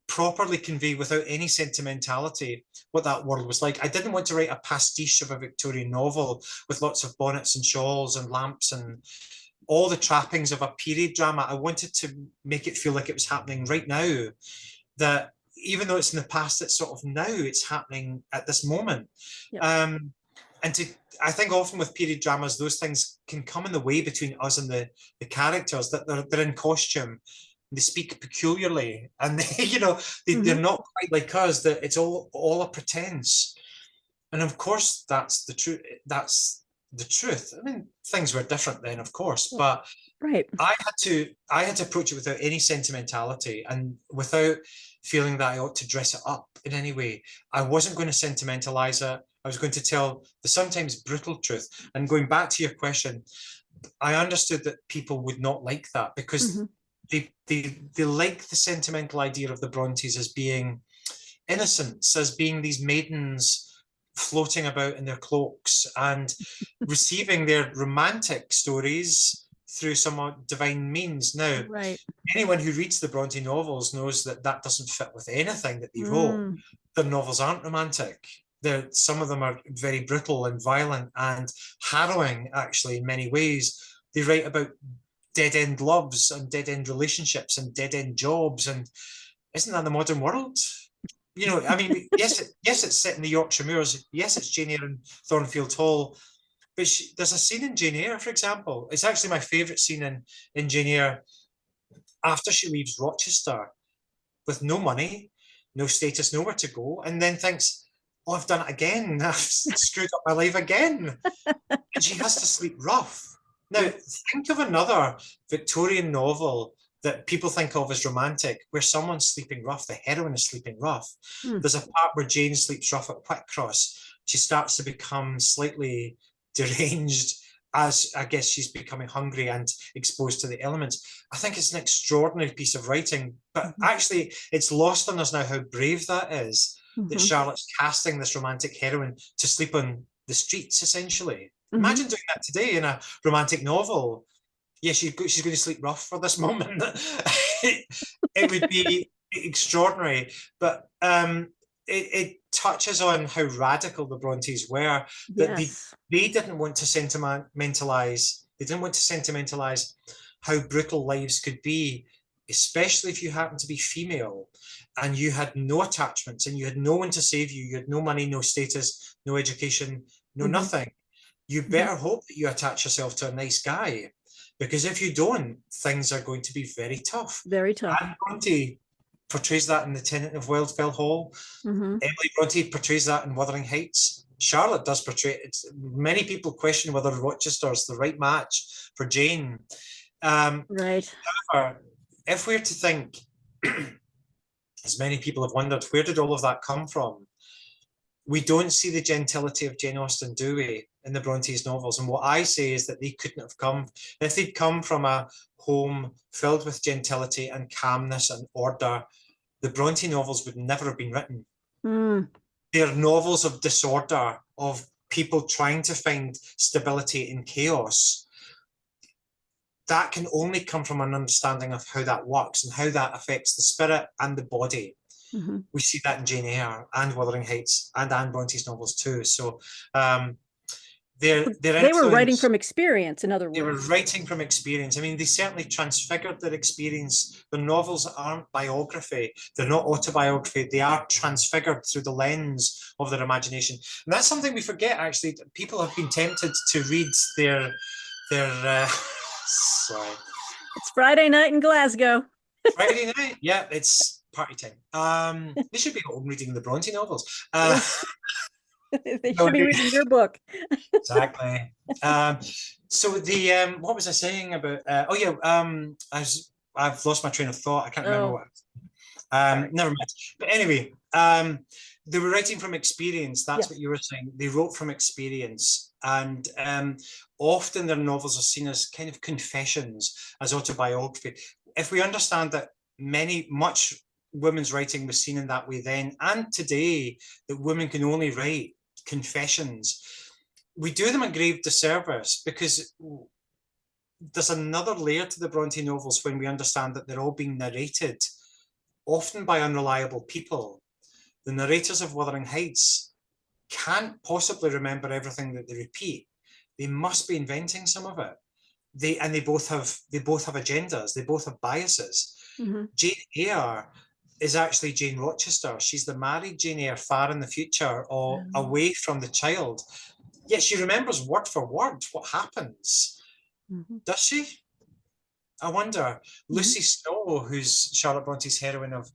B: properly convey without any sentimentality what that world was like. I didn't want to write a pastiche of a Victorian novel with lots of bonnets and shawls and lamps and all the trappings of a period drama. I wanted to make it feel like it was happening right now, that even though it's in the past, it's sort of now it's happening at this moment. And I think often with period dramas, those things can come in the way between us and the characters, that they're in costume. They speak peculiarly, and they're not quite like us. That it's all a pretense, and of course that's the truth. That's the truth. I mean, things were different then, of course, but
A: Right.
B: I had to approach it without any sentimentality and without feeling that I ought to dress it up in any way. I wasn't going to sentimentalize it. I was going to tell the sometimes brutal truth. And going back to your question, I understood that people would not like that because they like the sentimental idea of the Brontes as being innocents, as being these maidens floating about in their cloaks and receiving their romantic stories through somewhat divine means. Now,
A: Right.
B: anyone who reads the Bronte novels knows that that doesn't fit with anything that they wrote.
A: Mm.
B: Their novels aren't romantic. Some of them are very brutal and violent and harrowing, actually, in many ways. They write about dead-end loves and dead-end relationships and dead-end jobs. And isn't that the modern world? You know, I mean, yes, it's set in the Yorkshire Moors. Yes, it's Jane Eyre and Thornfield Hall. But there's a scene in Jane Eyre, for example. It's actually my favourite scene in Jane Eyre after she leaves Rochester with no money, no status, nowhere to go, and then thinks, oh, I've done it again. I've screwed up my life again. And she has to sleep rough. Now, think of another Victorian novel that people think of as romantic, where someone's sleeping rough, the heroine is sleeping rough. There's a part where Jane sleeps rough at Whitcross. She starts to become slightly deranged as I guess she's becoming hungry and exposed to the elements. I think it's an extraordinary piece of writing, but actually it's lost on us now how brave that is, that Charlotte's casting this romantic heroine to sleep on the streets, essentially. Imagine doing that today in a romantic novel. Yeah, she's going to sleep rough for this moment. It would be extraordinary, but it touches on how radical the Brontes were. That they didn't want to sentimentalize. They didn't want to sentimentalize how brutal lives could be, especially if you happen to be female and you had no attachments and you had no one to save you. You had no money, no status, no education, no nothing. You better hope that you attach yourself to a nice guy, because if you don't, things are going to be very tough.
A: Very tough.
B: Anne Bronte portrays that in The Tenant of Wildfell Hall. Emily Bronte portrays that in Wuthering Heights. Charlotte does portray it. Many people question whether Rochester is the right match for Jane.
A: Right.
B: However, if we're to think, as many people have wondered, where did all of that come from? We don't see the gentility of Jane Austen, do we, in the Brontes novels? And what I say is that they couldn't have come, if they'd come from a home filled with gentility and calmness and order, the Bronte novels would never have been written. They're novels of disorder, of people trying to find stability in chaos. That can only come from an understanding of how that works and how that affects the spirit and the body. We see that in Jane Eyre and Wuthering Heights and Anne Bronte's novels too. So they
A: were writing from experience, in other words.
B: They were writing from experience. I mean, they certainly transfigured their experience. The novels aren't biography. They're not autobiography. They are transfigured through the lens of their imagination. And that's something we forget, actually. People have been tempted to read their sorry.
A: It's Friday night in Glasgow.
B: Friday night? Yeah, it's party time. They should be home reading the Bronte novels.
A: They should be reading your book.
B: Exactly. So the what was I saying about? I've lost my train of thought. I can't remember what. Never mind. But anyway, they were writing from experience. That's what you were saying. They wrote from experience, and often their novels are seen as kind of confessions, as autobiography. If we understand that much women's writing was seen in that way then, and today, that women can only write confessions, we do them a grave disservice, because there's another layer to the Bronte novels when we understand that they're all being narrated, often by unreliable people. The narrators of Wuthering Heights can't possibly remember everything that they repeat. They must be inventing some of it. They both have agendas. They both have biases. Jane Eyre is actually Jane Rochester. She's the married Jane Eyre far in the future, or away from the child. Yet she remembers word for word what happens. Does she? I wonder. Lucy Snow, who's Charlotte Bronte's heroine of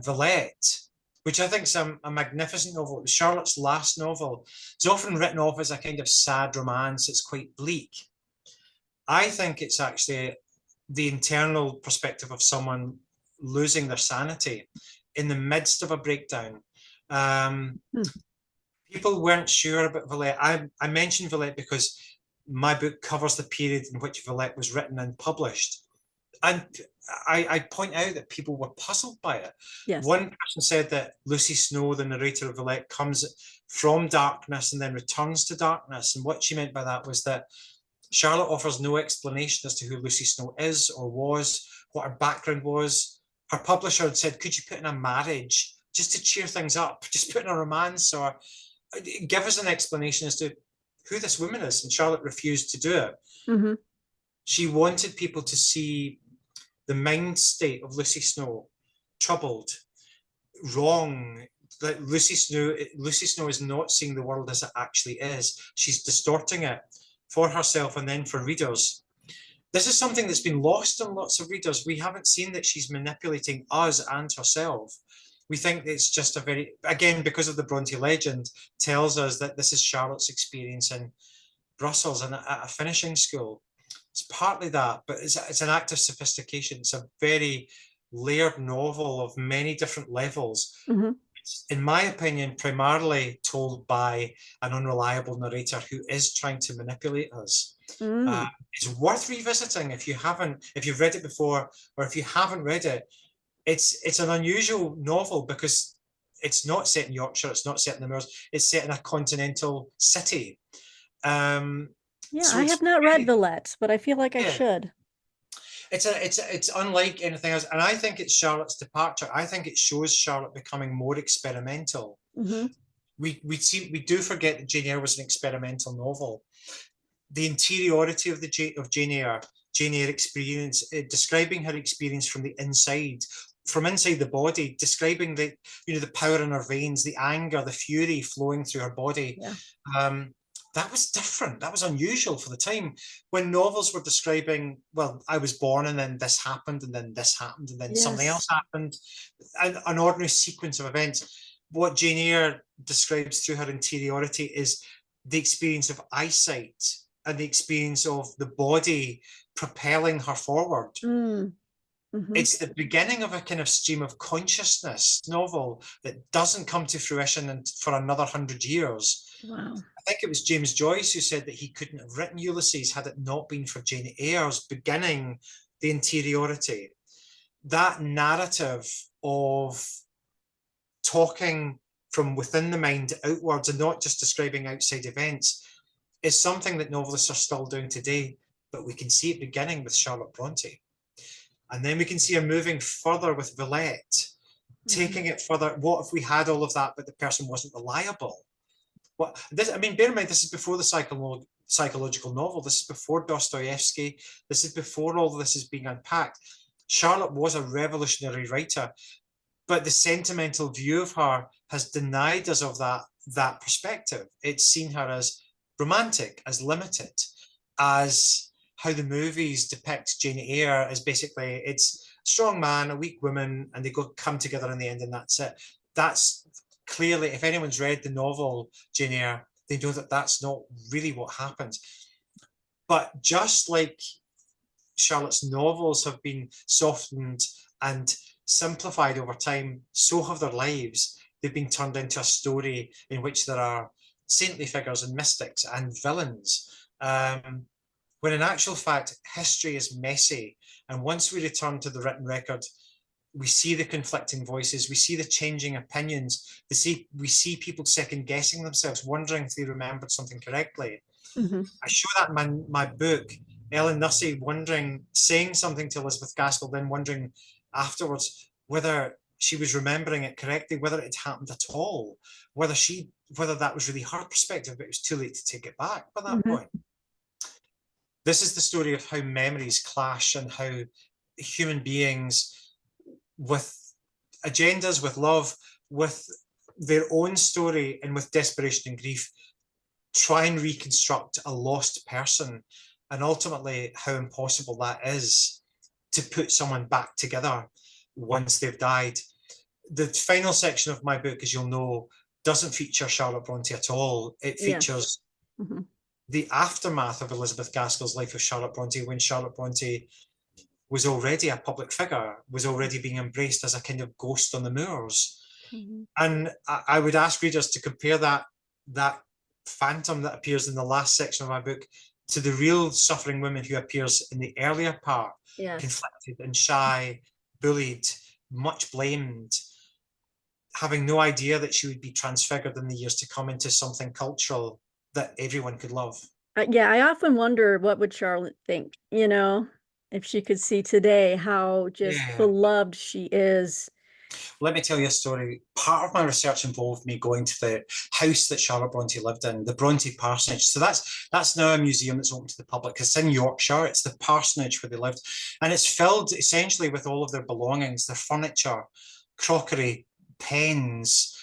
B: Villette, which I think is a magnificent novel. It was Charlotte's last novel. It's often written off as a kind of sad romance. It's quite bleak. I think it's actually the internal perspective of someone losing their sanity in the midst of a breakdown. People weren't sure about Villette. I mentioned Villette because my book covers the period in which Villette was written and published. And I point out that people were puzzled by it.
A: Yes.
B: One person said that Lucy Snowe, the narrator of Villette, comes from darkness and then returns to darkness. And what she meant by that was that Charlotte offers no explanation as to who Lucy Snowe is or was, what her background was. Her publisher had said, could you put in a marriage just to cheer things up? Just put in a romance or give us an explanation as to who this woman is. And Charlotte refused to do it.
A: Mm-hmm. She
B: wanted people to see the mind state of Lucy Snowe, troubled, wrong. That Lucy Snowe is not seeing the world as it actually is. She's distorting it for herself and then for readers. This is something that's been lost on lots of readers. We haven't seen that she's manipulating us and herself. We think it's just a very, again, because of the Bronte legend, tells us that this is Charlotte's experience in Brussels and at a finishing school. It's partly that, but it's an act of sophistication. It's a very layered novel of many different levels.
A: Mm-hmm.
B: It's, in my opinion, primarily told by an unreliable narrator who is trying to manipulate us. It's worth revisiting if you've read it before, or if you haven't read it. It's an unusual novel because it's not set in Yorkshire, it's not set in the moors, it's set in a continental city.
A: So I have not read Villette, but I feel like I should.
B: It's unlike anything else, and I think it's Charlotte's departure. I think it shows Charlotte becoming more experimental.
A: Mm-hmm.
B: We do forget that Jane Eyre was an experimental novel. The interiority of Jane Eyre experience, describing her experience from the inside, from inside the body, describing the power in her veins, the anger, the fury flowing through her body.
A: Yeah.
B: That was different. That was unusual for the time when novels were describing, well, I was born and then this happened and then this happened and then something else happened, an ordinary sequence of events. What Jane Eyre describes through her interiority is the experience of eyesight and the experience of the body propelling her forward.
A: Mm-hmm.
B: It's the beginning of a kind of stream of consciousness novel that doesn't come to fruition for another 100 years.
A: Wow.
B: I think it was James Joyce who said that he couldn't have written Ulysses had it not been for Jane Eyre's beginning the interiority. That narrative of talking from within the mind outwards and not just describing outside events is something that novelists are still doing today, but we can see it beginning with Charlotte Bronte. And then we can see her moving further with Villette, taking it further. What if we had all of that, but the person wasn't reliable? Bear in mind, this is before the psychological novel. This is before Dostoevsky. This is before all of this is being unpacked. Charlotte was a revolutionary writer, but the sentimental view of her has denied us of that perspective. It's seen her as romantic, as limited, as how the movies depict Jane Eyre as basically it's a strong man, a weak woman, and they come together in the end and that's it. That's clearly, if anyone's read the novel Jane Eyre, they know that that's not really what happens. But just like Charlotte's novels have been softened and simplified over time, so have their lives. They've been turned into a story in which there are saintly figures and mystics and villains. When in actual fact, history is messy. And once we return to the written record, we see the conflicting voices, we see the changing opinions, we see people second guessing themselves, wondering if they remembered something correctly.
A: Mm-hmm.
B: I show that in my book, Ellen Nussey saying something to Elizabeth Gaskell, then wondering afterwards whether she was remembering it correctly, whether it happened at all, whether that was really her perspective, but it was too late to take it back by that point. This is the story of how memories clash and how human beings with agendas, with love, with their own story and with desperation and grief, try and reconstruct a lost person, and ultimately how impossible that is to put someone back together once they've died. the final section of my book, as you'll know, doesn't feature Charlotte Bronte at all. It
A: Yes.
B: features
A: Mhm.
B: the aftermath of Elizabeth Gaskell's life of Charlotte Bronte, when Charlotte Bronte was already a public figure, was already being embraced as a kind of ghost on the moors.
A: Mhm.
B: And I would ask readers to compare that phantom that appears in the last section of my book to the real suffering woman who appears in the earlier part,
A: Yes.
B: conflicted and shy, bullied, much blamed, having no idea that she would be transfigured in the years to come into something cultural that everyone could love.
A: Yeah, I often wonder what would Charlotte think, if she could see today how just
B: Yeah.
A: beloved she is.
B: Let me tell you a story. Part of my research involved me going to the house that Charlotte Bronte lived in, the Bronte parsonage. So that's now a museum that's open to the public. It's in Yorkshire. It's the parsonage where they lived. And it's filled essentially with all of their belongings, their furniture, crockery, pens,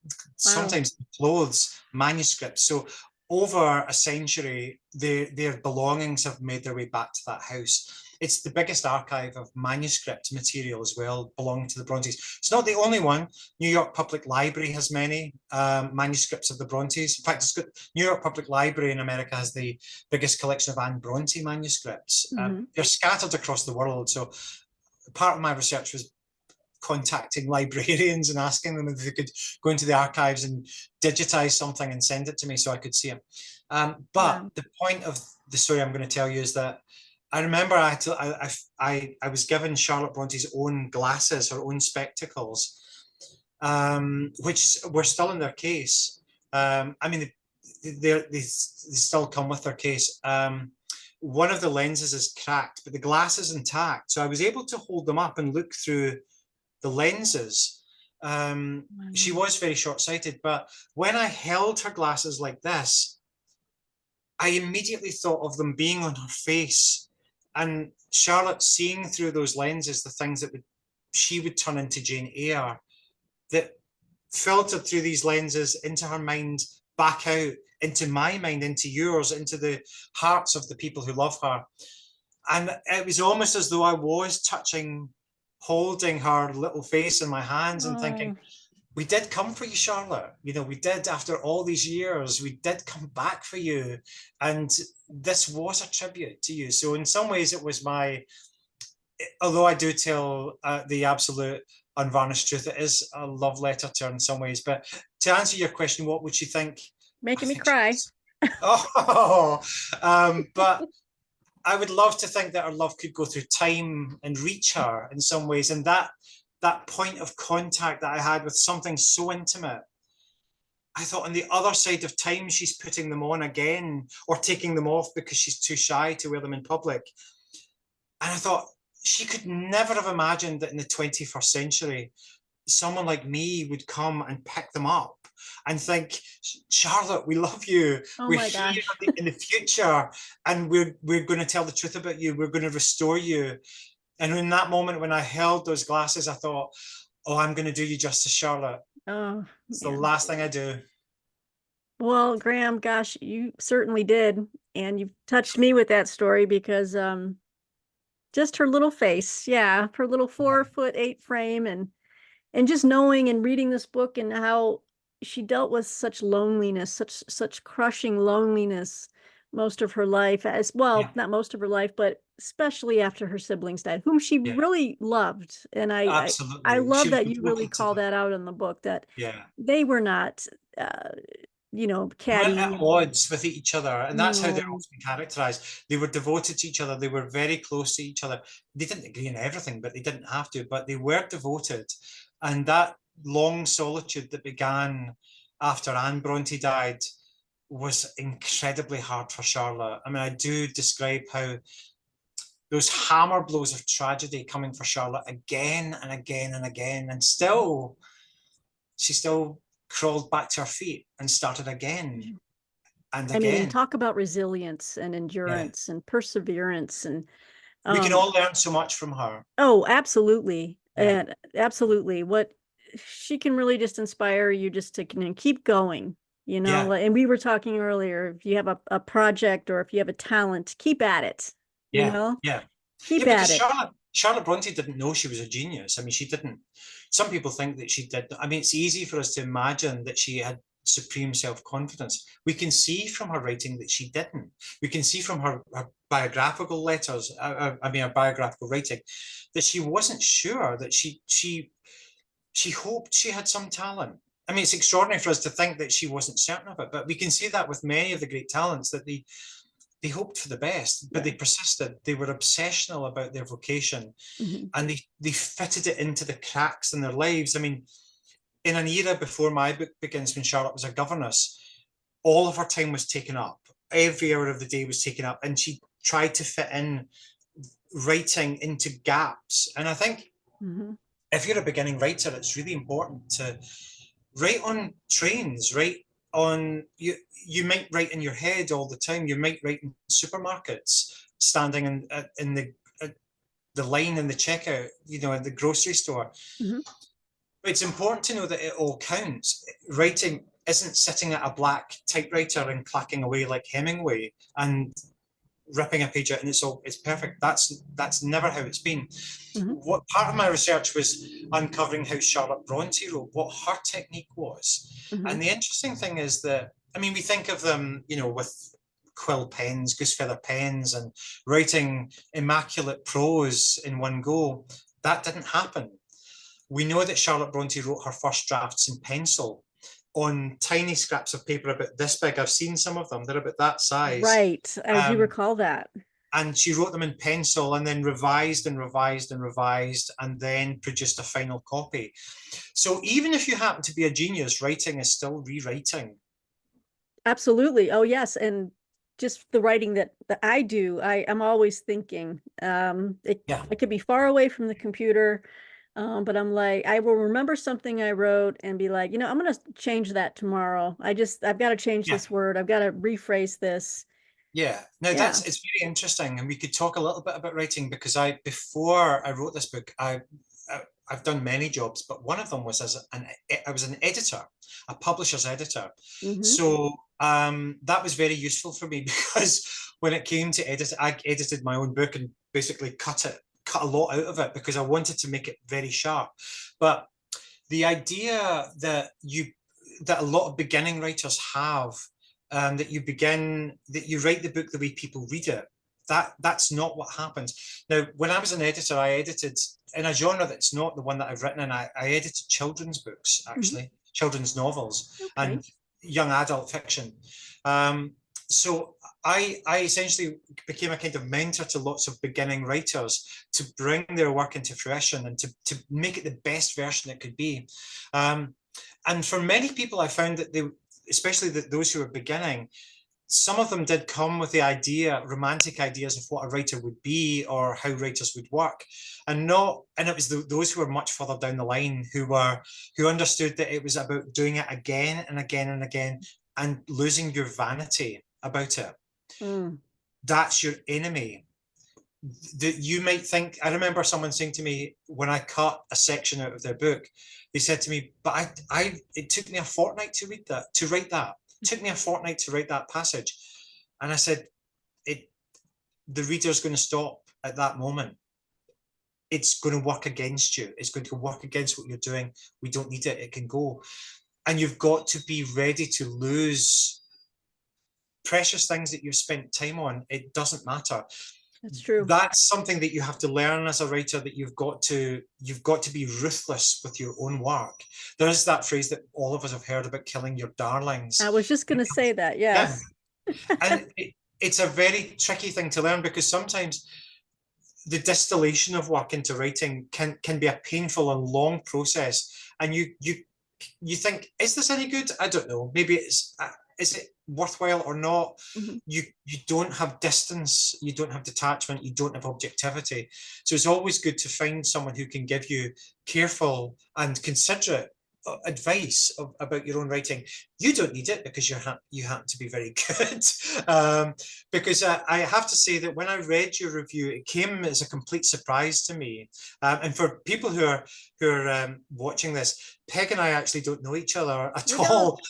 A: Wow.
B: sometimes clothes, manuscripts. So over a century, their belongings have made their way back to that house. It's the biggest archive of manuscript material as well, belonging to the Brontes. It's not the only one. New York Public Library has many manuscripts of the Brontes. In fact, New York Public Library in America has the biggest collection of Anne Bronte manuscripts.
A: Hmm.
B: They're scattered across the world. So part of my research was contacting librarians and asking them if they could go into the archives and digitize something and send it to me so I could see them. But
A: Wow.
B: the point of the story I'm going to tell you is that I remember I was given Charlotte Bronte's own glasses, her own spectacles, which were still in their case. I mean, they still come with their case. One of the lenses is cracked, but the glass is intact. So I was able to hold them up and look through the lenses. She
A: Wow.
B: was very short-sighted, but when I held her glasses like this, I immediately thought of them being on her face, and Charlotte seeing through those lenses the things that she would turn into Jane Eyre, that filtered through these lenses into her mind, back out into my mind, into yours, into the hearts of the people who love her. And it was almost as though I was holding her little face in my hands and thinking,
A: Oh,
B: we did come for you, Charlotte. We did, after all these years, we did come back for you. And this was a tribute to you. So in some ways it was although I do tell the absolute unvarnished truth, it is a love letter to her in some ways. But to answer your question, what would she think? I
A: making me
B: think
A: cry.
B: she's, but I would love to think that our love could go through time and reach her in some ways. And that point of contact that I had with something so intimate, I thought on the other side of time, she's putting them on again or taking them off because she's too shy to wear them in public. And I thought she could never have imagined that in the 21st century, someone like me would come and pick them up and think, Charlotte, we love you.
A: Oh
B: We're
A: my
B: here
A: gosh.
B: in the future, and we're going to tell the truth about you. We're going to restore you. And in that moment, when I held those glasses, I thought, oh, I'm going to do you justice, Charlotte.
A: Oh,
B: It's the
A: man.
B: last thing I do.
A: Well, Graham, gosh, you certainly did. And you've touched me with that story because just her little face, yeah, her little
B: Yeah,
A: 4'8" frame, and just knowing and reading this book and how she dealt with such loneliness, such crushing loneliness most of her life, as well,
B: yeah,
A: not most of her life, but especially after her siblings died, whom she
B: yeah,
A: really loved. And I
B: absolutely. She
A: love
B: was
A: that you really
B: devoted to
A: call
B: them.
A: that out in the book, that
B: Yeah.
A: they were not uh,
B: They weren't at
A: catty.
B: odds with each other, and that's how they're
A: No.
B: often characterized. They were devoted to each other. They were very close to each other. They didn't agree on everything, but they didn't have to. But they were devoted, and that long solitude that began after Anne Bronte died was incredibly hard for Charlotte. I mean, I do describe how those hammer blows of tragedy coming for Charlotte again and again and again, and still she still crawled back to her feet and started again and
A: I mean,
B: again.
A: talk about resilience and
B: Yeah.
A: endurance and perseverance and
B: We can
A: um
B: all learn so much from her.
A: oh, absolutely.
B: Yeah.
A: And absolutely. What she can really just inspire you just to keep going,
B: Yeah.
A: and we were talking earlier, if you have a project or if you have a talent, keep at it,
B: Yeah. Yeah. Yeah.
A: keep
B: Because
A: at it.
B: Charlotte Charlotte Bronte didn't know she was a genius. I mean, she didn't. Some people think that she did. I mean, it's easy for us to imagine that she had supreme self-confidence. We can see from her writing that she didn't. We can see from her biographical letters, I mean, her biographical writing, that she wasn't sure, that she hoped she had some talent. I mean, it's extraordinary for us to think that she wasn't certain of it, but we can see that with many of the great talents, that they hoped for the best, but they persisted. They were obsessional about their vocation, and they fitted it into the cracks in their lives. I mean, in an era before my book begins, when Charlotte was a governess, all of her time was taken up. Every hour of the day was taken up, and she tried to fit in writing into gaps. And I think if you're a beginning writer, it's really important to write on trains, write on, you might write in your head all the time. You might write in supermarkets, standing in the line in the checkout, you know, in the grocery store. But it's important to know that it all counts. Writing isn't sitting at a black typewriter and clacking away like Hemingway and ripping a page out and it's perfect. That's never how it's been. What part of my research was uncovering how Charlotte Bronte wrote, what her technique was. And the interesting thing is that, I mean, we think of them, you know, with quill pens, goose feather pens, and writing immaculate prose in one go. That didn't happen. We know that Charlotte Bronte wrote her first drafts in pencil on tiny scraps of paper about this big. I've seen some of them. They're about that size.
A: Right. I do recall that.
B: And she wrote them in pencil and then revised and revised and revised and then produced a final copy. So even if you happen to be a genius, writing is still rewriting.
A: Absolutely. Oh, yes. And just the writing that I do, I'm always thinking. I could be far away from the computer, but I'm like, I will remember something I wrote and be like, you know, I'm going to change that tomorrow. I've got to change this word. I've got to rephrase this.
B: Yeah, no, it's very interesting, and we could talk a little bit about writing, because before I wrote this book, I've done many jobs, but one of them was I was an editor, a publisher's editor. So that was very useful for me, because when it came to edit, I edited my own book and basically cut a lot out of it because I wanted to make it very sharp. But the idea that a lot of beginning writers have, that you write the book the way people read it. That's not what happens. Now, when I was an editor, I edited in a genre that's not the one that I've written in. I edited children's books, actually, children's novels and young adult fiction. So I essentially became a kind of mentor to lots of beginning writers to bring their work into fruition and to make it the best version it could be. And for many people, I found that especially those who are beginning, some of them did come with romantic ideas of what a writer would be or how writers would work, and it was those who were much further down the line who understood that it was about doing it again and again and again and losing your vanity about it. That's your enemy. That you might think. I remember someone saying to me when I cut a section out of their book, they said to me, but it took me a fortnight to write that. It took me a fortnight to write that passage. And I said, the reader's going to stop at that moment. It's going to work against you. It's going to work against what you're doing. We don't need it. It can go. And you've got to be ready to lose precious things that you've spent time on. It doesn't matter.
A: That's true.
B: That's something that you have to learn as a writer, that you've got to be ruthless with your own work. There's that phrase that all of us have heard about, killing your darlings.
A: I was just going to say that, yes.
B: Yeah. And it's a very tricky thing to learn, because sometimes the distillation of work into writing can be a painful and long process. And you think, is this any good? I don't know. Maybe is it worthwhile or not? You don't have distance, you don't have detachment, you don't have objectivity. So it's always good to find someone who can give you careful and considerate advice about your own writing. You don't need it, because you happen to be very good. Because I have to say that when I read your review, it came as a complete surprise to me. And for people who are watching this, Peg and I actually don't know each other at all.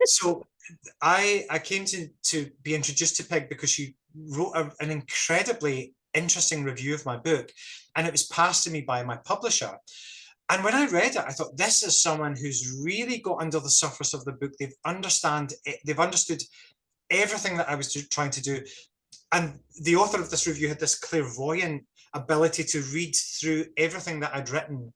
B: So I came to be introduced to Peg because she wrote an incredibly interesting review of my book, and it was passed to me by my publisher. And when I read it, I thought, this is someone who's really got under the surface of the book. They've understood everything that I was trying to do. And the author of this review had this clairvoyant ability to read through everything that I'd written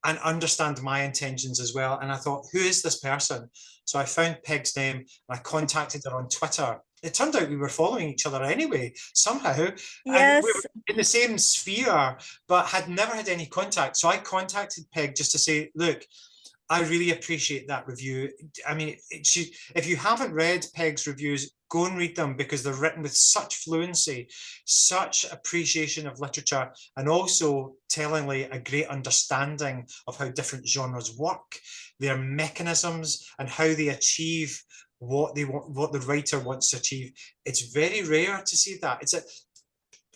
B: and understand my intentions as well. And I thought, who is this person? So I found Peg's name and I contacted her on Twitter. It turned out we were following each other anyway, somehow. And we were
A: Yes.
B: in the same sphere, but had never had any contact. So I contacted Peg just to say, look, I really appreciate that review. I mean, if you haven't read Peg's reviews, go and read them, because they're written with such fluency, such appreciation of literature, and also tellingly a great understanding of how different genres work, their mechanisms, and how they achieve what they want, what the writer wants to achieve. It's very rare to see that.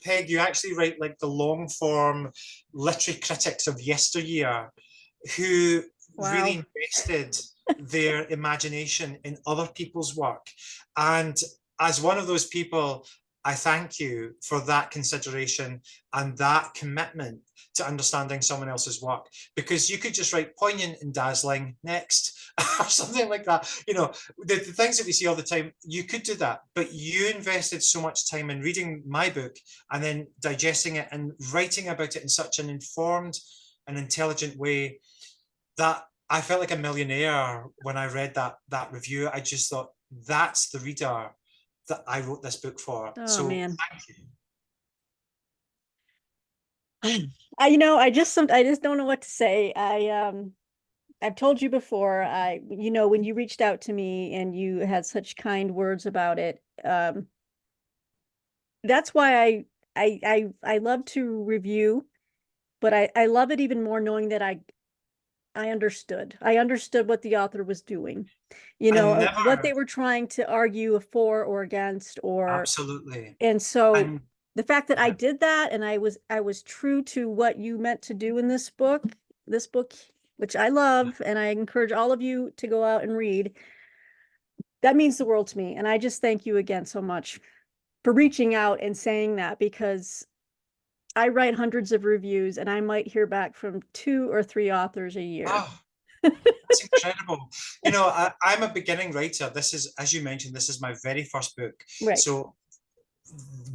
B: Peg, you actually write like the long form literary critics of yesteryear who really invested their imagination in other people's work. And as one of those people, I thank you for that consideration and that commitment to understanding someone else's work, because you could just write poignant and dazzling next or something like that. You know, the things that we see all the time, you could do that, but you invested so much time in reading my book and then digesting it and writing about it in such an informed and intelligent way that I felt like a millionaire when I read that review. I just thought, that's the reader that I wrote this book for.
A: Oh
B: so
A: man.
B: thank you.
A: I just don't know what to say. I've told you before, when you reached out to me and you had such kind words about it, that's why I love to review, but I love it even more knowing that I understood. I understood what the author was doing, what they were trying to argue for or against,
B: Absolutely.
A: and so
B: And
A: the fact that I did that and I was true to what you meant to do in this book, which I love, and I encourage all of you to go out and read. That means the world to me. And I just thank you again so much for reaching out and saying that, because I write hundreds of reviews and I might hear back from 2 or 3 authors a year.
B: that's incredible. I'm a beginning writer. This is, as you mentioned, this is my very first book.
A: Right.
B: So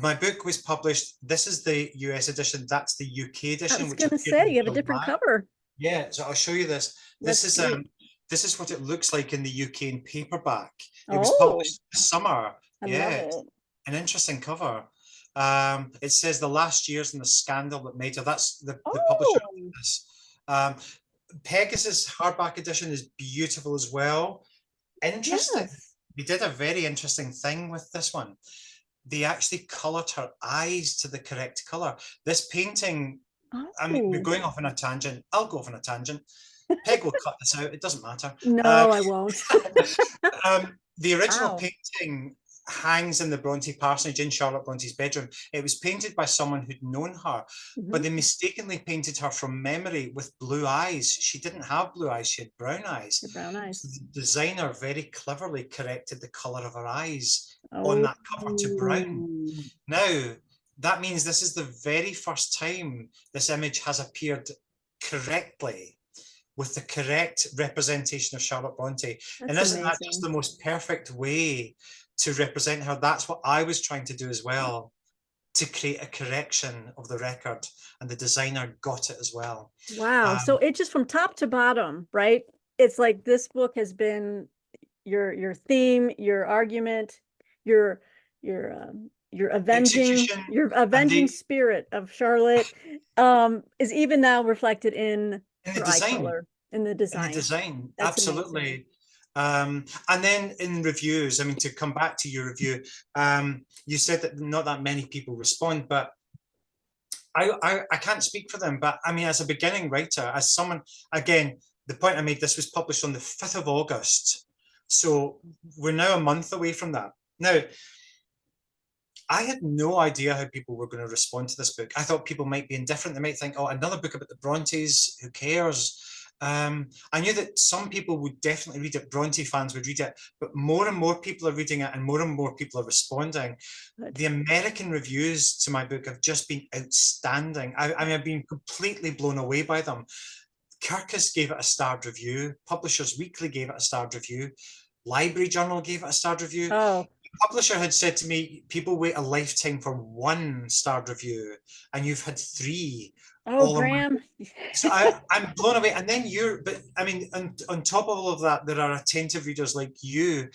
B: my book was published. This is the US edition. That's the UK edition.
A: I was going to say, you have a different cover.
B: Yeah, so I'll show you this. This is what it looks like in the UK in paperback. It was published this summer.
A: I love it.
B: An interesting cover. It says the last years and the scandal that made her. That's the publisher of this. Pegasus hardback edition is beautiful as well. Interesting. Yes. They did a very interesting thing with this one. They actually coloured her eyes to the correct colour. This painting, I mean, we're going off on a tangent. I'll go off on a tangent. Peg will cut this out. It doesn't matter.
A: No, I won't.
B: The original painting hangs in the Bronte parsonage in Charlotte Bronte's bedroom. It was painted by someone who'd known her, but they mistakenly painted her from memory with blue eyes. She didn't have blue eyes, she had brown eyes.
A: Brown eyes.
B: So the designer very cleverly corrected the colour of her eyes on that cover to brown. Now, that means this is the very first time this image has appeared correctly, with the correct representation of Charlotte Bronte. And isn't that just the most perfect way to represent her? That's what I was trying to do as well, to create a correction of the record, and the designer got it as well.
A: Wow. So it just from top to bottom, right? It's like this book has been your theme, your argument, your avenging spirit of Charlotte is even now reflected in the design. In the design.
B: Absolutely. And then in reviews, I mean, to come back to your review, you said that not that many people respond, but I can't speak for them. But I mean, as a beginning writer, as someone, again, the point I made, this was published on the 5th of August. So we're now a month away from that. Now, I had no idea how people were going to respond to this book. I thought people might be indifferent. They might think, oh, another book about the Brontes, who cares? I knew that some people would definitely read it, Bronte fans would read it, but more and more people are reading it and more people are responding.
A: Good.
B: The American reviews to my book have just been outstanding. I mean, I've been completely blown away by them. Kirkus gave it a starred review. Publishers Weekly gave it a starred review. Library Journal gave it a starred review.
A: Oh,
B: The publisher had said to me, people wait a lifetime for one starred review, and you've had three.
A: oh,
B: All of my
A: Graham.
B: so I'm blown away. And then but I mean, on top of all of that, there are attentive readers like you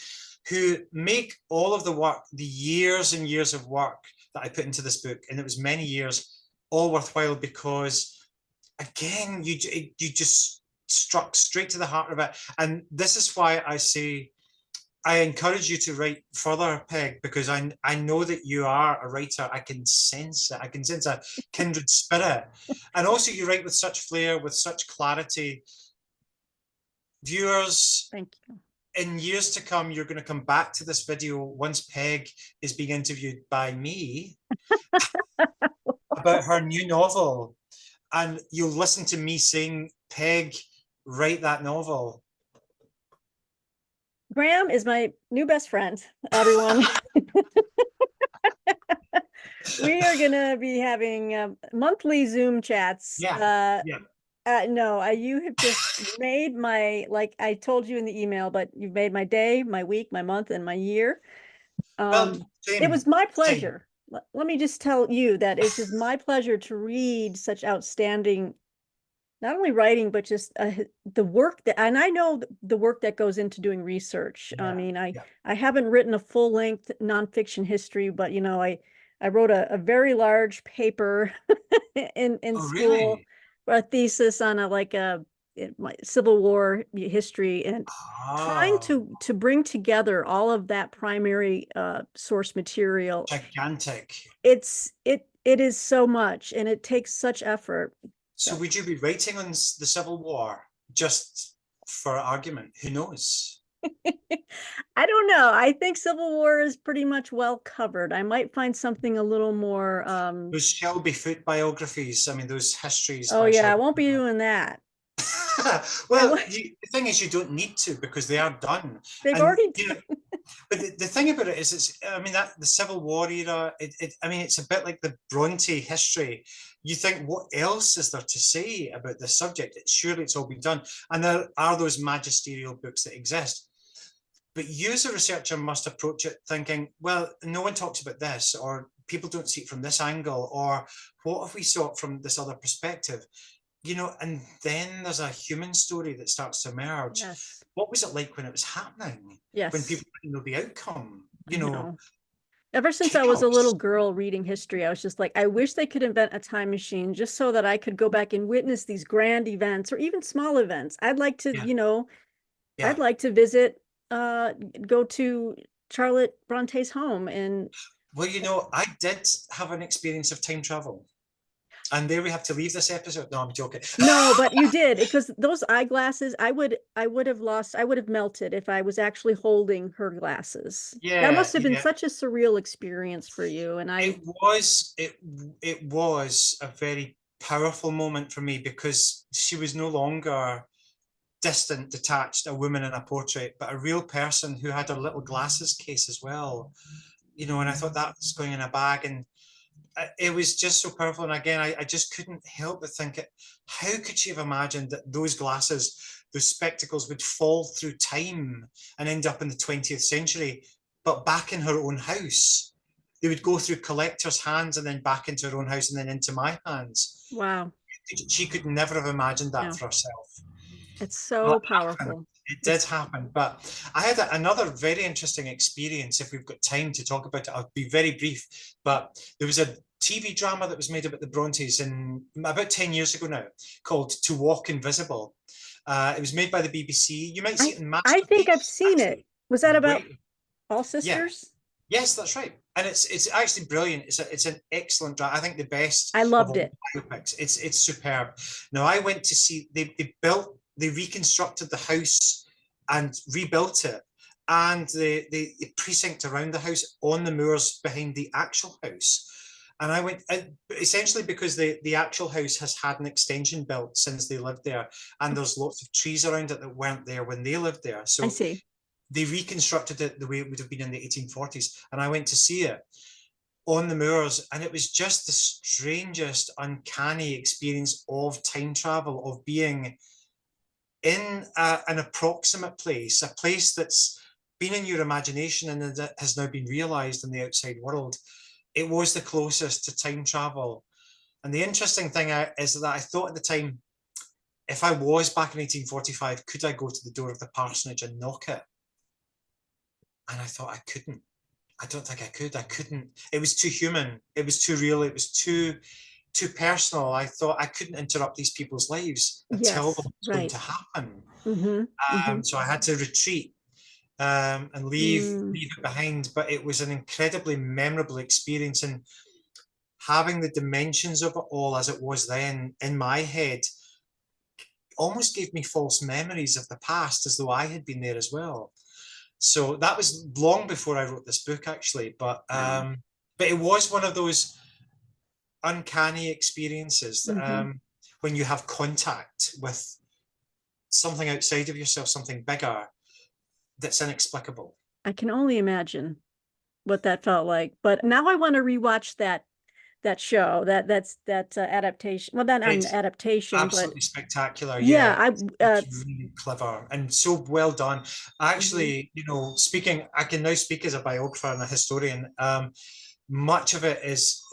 B: who make all of the work, the years and years of work that I put into this book, and it was many years, all worthwhile because, again, you just struck straight to the heart of it. And this is why I say, I encourage you to write further, Peg, because I know that you are a writer. I can sense it. I can sense a kindred spirit. And also you write with such flair, with such clarity. Viewers,
A: Thank you.
B: in years to come, you're going to come back to this video once Peg is being interviewed by me about her new novel. And you'll listen to me saying, Peg, write that novel.
A: Graham is my new best friend, everyone. We are gonna be having monthly Zoom chats.
B: Yeah.
A: No, you have just made my, like I told you in the email, but you've made my day, my week, my month, and my year.
B: Well,
A: It was my
B: same.
A: pleasure. Let me just tell you that it's just my pleasure to read such outstanding, not only writing, but just the work that, and I know the work that goes into doing research. I mean, I haven't written a full length nonfiction history, but you know, I wrote a very large paper in
B: Oh,
A: school,
B: really?
A: a thesis on my Civil War history, and trying
B: Ah,
A: to bring together all of that primary source material.
B: gigantic.
A: It is so much, and it takes such effort.
B: So
A: So
B: would you be writing on the Civil War just for argument? Who knows?
A: I don't know. I think Civil War is pretty much well covered. I might find something a little more
B: Those Shelby Foote biographies, I mean, those histories
A: oh
B: by
A: yeah, I
B: Shelby
A: won't be
B: Foote.
A: doing that. I
B: Well,
A: won't,
B: the thing is, you don't need to because they are done.
A: they've
B: And,
A: already
B: you know, but the thing about it is, it's, I mean, that the Civil War era, I mean, it's a bit like the Bronte history. You think, what else is there to say about this subject? Surely it's all been done. And there are those magisterial books that exist. But you as a researcher must approach it thinking, well, no one talks about this, or people don't see it from this angle, or what if we saw it from this other perspective? You know, and then there's a human story that starts to emerge.
A: yes.
B: What was it like when it was happening? When
A: Yes.
B: people didn't know the outcome?
A: I
B: You know,
A: know. Ever since I was a little
B: chaos.
A: girl reading history, I was just like, I wish they could invent a time machine just so that I could go back and witness these grand events or even small events. I'd like to,
B: Yeah,
A: I'd
B: yeah.
A: like to visit, go to Charlotte Bronte's home. And
B: Well, you know, I did have an experience of time travel. And there we have to leave this episode. No, I'm joking.
A: no, but you did, because those eyeglasses, I would have lost, I would have melted if I was actually holding her glasses. That
B: Yeah,
A: must have been
B: yeah.
A: such a surreal experience for you. And
B: It was a very powerful moment for me because she was no longer distant, detached, a woman in a portrait, but a real person who had her little glasses case as well. You know, and I thought that was going in a bag, and it was just so powerful. And again, I just couldn't help but think, how could she have imagined that those glasses, those spectacles, would fall through time and end up in the 20th century, but back in her own house? They would go through collectors' hands and then back into her own house and then into my hands.
A: wow,
B: She could never have imagined that
A: yeah,
B: for herself.
A: it's
B: Well,
A: so
B: it happened.
A: powerful.
B: It did
A: It's
B: happen, but I had another very interesting experience. If we've got time to talk about it, I'll be very brief. But there was a TV drama that was made about the Brontes in about 10 years ago now, called To Walk Invisible. It was made by the BBC. You might see
A: I
B: it in
A: I think I've
B: Masterpiece,
A: seen it.
B: actually.
A: Was that about
B: Great.
A: all
B: Yeah.
A: sisters?
B: Yes, that's right. And it's actually brilliant. It's an excellent drama. I think the best
A: I
B: of
A: loved
B: all
A: it.
B: biopics. It's superb. Now I went to see they reconstructed the house and rebuilt it, and the precinct around the house on the moors behind the actual house. And I went essentially because the actual house has had an extension built since they lived there, and there's lots of trees around it that weren't there when they lived there.
A: I
B: So
A: see.
B: they reconstructed it the way it would have been in the 1840s. And I went to see it on the moors, and it was just the strangest, uncanny experience of time travel, of being in an approximate place, a place that's been in your imagination and that has now been realized in the outside world. It was the closest to time travel. And the interesting thing is that I thought at the time, if I was back in 1845, could I go to the door of the parsonage and knock it? And I thought I couldn't. I don't think I could. I couldn't. It was too human. It was too real. It was too personal. I thought I couldn't interrupt these people's lives and tell them
A: Yes,
B: what's going
A: right.
B: to happen.
A: Mm-hmm. Mm-hmm.
B: So I had to retreat and leave it behind. But it was an incredibly memorable experience, and having the dimensions of it all as it was then in my head almost gave me false memories of the past, as though I had been there as well. So that was long before I wrote this book, actually. But
A: Wow.
B: but it was one of those uncanny experiences that,
A: Mm-hmm.
B: when you have contact with something outside of yourself, something bigger, that's inexplicable.
A: I can only imagine what that felt like. But now I want to rewatch that show, that adaptation. Well, not an
B: It's
A: adaptation, but
B: absolutely spectacular.
A: yeah,
B: Yeah,
A: uh
B: it's really clever and so well done.
A: mhm.
B: Actually, speaking, I can now speak as a biographer and a historian. Much of it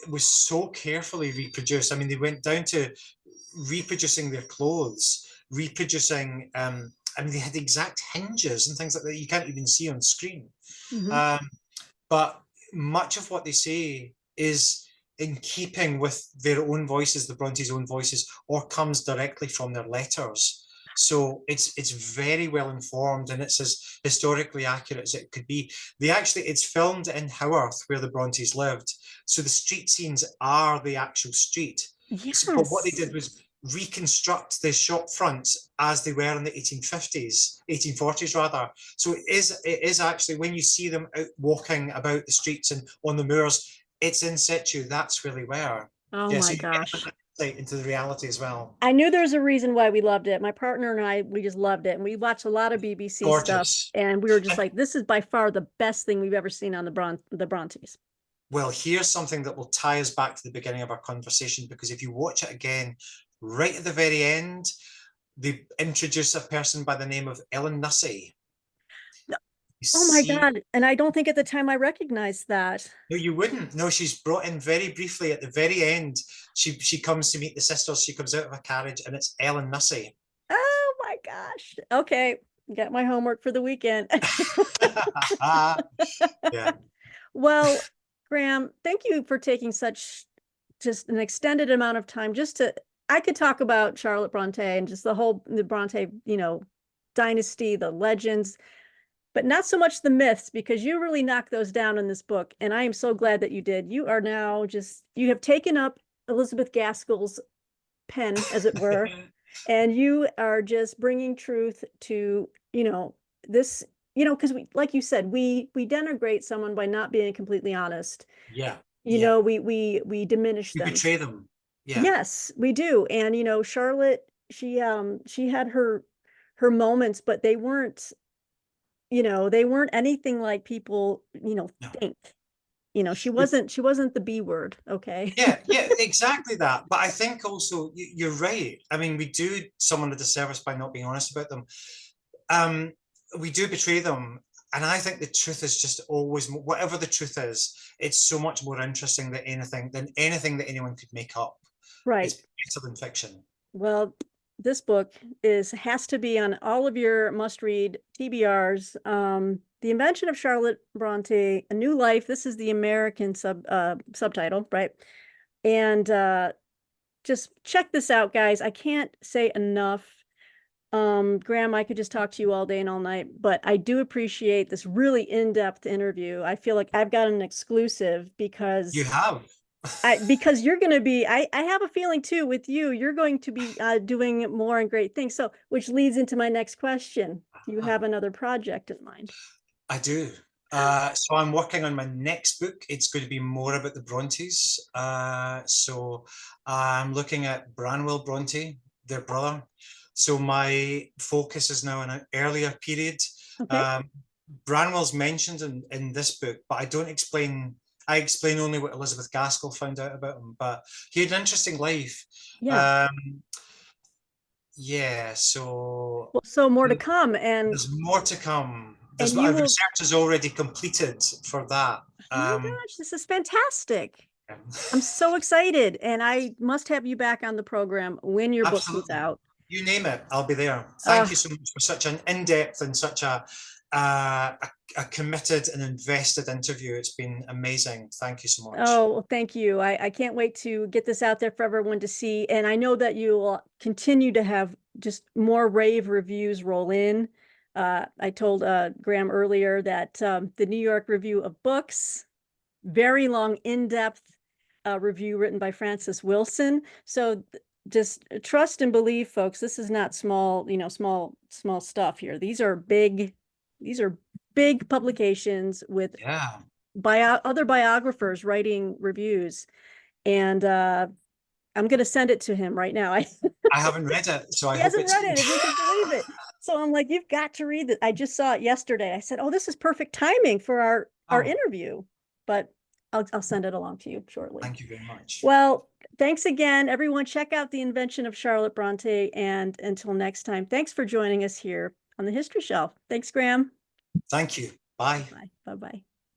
B: was so carefully reproduced. I mean, they went down to reproducing their clothes, reproducing. I mean, they had exact hinges and things like that you can't even see on screen.
A: Mhm.
B: Um, but much of what they say is in keeping with their own voices, the Brontes' own voices, or comes directly from their letters. So it's very well informed, and it's as historically accurate as it could be. It's filmed in Haworth, where the Brontes lived. So the street scenes are the actual street. So, but what they
A: Yes.
B: did was reconstruct the shop fronts as they were in the 1850s, 1840s rather. So it is actually, when you see them out walking about the streets and on the moors, it's in situ. That's really where.
A: Oh
B: Yeah, so
A: my
B: you get
A: gosh.
B: an insight into the reality as well.
A: I knew there was a reason why we loved it. My partner and I, we just loved it. And we watched a lot of BBC stuff.
B: Gorgeous.
A: And we were just like, this is by far the best thing we've ever seen on the Brontes.
B: Well, here's something that will tie us back to the beginning of our conversation, because if you watch it again, right at the very end, they introduce a person by the name of Ellen Nussey. You
A: Oh my
B: see,
A: God. And I don't think at the time I recognized that.
B: no, you wouldn't. No, she's brought in very briefly at the very end. She comes to meet the sisters. She comes out of a carriage, and it's Ellen Nussey.
A: Oh my gosh. Okay. Got my homework for the weekend.
B: Yeah.
A: Well, Graham, thank you for taking such just an extended amount of time just to I could talk about Charlotte Bronte and just the Bronte, dynasty, the legends, but not so much the myths because you really knocked those down in this book. And I am so glad that you did. You are now you have taken up Elizabeth Gaskell's pen, as it were, and you are just bringing truth to, this, because like you said, we denigrate someone by not being completely honest.
B: Yeah. Yeah.
A: We diminish
B: We
A: them.
B: betray them. Yeah.
A: Yes, we do. And Charlotte, she had her moments, but they weren't anything like people,
B: No.
A: think. She wasn't the B word, okay?
B: Yeah, yeah, exactly that. But I think also you're right. I mean, we do someone a disservice by not being honest about them. Um, we do betray them. And I think the truth is just always, whatever the truth is, it's so much more interesting than anything that anyone could make up.
A: Right.
B: It's better than fiction.
A: Well, this book has to be on all of your must-read TBRs. The Invention of Charlotte Bronte, A New Life. This is the American subtitle, right? And just check this out, guys. I can't say enough. Graham, I could just talk to you all day and all night, but I do appreciate this really in-depth interview. I feel like I've got an exclusive
B: You
A: because
B: have.
A: because you're going to be, I have a feeling too with you, you're going to be doing more and great things. So, which leads into my next question. Do you have another project in mind?
B: I do. So I'm working on my next book. It's going to be more about the Brontes. So I'm looking at Branwell Bronte, their brother. So my focus is now on an earlier period.
A: Okay.
B: Um, Branwell's mentioned in this book, but I don't explain. I explain only what Elizabeth Gaskell found out about him. But he had an interesting life.
A: Yeah.
B: Um, yeah. So
A: Well, so more to come,
B: there's more to come. There's
A: and you will.
B: research is already completed for that.
A: Oh my gosh, this is fantastic. I'm so excited, and I must have you back on the program when your book comes
B: Absolutely.
A: out.
B: You name it, I'll be there. Thank
A: Uh,
B: you so much for such an in-depth and such a committed and invested interview. It's been amazing. Thank you so much.
A: oh, well, thank you. I can't wait to get this out there for everyone to see. And I know that you will continue to have just more rave reviews roll in. I told Graham earlier that the New York Review of Books, very long, in-depth review written by Francis Wilson. So just trust and believe, folks. This is not small, small stuff here. These are big publications with
B: Yeah,
A: other biographers writing reviews. And I'm going to send it to him right now.
B: I haven't read it, so I
A: He
B: hope
A: hasn't
B: it's
A: read it,
B: good.
A: if you can believe it. So I'm like, you've got to read it. I just saw it yesterday. I said, oh, this is perfect timing for our
B: Oh,
A: interview. But I'll send it along to you shortly.
B: thank you very much.
A: Well, thanks again, everyone. Check out The Invention of Charlotte Bronte. And until next time, thanks for joining us here on the History Shelf. Thanks, Graham.
B: Thank you. Bye.
A: Bye. Bye-bye.